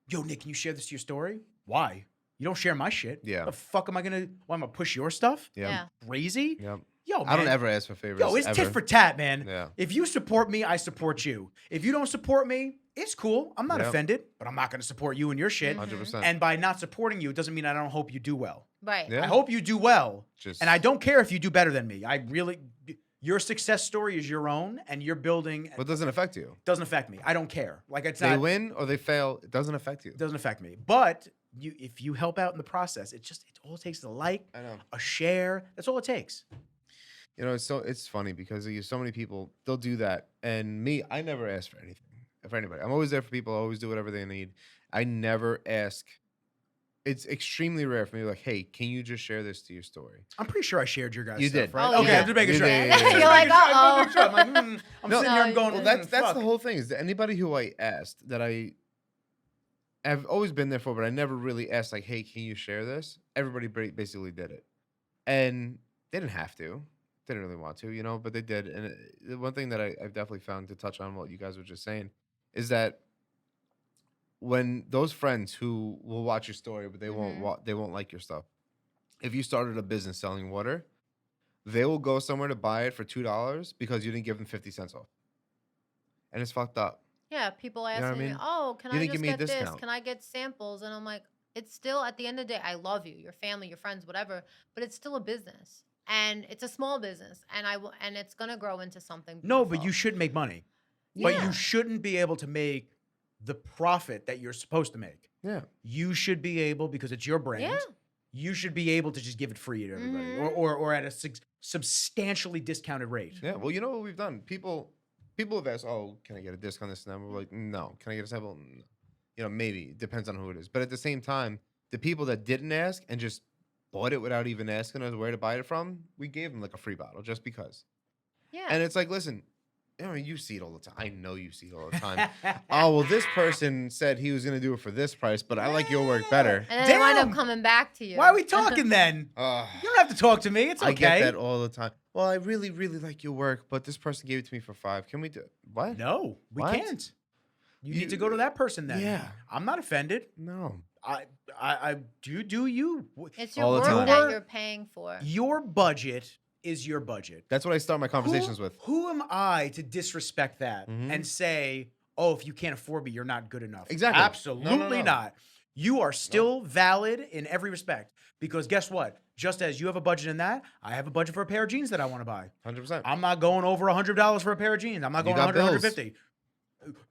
Yo, Nick, can you share this to your story? Why? You don't share my shit.
Yeah.
The fuck am I going to, I'm going to push your stuff?
Yeah.
Crazy?
Yep.
Yo, man.
I don't ever ask for favors.
Yo, it's tit for tat, man.
Yeah.
If you support me, I support you. If you don't support me, it's cool. I'm not offended, but I'm not going to support you and your shit.
100%.
And by not supporting you, it doesn't mean I don't hope you do well.
Right.
Yeah.
I hope you do well.
Just
And I don't care if you do better than me. Your success story is your own, and you're building.
What doesn't affect you?
Doesn't affect me. I don't care. Like it's
They
not.
win or they fail. It doesn't affect you.
It doesn't affect me. But if you help out in the process, it all takes is a like,
I know.
a share. That's all it takes.
You know, it's funny because there's so many people, they'll do that. And me, I never ask for anything for anybody. I'm always there for people. I always do whatever they need. I never ask. It's extremely rare for me, like, hey, can you just share this to your story?
I'm pretty sure I shared your guys'
You
stuff,
did.
right?
Oh,
Okay,
yeah.
I'm just making
You
sure.
did, yeah.
You're like, uh-oh.
I'm like, I'm
No,
sitting here, I'm going,
well,
Well, that's
fuck.
the whole thing. Is that anybody who I asked that I've always been there for, but I never really asked, like, hey, can you share this? Everybody basically did it. And they didn't have to. They didn't really want to, you know, but they did. And the one thing that I've definitely found, to touch on what you guys were just saying, is that when those friends who will watch your story, but they won't like your stuff. If you started a business selling water, they will go somewhere to buy it for $2 because you didn't give them 50 cents off. And it's fucked up.
Yeah, people
know
ask
what I
me,
mean?
oh, can
You
I
didn't give
just
me a
get this?
discount.
Can I get samples? And I'm like, it's still, at the end of the day, I love you, your family, your friends, whatever, but it's still a business. And it's a small business. And it's going to grow into something
No, but
beautiful.
you should make money. But
Yeah.
you shouldn't be able to make the profit that you're supposed to make.
Yeah.
You should be able, because it's your brand,
Yeah.
you should be able to just give it free to everybody,
Mhm.
or at a substantially discounted rate.
Yeah. Well, you know what we've done? People have asked, oh, can I get a disc on this? And we're like, no. Can I get a sample? No. You know, maybe. It depends on who it is. But at the same time, the people that didn't ask and just bought it without even asking us where to buy it from, we gave them like a free bottle just because.
Yeah.
And it's like, listen, you know, you see it all the time. I know you see it all the time. Oh, well, this person said he was going to do it for this price, but I like your work better.
and then they wind up
Damn.
coming back to you.
Why are we talking then?
Ugh.
You don't have to talk to me. It's okay.
I get that all the time. Well, I really, really like your work, but this person gave it to me for $5. Can we do what?
No, we
What?
can't. You need to go to that person then.
Yeah.
I'm not offended.
No.
I do you.
It's your
all the
work
time.
that you're paying for.
Your budget is your budget.
That's what I start my conversations with.
Who am I to disrespect that
Mhm.
and say, oh, if you can't afford me, you're not good enough?
Exactly.
Absolutely
No.
not. You are still valid in every respect. Because guess what? Just as you have a budget in that, I have a budget for a pair of jeans that I want to buy.
100%.
I'm not going over $100 for a pair of jeans. I'm not
You
going
got
100,
bills.
150.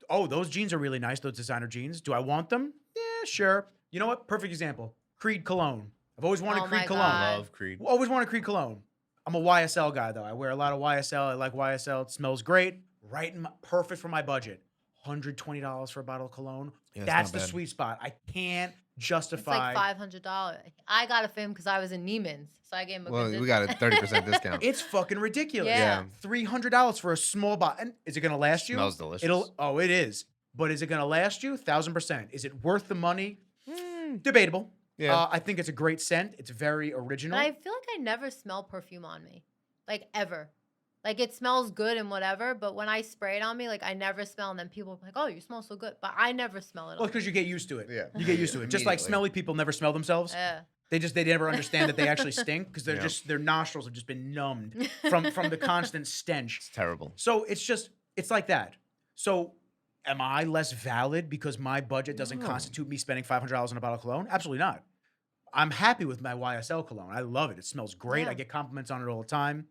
Oh, those jeans are really nice, those designer jeans. Do I want them? Yeah, sure. You know what? Perfect example. Creed cologne. I've always wanted
Oh
Creed
my
cologne.
God.
Love Creed.
Always wanted Creed cologne. I'm a YSL guy though. I wear a lot of YSL. I like YSL. It smells great. Right in perfect for my budget. $120 for a bottle of cologne.
Yeah, it's
That's
not
the
bad.
sweet spot. I can't
It's
justify.
like $500. I got it for him because I was in Neiman's. So I gave him a
Well,
good
we got a 30% discount.
It's fucking ridiculous.
Yeah.
$300 for a small bottle. And is it gonna last you?
Smells delicious.
It is. But is it gonna last you? 1,000%. Is it worth the money?
Mm,
Debatable.
yeah.
I think it's a great scent. It's very original.
But I feel like I never smell perfume on me. Like ever. Like it smells good and whatever, but when I spray it on me, like I never smell, and then people are like, "Oh, you smell so good," but I never smell it.
Well,
On
because you get used to it.
Yeah.
You get used to it. Just like
Immediately.
smelly people never smell themselves.
Yeah.
They never understand that they actually stink because they're
Yeah.
just their nostrils have just been numbed from the constant stench.
It's terrible.
So it's like that. So am I less valid because my budget doesn't
No.
constitute me spending $500 on a bottle of cologne? Absolutely not. I'm happy with my YSL cologne. I love it. It smells great.
Yeah.
I get compliments on it all the time.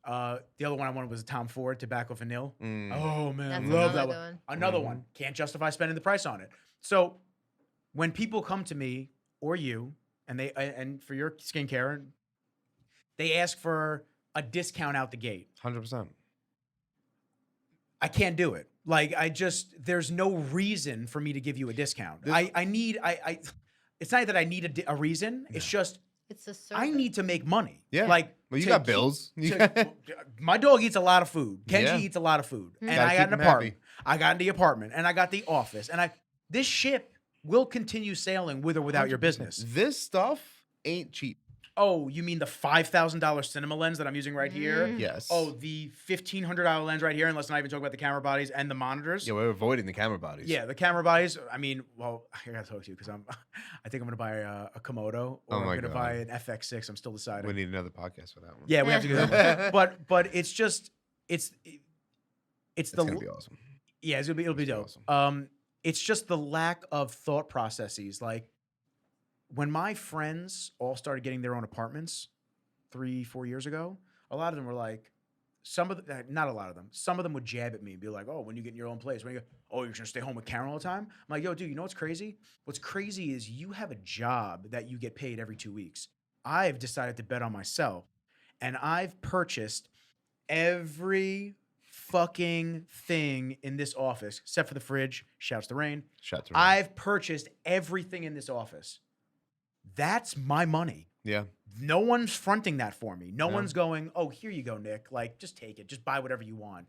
The other one I wanted was a Tom Ford Tobacco Vanille.
Mm.
Oh man,
That's
love that
another
one.
good
Another
Mhm.
one. Can't justify spending the price on it. So when people come to me or you and for your skincare, they ask for a discount out the gate.
100%.
I can't do it. Like there's no reason for me to give you a discount.
This-
It's not that I need a reason. It's just
It's a service.
I need to make money.
Yeah.
Like
Well, you
to
got
keep-
bills. You
to-
got-
my dog eats a lot of food. Kenji
Yeah.
eats a lot of food, and
Gotta
I
keep
got an
him
apartment.
happy.
I got the apartment, and I got the office, and this ship will continue sailing with or without your
100%.
business.
This stuff ain't cheap.
Oh, you mean the $5,000 cinema lens that I'm using right here?
Mm.
Yes.
Oh, the $1,500 lens right here, and let's not even talk about the camera bodies and the monitors.
Yeah, we're avoiding the camera bodies.
Yeah, the camera bodies. I mean, well, I gotta talk to you because I think I'm gonna buy a Komodo or
Oh my
I'm gonna
God.
buy an FX6. I'm still deciding.
We need another podcast for that one.
Yeah, we have to go. That one. But it's just it's
It's
the
gonna be awesome.
yeah, it'll be dope.
Awesome.
It's just the lack of thought processes. Like when my friends all started getting their own apartments 3-4 years ago, a lot of them were like, not a lot of them. Some of them would jab at me and be like, "Oh, when you get in your own place, when you go, oh, you're gonna stay home with Karen all the time." I'm like, "Yo, dude, you know what's crazy? What's crazy is you have a job that you get paid every 2 weeks. I've decided to bet on myself, and I've purchased every fucking thing in this office except for the fridge. Shouts to Rain.
Shout to
I've purchased everything in this office. That's my money.
Yeah.
No one's fronting that for me. No
Yeah.
one's going, oh, here you go, Nick. Like, just take it. Just buy whatever you want.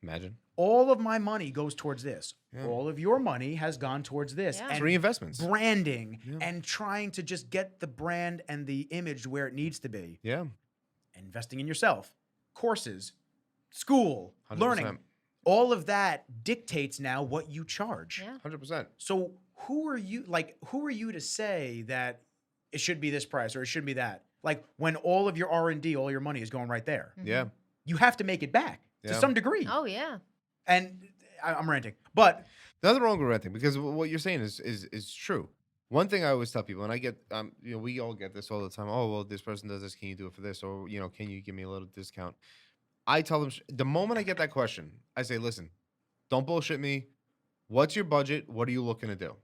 Imagine.
All of my money goes towards this.
Yeah.
All of your money has gone towards this.
Yeah.
It's
And
reinvestments.
branding
Yeah.
and trying to just get the brand and the image where it needs to be.
Yeah.
Investing in yourself, courses, school,
100%.
learning. All of that dictates now what you charge.
Yeah.
100%.
So who are you to say that it should be this price or it should be that? Like when all of your R&D, all your money is going right there.
Mhm.
Yeah.
You have to make it back to
Yeah.
some degree.
Oh yeah.
And I'm ranting. But
Nothing wrong with renting because what you're saying is true. One thing I always tell people, and I get, we all get this all the time. Oh, well, this person does this. Can you do it for this? Or, can you give me a little discount? I tell them the moment I get that question, I say, listen, don't bullshit me. What's your budget? What are you looking to do?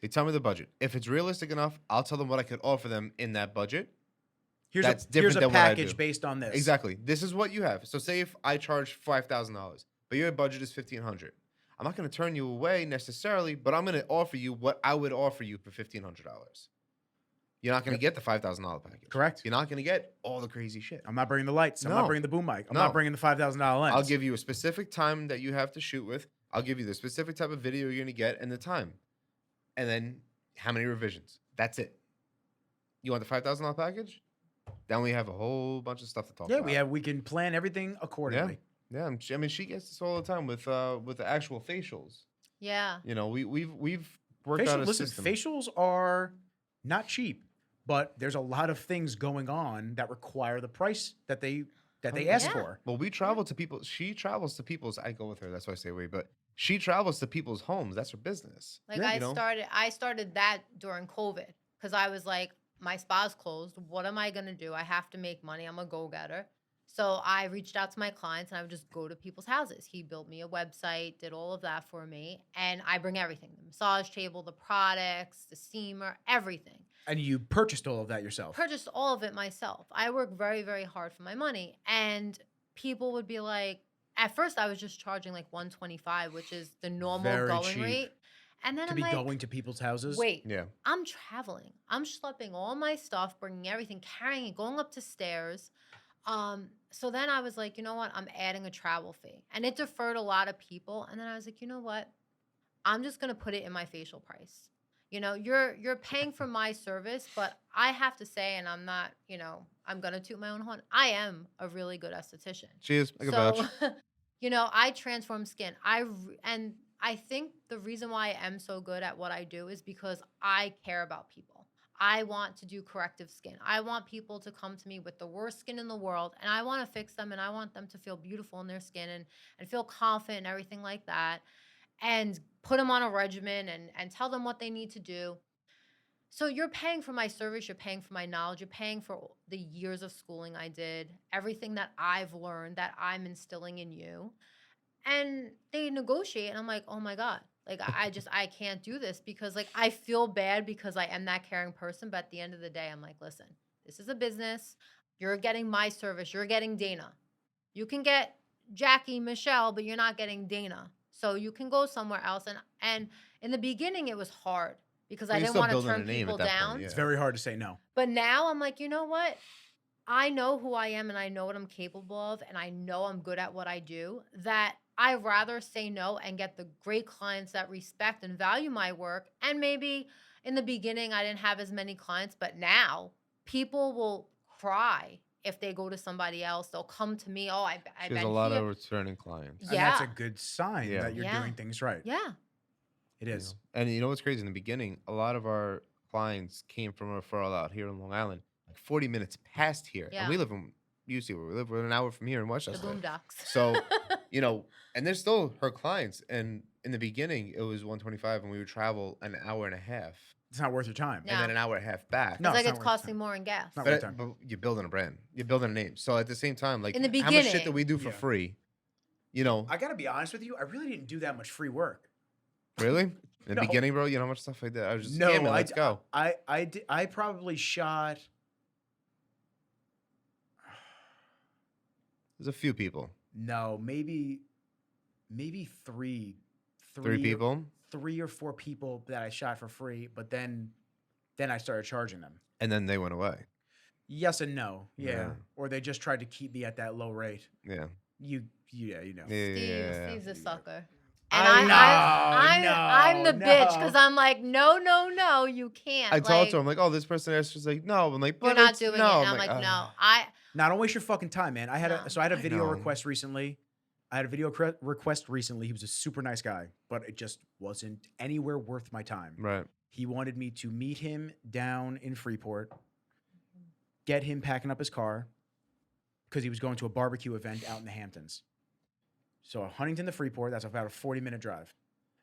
They tell me the budget. If it's realistic enough, I'll tell them what I could offer them in that budget.
here's
That's
a
different than what I
package
do.
based on this.
Exactly. This is what you have. So say if I charge $5,000, but your budget is $1,500. I'm not going to turn you away necessarily, but I'm going to offer you what I would offer you for $1,500. You're not going to get the $5,000 package.
Correct.
You're not going to get all the crazy shit.
I'm not bringing the lights. I'm not
No.
bringing the boom mic. I'm
No.
not bringing the $5,000 lens.
I'll give you a specific time that you have to shoot with. I'll give you the specific type of video you're going to get and the time. And then how many revisions. That's it. You want the $5,000 package? Then we have a whole bunch of stuff to talk about.
we can plan everything accordingly.
Yeah, I mean, she gets this all the time with the actual facials.
Yeah.
We've worked out a
Listen,
system.
facials are not cheap, but there's a lot of things going on that require the price that they ask
Yeah.
for.
Well, we travel to people. She travels to people's. I go with her. That's why I say we. But she travels to people's homes. That's her business.
Like
Yeah,
I started that during COVID because I was like, my spa's closed. What am I gonna do? I have to make money. I'm a go-getter. So I reached out to my clients and I would just go to people's houses. He built me a website, did all of that for me, and I bring everything: the massage table, the products, the steamer, everything.
And you purchased all of that yourself.
Purchased all of it myself. I work very, very hard for my money, and people would be like, at first I was just charging like $125, which is the normal
Very
going
cheap.
rate. And then
To
I'm
be
like,
going to people's houses.
wait,
Yeah.
I'm traveling. I'm schlepping all my stuff, bringing everything, carrying it, going up the stairs. So then I was like, you know what? I'm adding a travel fee. And it deferred a lot of people. And then I was like, you know what? I'm just going to put it in my facial price. You're paying for my service, but I have to say, and I'm not, I'm going to toot my own horn. I am a really good esthetician.
She is. I can vouch.
I transform skin. And I think the reason why I am so good at what I do is because I care about people. I want to do corrective skin. I want people to come to me with the worst skin in the world, and I want to fix them, and I want them to feel beautiful in their skin and feel confident and everything like that, and put them on a regimen and tell them what they need to do. So you're paying for my service, you're paying for my knowledge, you're paying for the years of schooling I did, everything that I've learned that I'm instilling in you. And they negotiate, and I'm like, oh my God. Like, I can't do this because, like, I feel bad because I am that caring person. But at the end of the day, I'm like, listen, this is a business. You're getting my service. You're getting Dayna. You can get Jackie, Michelle, but you're not getting Dayna. So you can go somewhere else. And in the beginning, it was hard because I
Well, you're
didn't
still
want to
building a
turn
name
people
at that point,
down.
yeah.
It's very hard to say no.
But now I'm like, you know what? I know who I am and I know what I'm capable of and I know I'm good at what I do, that I'd rather say no and get the great clients that respect and value my work. And maybe in the beginning, I didn't have as many clients, but now people will cry if they go to somebody else. They'll come to me. Oh, I've
She has
been
a lot
here.
of returning clients.
And that's a
Yeah.
good sign
Yeah.
that you're
Yeah.
doing things right.
Yeah.
It
You
is.
know? And you know what's crazy? In the beginning, a lot of our clients came from a referral out here in Long Island, like 40 minutes past here.
Yeah.
And we live in, you see where we live, we're an hour from here in
The
Westchester.
boondocks.
So, you know, and they're still her clients. And in the beginning, it was 125 and we would travel an hour and a half
It's not worth your time.
Yeah.
and then an hour and a half back.
No,
it's like
it's
it's
not worth
costing
time.
more in gas.
Not
But,
worth time.
but you're building a brand. You're building a name. So at the same time, like
In the
how much shit that
beginning.
we do for
Yeah.
free, you know,
I gotta be honest with you. I really didn't do that much free work.
really? In the
No.
beginning, bro, you know how much stuff I did? I was just,
No,
yeah, man,
I
let's go.
I probably shot.
There's a few people.
No, maybe three
Three people.
3 or 4 people that I shot for free, but then I started charging them.
And then they went away.
Yes and no. Yeah.
Yeah.
Or they just tried to keep me at that low rate.
Yeah.
You know.
Yeah.
Steve's a sucker.
I
And
know,
I'm the
no,
bitch
no.
because I'm like, no, you can't.
I
like,
talked to her. I'm like, oh, this person asked. She's like, no. I'm like, but
you're not
it's-
doing
no.
it. And I'm like, no.
Now, don't waste your fucking time, man. I had
No.
a video
know.
request recently. I had a video request recently. He was a super nice guy, but it just wasn't anywhere worth my time.
Right.
He wanted me to meet him down in Freeport, get him packing up his car, because he was going to a barbecue event out in the Hamptons. So Huntington to Freeport, that's about a 40-minute drive.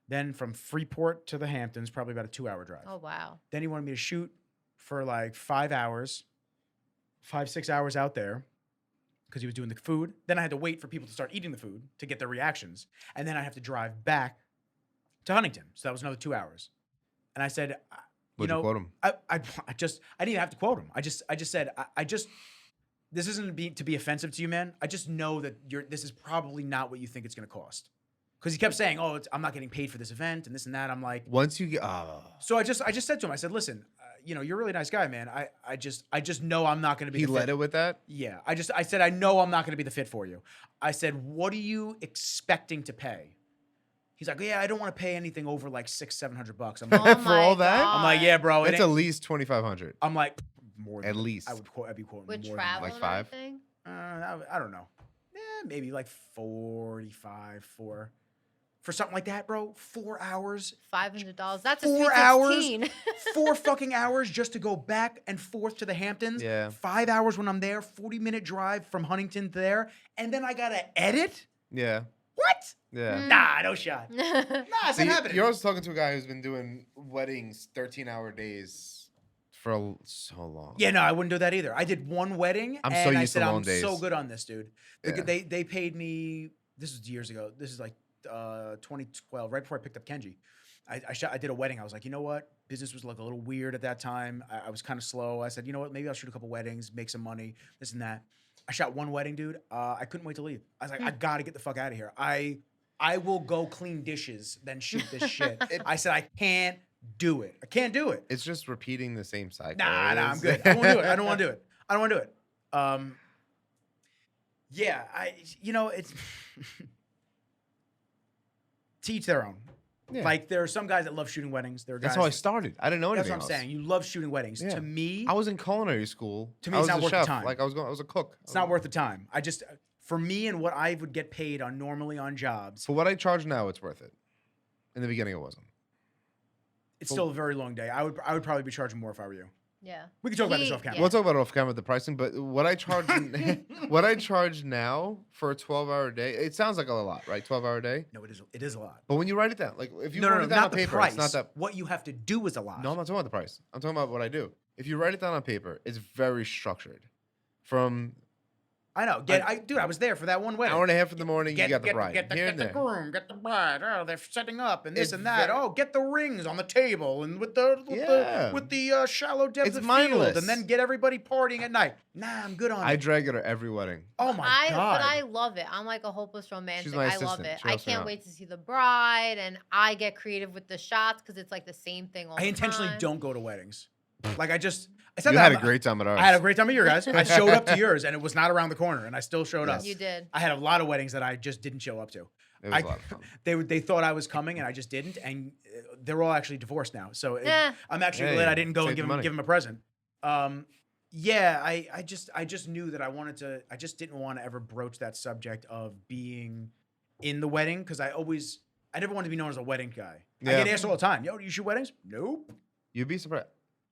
Then from Freeport to the Hamptons, probably about a 2-hour drive.
Oh, wow.
Then he wanted me to shoot for like 5 hours, 5-6 hours out there, because he was doing the food. Then I had to wait for people to start eating the food to get their reactions. And then I have to drive back to Huntington. So that was another 2 hours. And I said,
What'd you quote him?
I didn't even have to quote him. I just said, this isn't to be offensive to you, man. I just know that this is probably not what you think it's going to cost. Because he kept saying, oh, I'm not getting paid for this event and this and that. I'm like,
Once you get,
so I just said to him, I said, listen, you're a really nice guy, man. I just know I'm not going to be
he
the
led
fit.
it with that.
Yeah. I said, I know I'm not going to be the fit for you. I said, what are you expecting to pay? He's like, yeah, I don't want to pay anything over like $600-700. I'm like,
Oh
For all
my
that?
God.
I'm like, yeah, bro.
That's
it
at
ain't-"
least 2,500.
I'm like, more than
At least.
I'd be quoting
With
more
travel
Like
and
five?
everything?
I don't know. Maybe like 45 for something like that, bro. 4 hours.
$500. That's a
4
sweet
hours?
16.
4 fucking hours just to go back and forth to the Hamptons.
Yeah.
5 hours when I'm there. 40-minute drive from Huntington to there. And then I got to edit?
Yeah.
What?
Yeah.
Nah, no shot. Nah, it's
See,
not happening.
you're also talking to a guy who's been doing weddings 13-hour days for so long.
Yeah, no, I wouldn't do that either. I did one wedding,
I'm so
and I
used to
said,
long
I'm
days.
so good on this, dude.
Yeah.
They paid me, this was years ago. This is like 2012, right before I picked up Kenji. I did a wedding. I was like, you know what? Business was like a little weird at that time. I was kind of slow. I said, you know what? Maybe I'll shoot a couple weddings, make some money, this and that. I shot one wedding, dude. I couldn't wait to leave. I was like, I got to get the fuck out of here. I will go clean dishes, then shoot this shit. I said, I can't do it. I can't do it.
It's just repeating the same cycle.
Nah, I'm
It's-
good. I won't do it. I don't want to do it. I don't want to do it. Yeah, it's to each their own.
Yeah.
Like there are some guys that love shooting weddings. There are guys.
That's how I started. I didn't know
That's
anything
what I'm
else.
saying. You love shooting weddings.
Yeah.
To me,
I was in culinary school.
To me,
I
it's
was
not
a
worth the
chef.
time.
Like I was a cook.
it's not worth the time. For me and what I would get paid on normally on jobs,
For what I charge now, it's worth it. In the beginning, it wasn't.
it's still a very long day. I would probably be charging more if I were you.
Yeah.
We can talk about this off camera.
Yeah.
We'll talk about it off camera, the pricing, but what I charge, what I charge now for a 12-hour day, it sounds like a lot, right? 12-hour day.
No, it is a lot.
But when you write it down, like if you
No,
write it down
not
on
the
paper,
price.
it's not that.
What you have to do is a lot.
No, I'm not talking about the price. I'm talking about what I do. If you write it down on paper, it's very structured. From
I know. Dude, I was there for that one wedding.
hour and a half in the morning, you got the bride.
Get
Here and
the
there.
groom, get the bride. Oh, they're setting up and this
It's
and that.
very-
Oh, get the rings on the table and with the
Yeah.
shallow depth
It's
of
mindless.
field, and then get everybody partying at night. Nah, I'm good on
I
it.
drag her to every wedding.
Oh my
But
god.
I love it. I'm like a hopeless romantic.
my
I love
assistant.
it.
She
I
helps me
can't
out.
wait to see the bride, and I get creative with the shots because it's like the same thing all
I
the
intentionally
time.
don't go to weddings. Like I said
You
that
had a great time at ours.
I had a great time at your guys. I showed up to yours and it was not around the corner and I still showed up.
Yes.
You did.
I had a lot of weddings that I just didn't show up to.
It was a lot of fun.
They thought I was coming and I just didn't, and they're all actually divorced now. So I'm actually
Hey,
glad I didn't go and
save the money.
give him a present. Yeah, I just knew that I just didn't want to ever broach that subject of being in the wedding because I never wanted to be known as a wedding guy. I
Yeah.
get asked all the time, yo, do you shoot weddings? Nope.
You'd be surprised.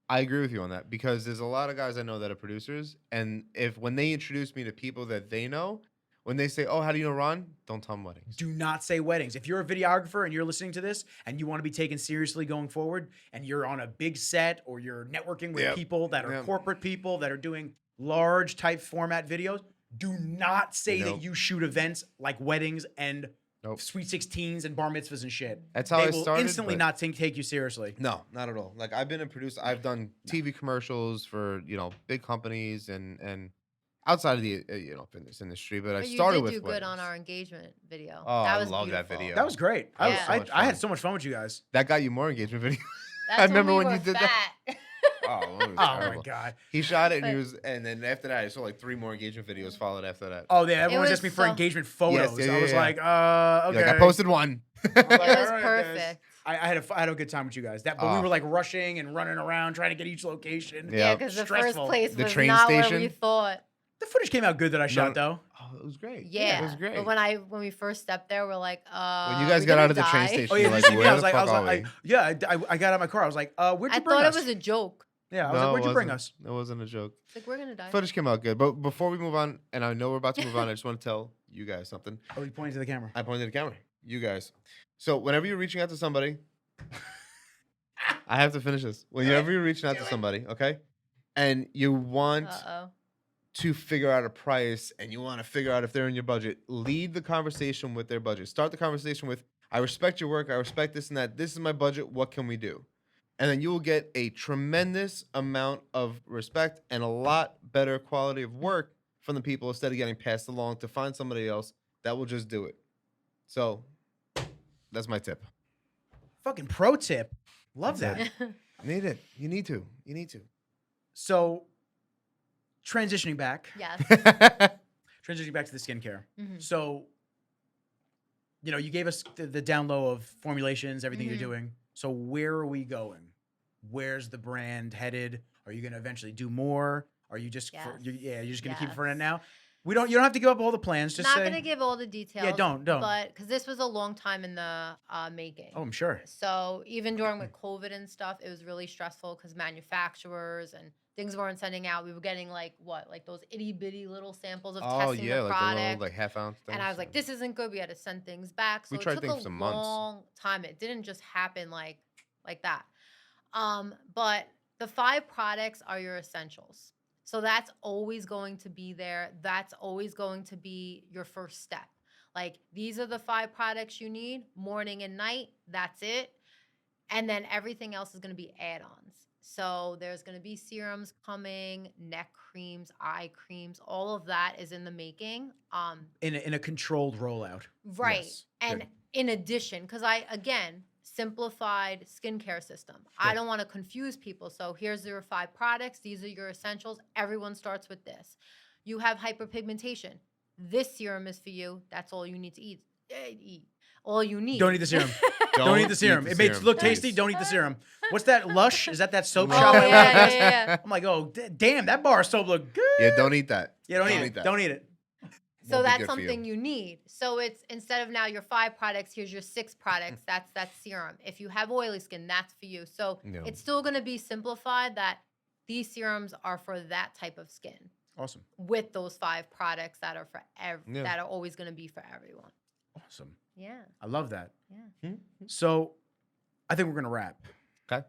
I agree with you on that because there's a lot of guys I know that are producers, and when they introduce me to people that they know, when they say, "Oh, how do you know Ron?" Don't tell them weddings.
Do not say weddings. If you're a videographer and you're listening to this and you want to be taken seriously going forward and you're on a big set or you're networking with
Yep.
people that are
Yep.
corporate people that are doing large type format videos, do not say
Nope.
that you shoot events like weddings and
Nope.
sweet 16s and bar mitzvahs and shit.
That's how
they
I
will
started,
instantly
but-
not take you seriously.
No, not at all. Like I've been a producer. I've done TV commercials for big companies and outside of the fitness industry. But I
But you
started
did
with
do good on
weddings.
our engagement video.
Oh,
that
I
was
love that
beautiful.
video.
That was great.
Yeah.
So much
I had
fun.
so much fun with you guys.
That got you more engagement video.
That's
I remember
we
when
were
you did that.
fat.
Oh, it was
Oh my
terrible.
god.
He shot it, and
But-
and then after that, I saw like 3 more engagement videos followed after that.
Oh yeah, everyone's
was
asked me for
so-
engagement photos.
Yes, yeah,
I was
yeah,
like,
You're
okay.
like, I posted one.
I was like,
It was
"All right, guys."
perfect.
I had a good time with you guys. But we
Oh.
were like rushing and running around trying to get each location.
Yeah.
Yeah, because the first
Stressful.
place
The
was
train
not where we
station?
thought.
The footage came out good that I shot though.
Oh, it was great.
Yeah,
it was great.
But when we first stepped there, we're like,
When you guys
we
got
gonna
out of the train
die?
station,
Oh yeah,
You're
you
like,
see me.
where
I was
the
like,
fuck are we?
I got out of my car. I was like, where'd you
I
bring
thought
us?
it was a joke.
Yeah, I was like, where'd you bring us?
It wasn't a joke.
It's like we're gonna die.
Footage came out good, but before we move on, and I know we're about to move on, I just want to tell you guys something.
Oh, you pointing to the camera.
I pointed at the camera. You guys. So whenever you're reaching out to somebody, I have to finish this. Whenever you're reaching out to somebody, okay, and you want
Uh-oh.
to figure out a price and you want to figure out if they're in your budget, lead the conversation with their budget. Start the conversation with, I respect your work. I respect this and that. This is my budget. What can we do? And then you will get a tremendous amount of respect and a lot better quality of work from the people instead of getting passed along to find somebody else that will just do it. So that's my tip.
Fucking pro tip. Love
That's
that.
Need it. You need to. You need to.
So, transitioning back
Yes.
to the skincare.
Mhm.
So, you gave us the down low of formulations, everything
Mhm.
you're doing. So where are we going? Where's the brand headed? Are you going to eventually do more? Are you just you're just going to keep it for
Yes.
now? You don't have to give up all the plans. Just
Not
say,
gonna give all the details.
don't.
But because this was a long time in the making.
Oh, I'm sure.
So even during with COVID and stuff, it was really stressful because manufacturers and things weren't sending out. We were getting like those itty bitty little samples of
Oh
testing
yeah,
the
like
product.
the little like half ounce things.
And I was like, this isn't good. We had to send things back. So
We
it
tried
took
things
a
for months.
long time. It didn't just happen like that. But the 5 products are your essentials. So that's always going to be there. That's always going to be your first step. Like, these are the 5 products you need, morning and night. That's it. And then everything else is going to be add-ons. So there's going to be serums coming, neck creams, eye creams. All of that is in the making.
In a controlled rollout.
Right.
Yes.
And
Good.
in addition, because simplified skincare system. I don't want to confuse people. So here's your 5 products. These are your essentials. Everyone starts with this. You have hyperpigmentation. This serum is for you. That's all you need to eat. All you need.
Don't eat the serum. Don't eat the serum. It makes it look tasty.
please.
Don't eat the serum. What's that? Lush? Is that soap
Oh,
shop? I
yeah,
like?
yeah.
I'm like, oh, damn, that bar of soap look good.
Yeah, don't eat that.
Yeah, don't eat it.
that.
Don't eat it.
So
Won't be
that's
good for
something you need. So it's instead of now your 5 products, here's your 6 products. That's serum. If you have oily skin, that's for you. So
Yeah.
it's still going to be simplified that these serums are for that type of skin
Awesome.
with those 5 products that are for
Yeah.
that are always going to be for everyone.
Awesome.
Yeah.
I love that.
Yeah.
So I think we're going to wrap.
Okay.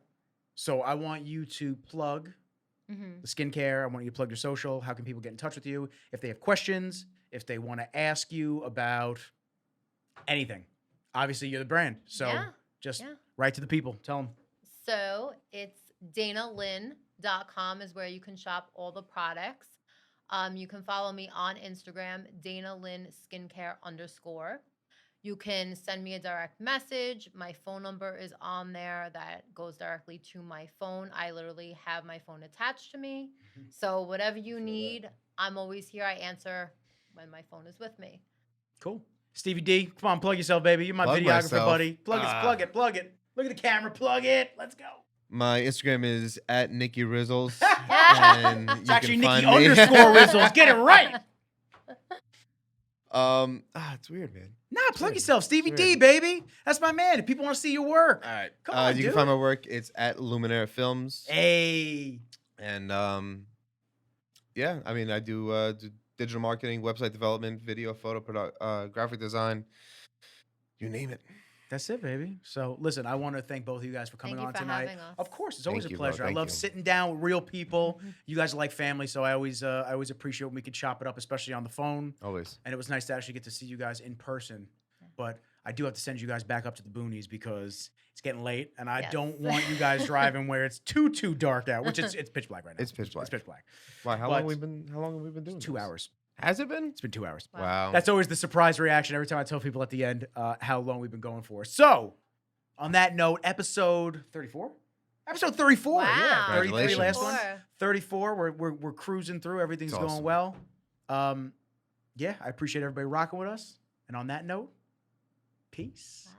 So I want you to plug
Mm-hmm.
the skincare. I want you to plug your social. How can people get in touch with you? If they have questions, if they want to ask you about anything. Obviously, you're the brand. So just write to the people. Tell them.
So it's DanaLynn.com is where you can shop all the products. You can follow me on Instagram, DanaLynnSkincare_. You can send me a direct message. My phone number is on there that goes directly to my phone. I literally have my phone attached to me. So whatever you need, I'm always here. I answer when my phone is with me.
Cool. Stevie D, come on, plug yourself, baby. You're my
Plug
videographer,
myself.
buddy. Plug it. Look at the camera. Plug it. Let's go.
My Instagram is at Nikki Rizzles.
and
It's actually Nikki underscore Rizzles. Get it right.
It's weird, man.
Nah, plug
weird.
yourself. Stevie
It's
D,
weird.
baby. That's my man. If people want to see your work.
All right.
Come on,
you
dude.
can find my work. It's at Luminaire Films.
Hey.
And yeah, I mean, I do digital marketing, website development, video, photo, graphic design, you name it.
That's it, baby. So, listen, I want to thank both of you guys for coming
Thank you
on
for
tonight.
having us.
Of course, it's always
Thank
a
you, bro.
pleasure. I
Thank
love
you.
sitting down with real people. You guys are like family, so I always appreciate when we can chop it up, especially on the phone.
Always.
And it was nice to actually get to see you guys in person. But I do have to send you guys back up to the boonies because it's getting late, and I
Yes.
don't want you guys driving where it's too dark out, which it's pitch black right now.
It's pitch black.
It's pitch black.
Why? How
But
long have we been doing?
It's 2
this?
hours.
Has it been?
It's been 2 hours.
Wow.
That's always the surprise reaction every time I tell people at the end how long we've been going for. So, on that note, episode 34? Episode 34. Yeah.
Wow.
33 last one.
Congratulations.
34. We're cruising through. Everything's
It's
going
awesome.
well. Yeah, I appreciate everybody rocking with us. And on that note, peace.
Bye.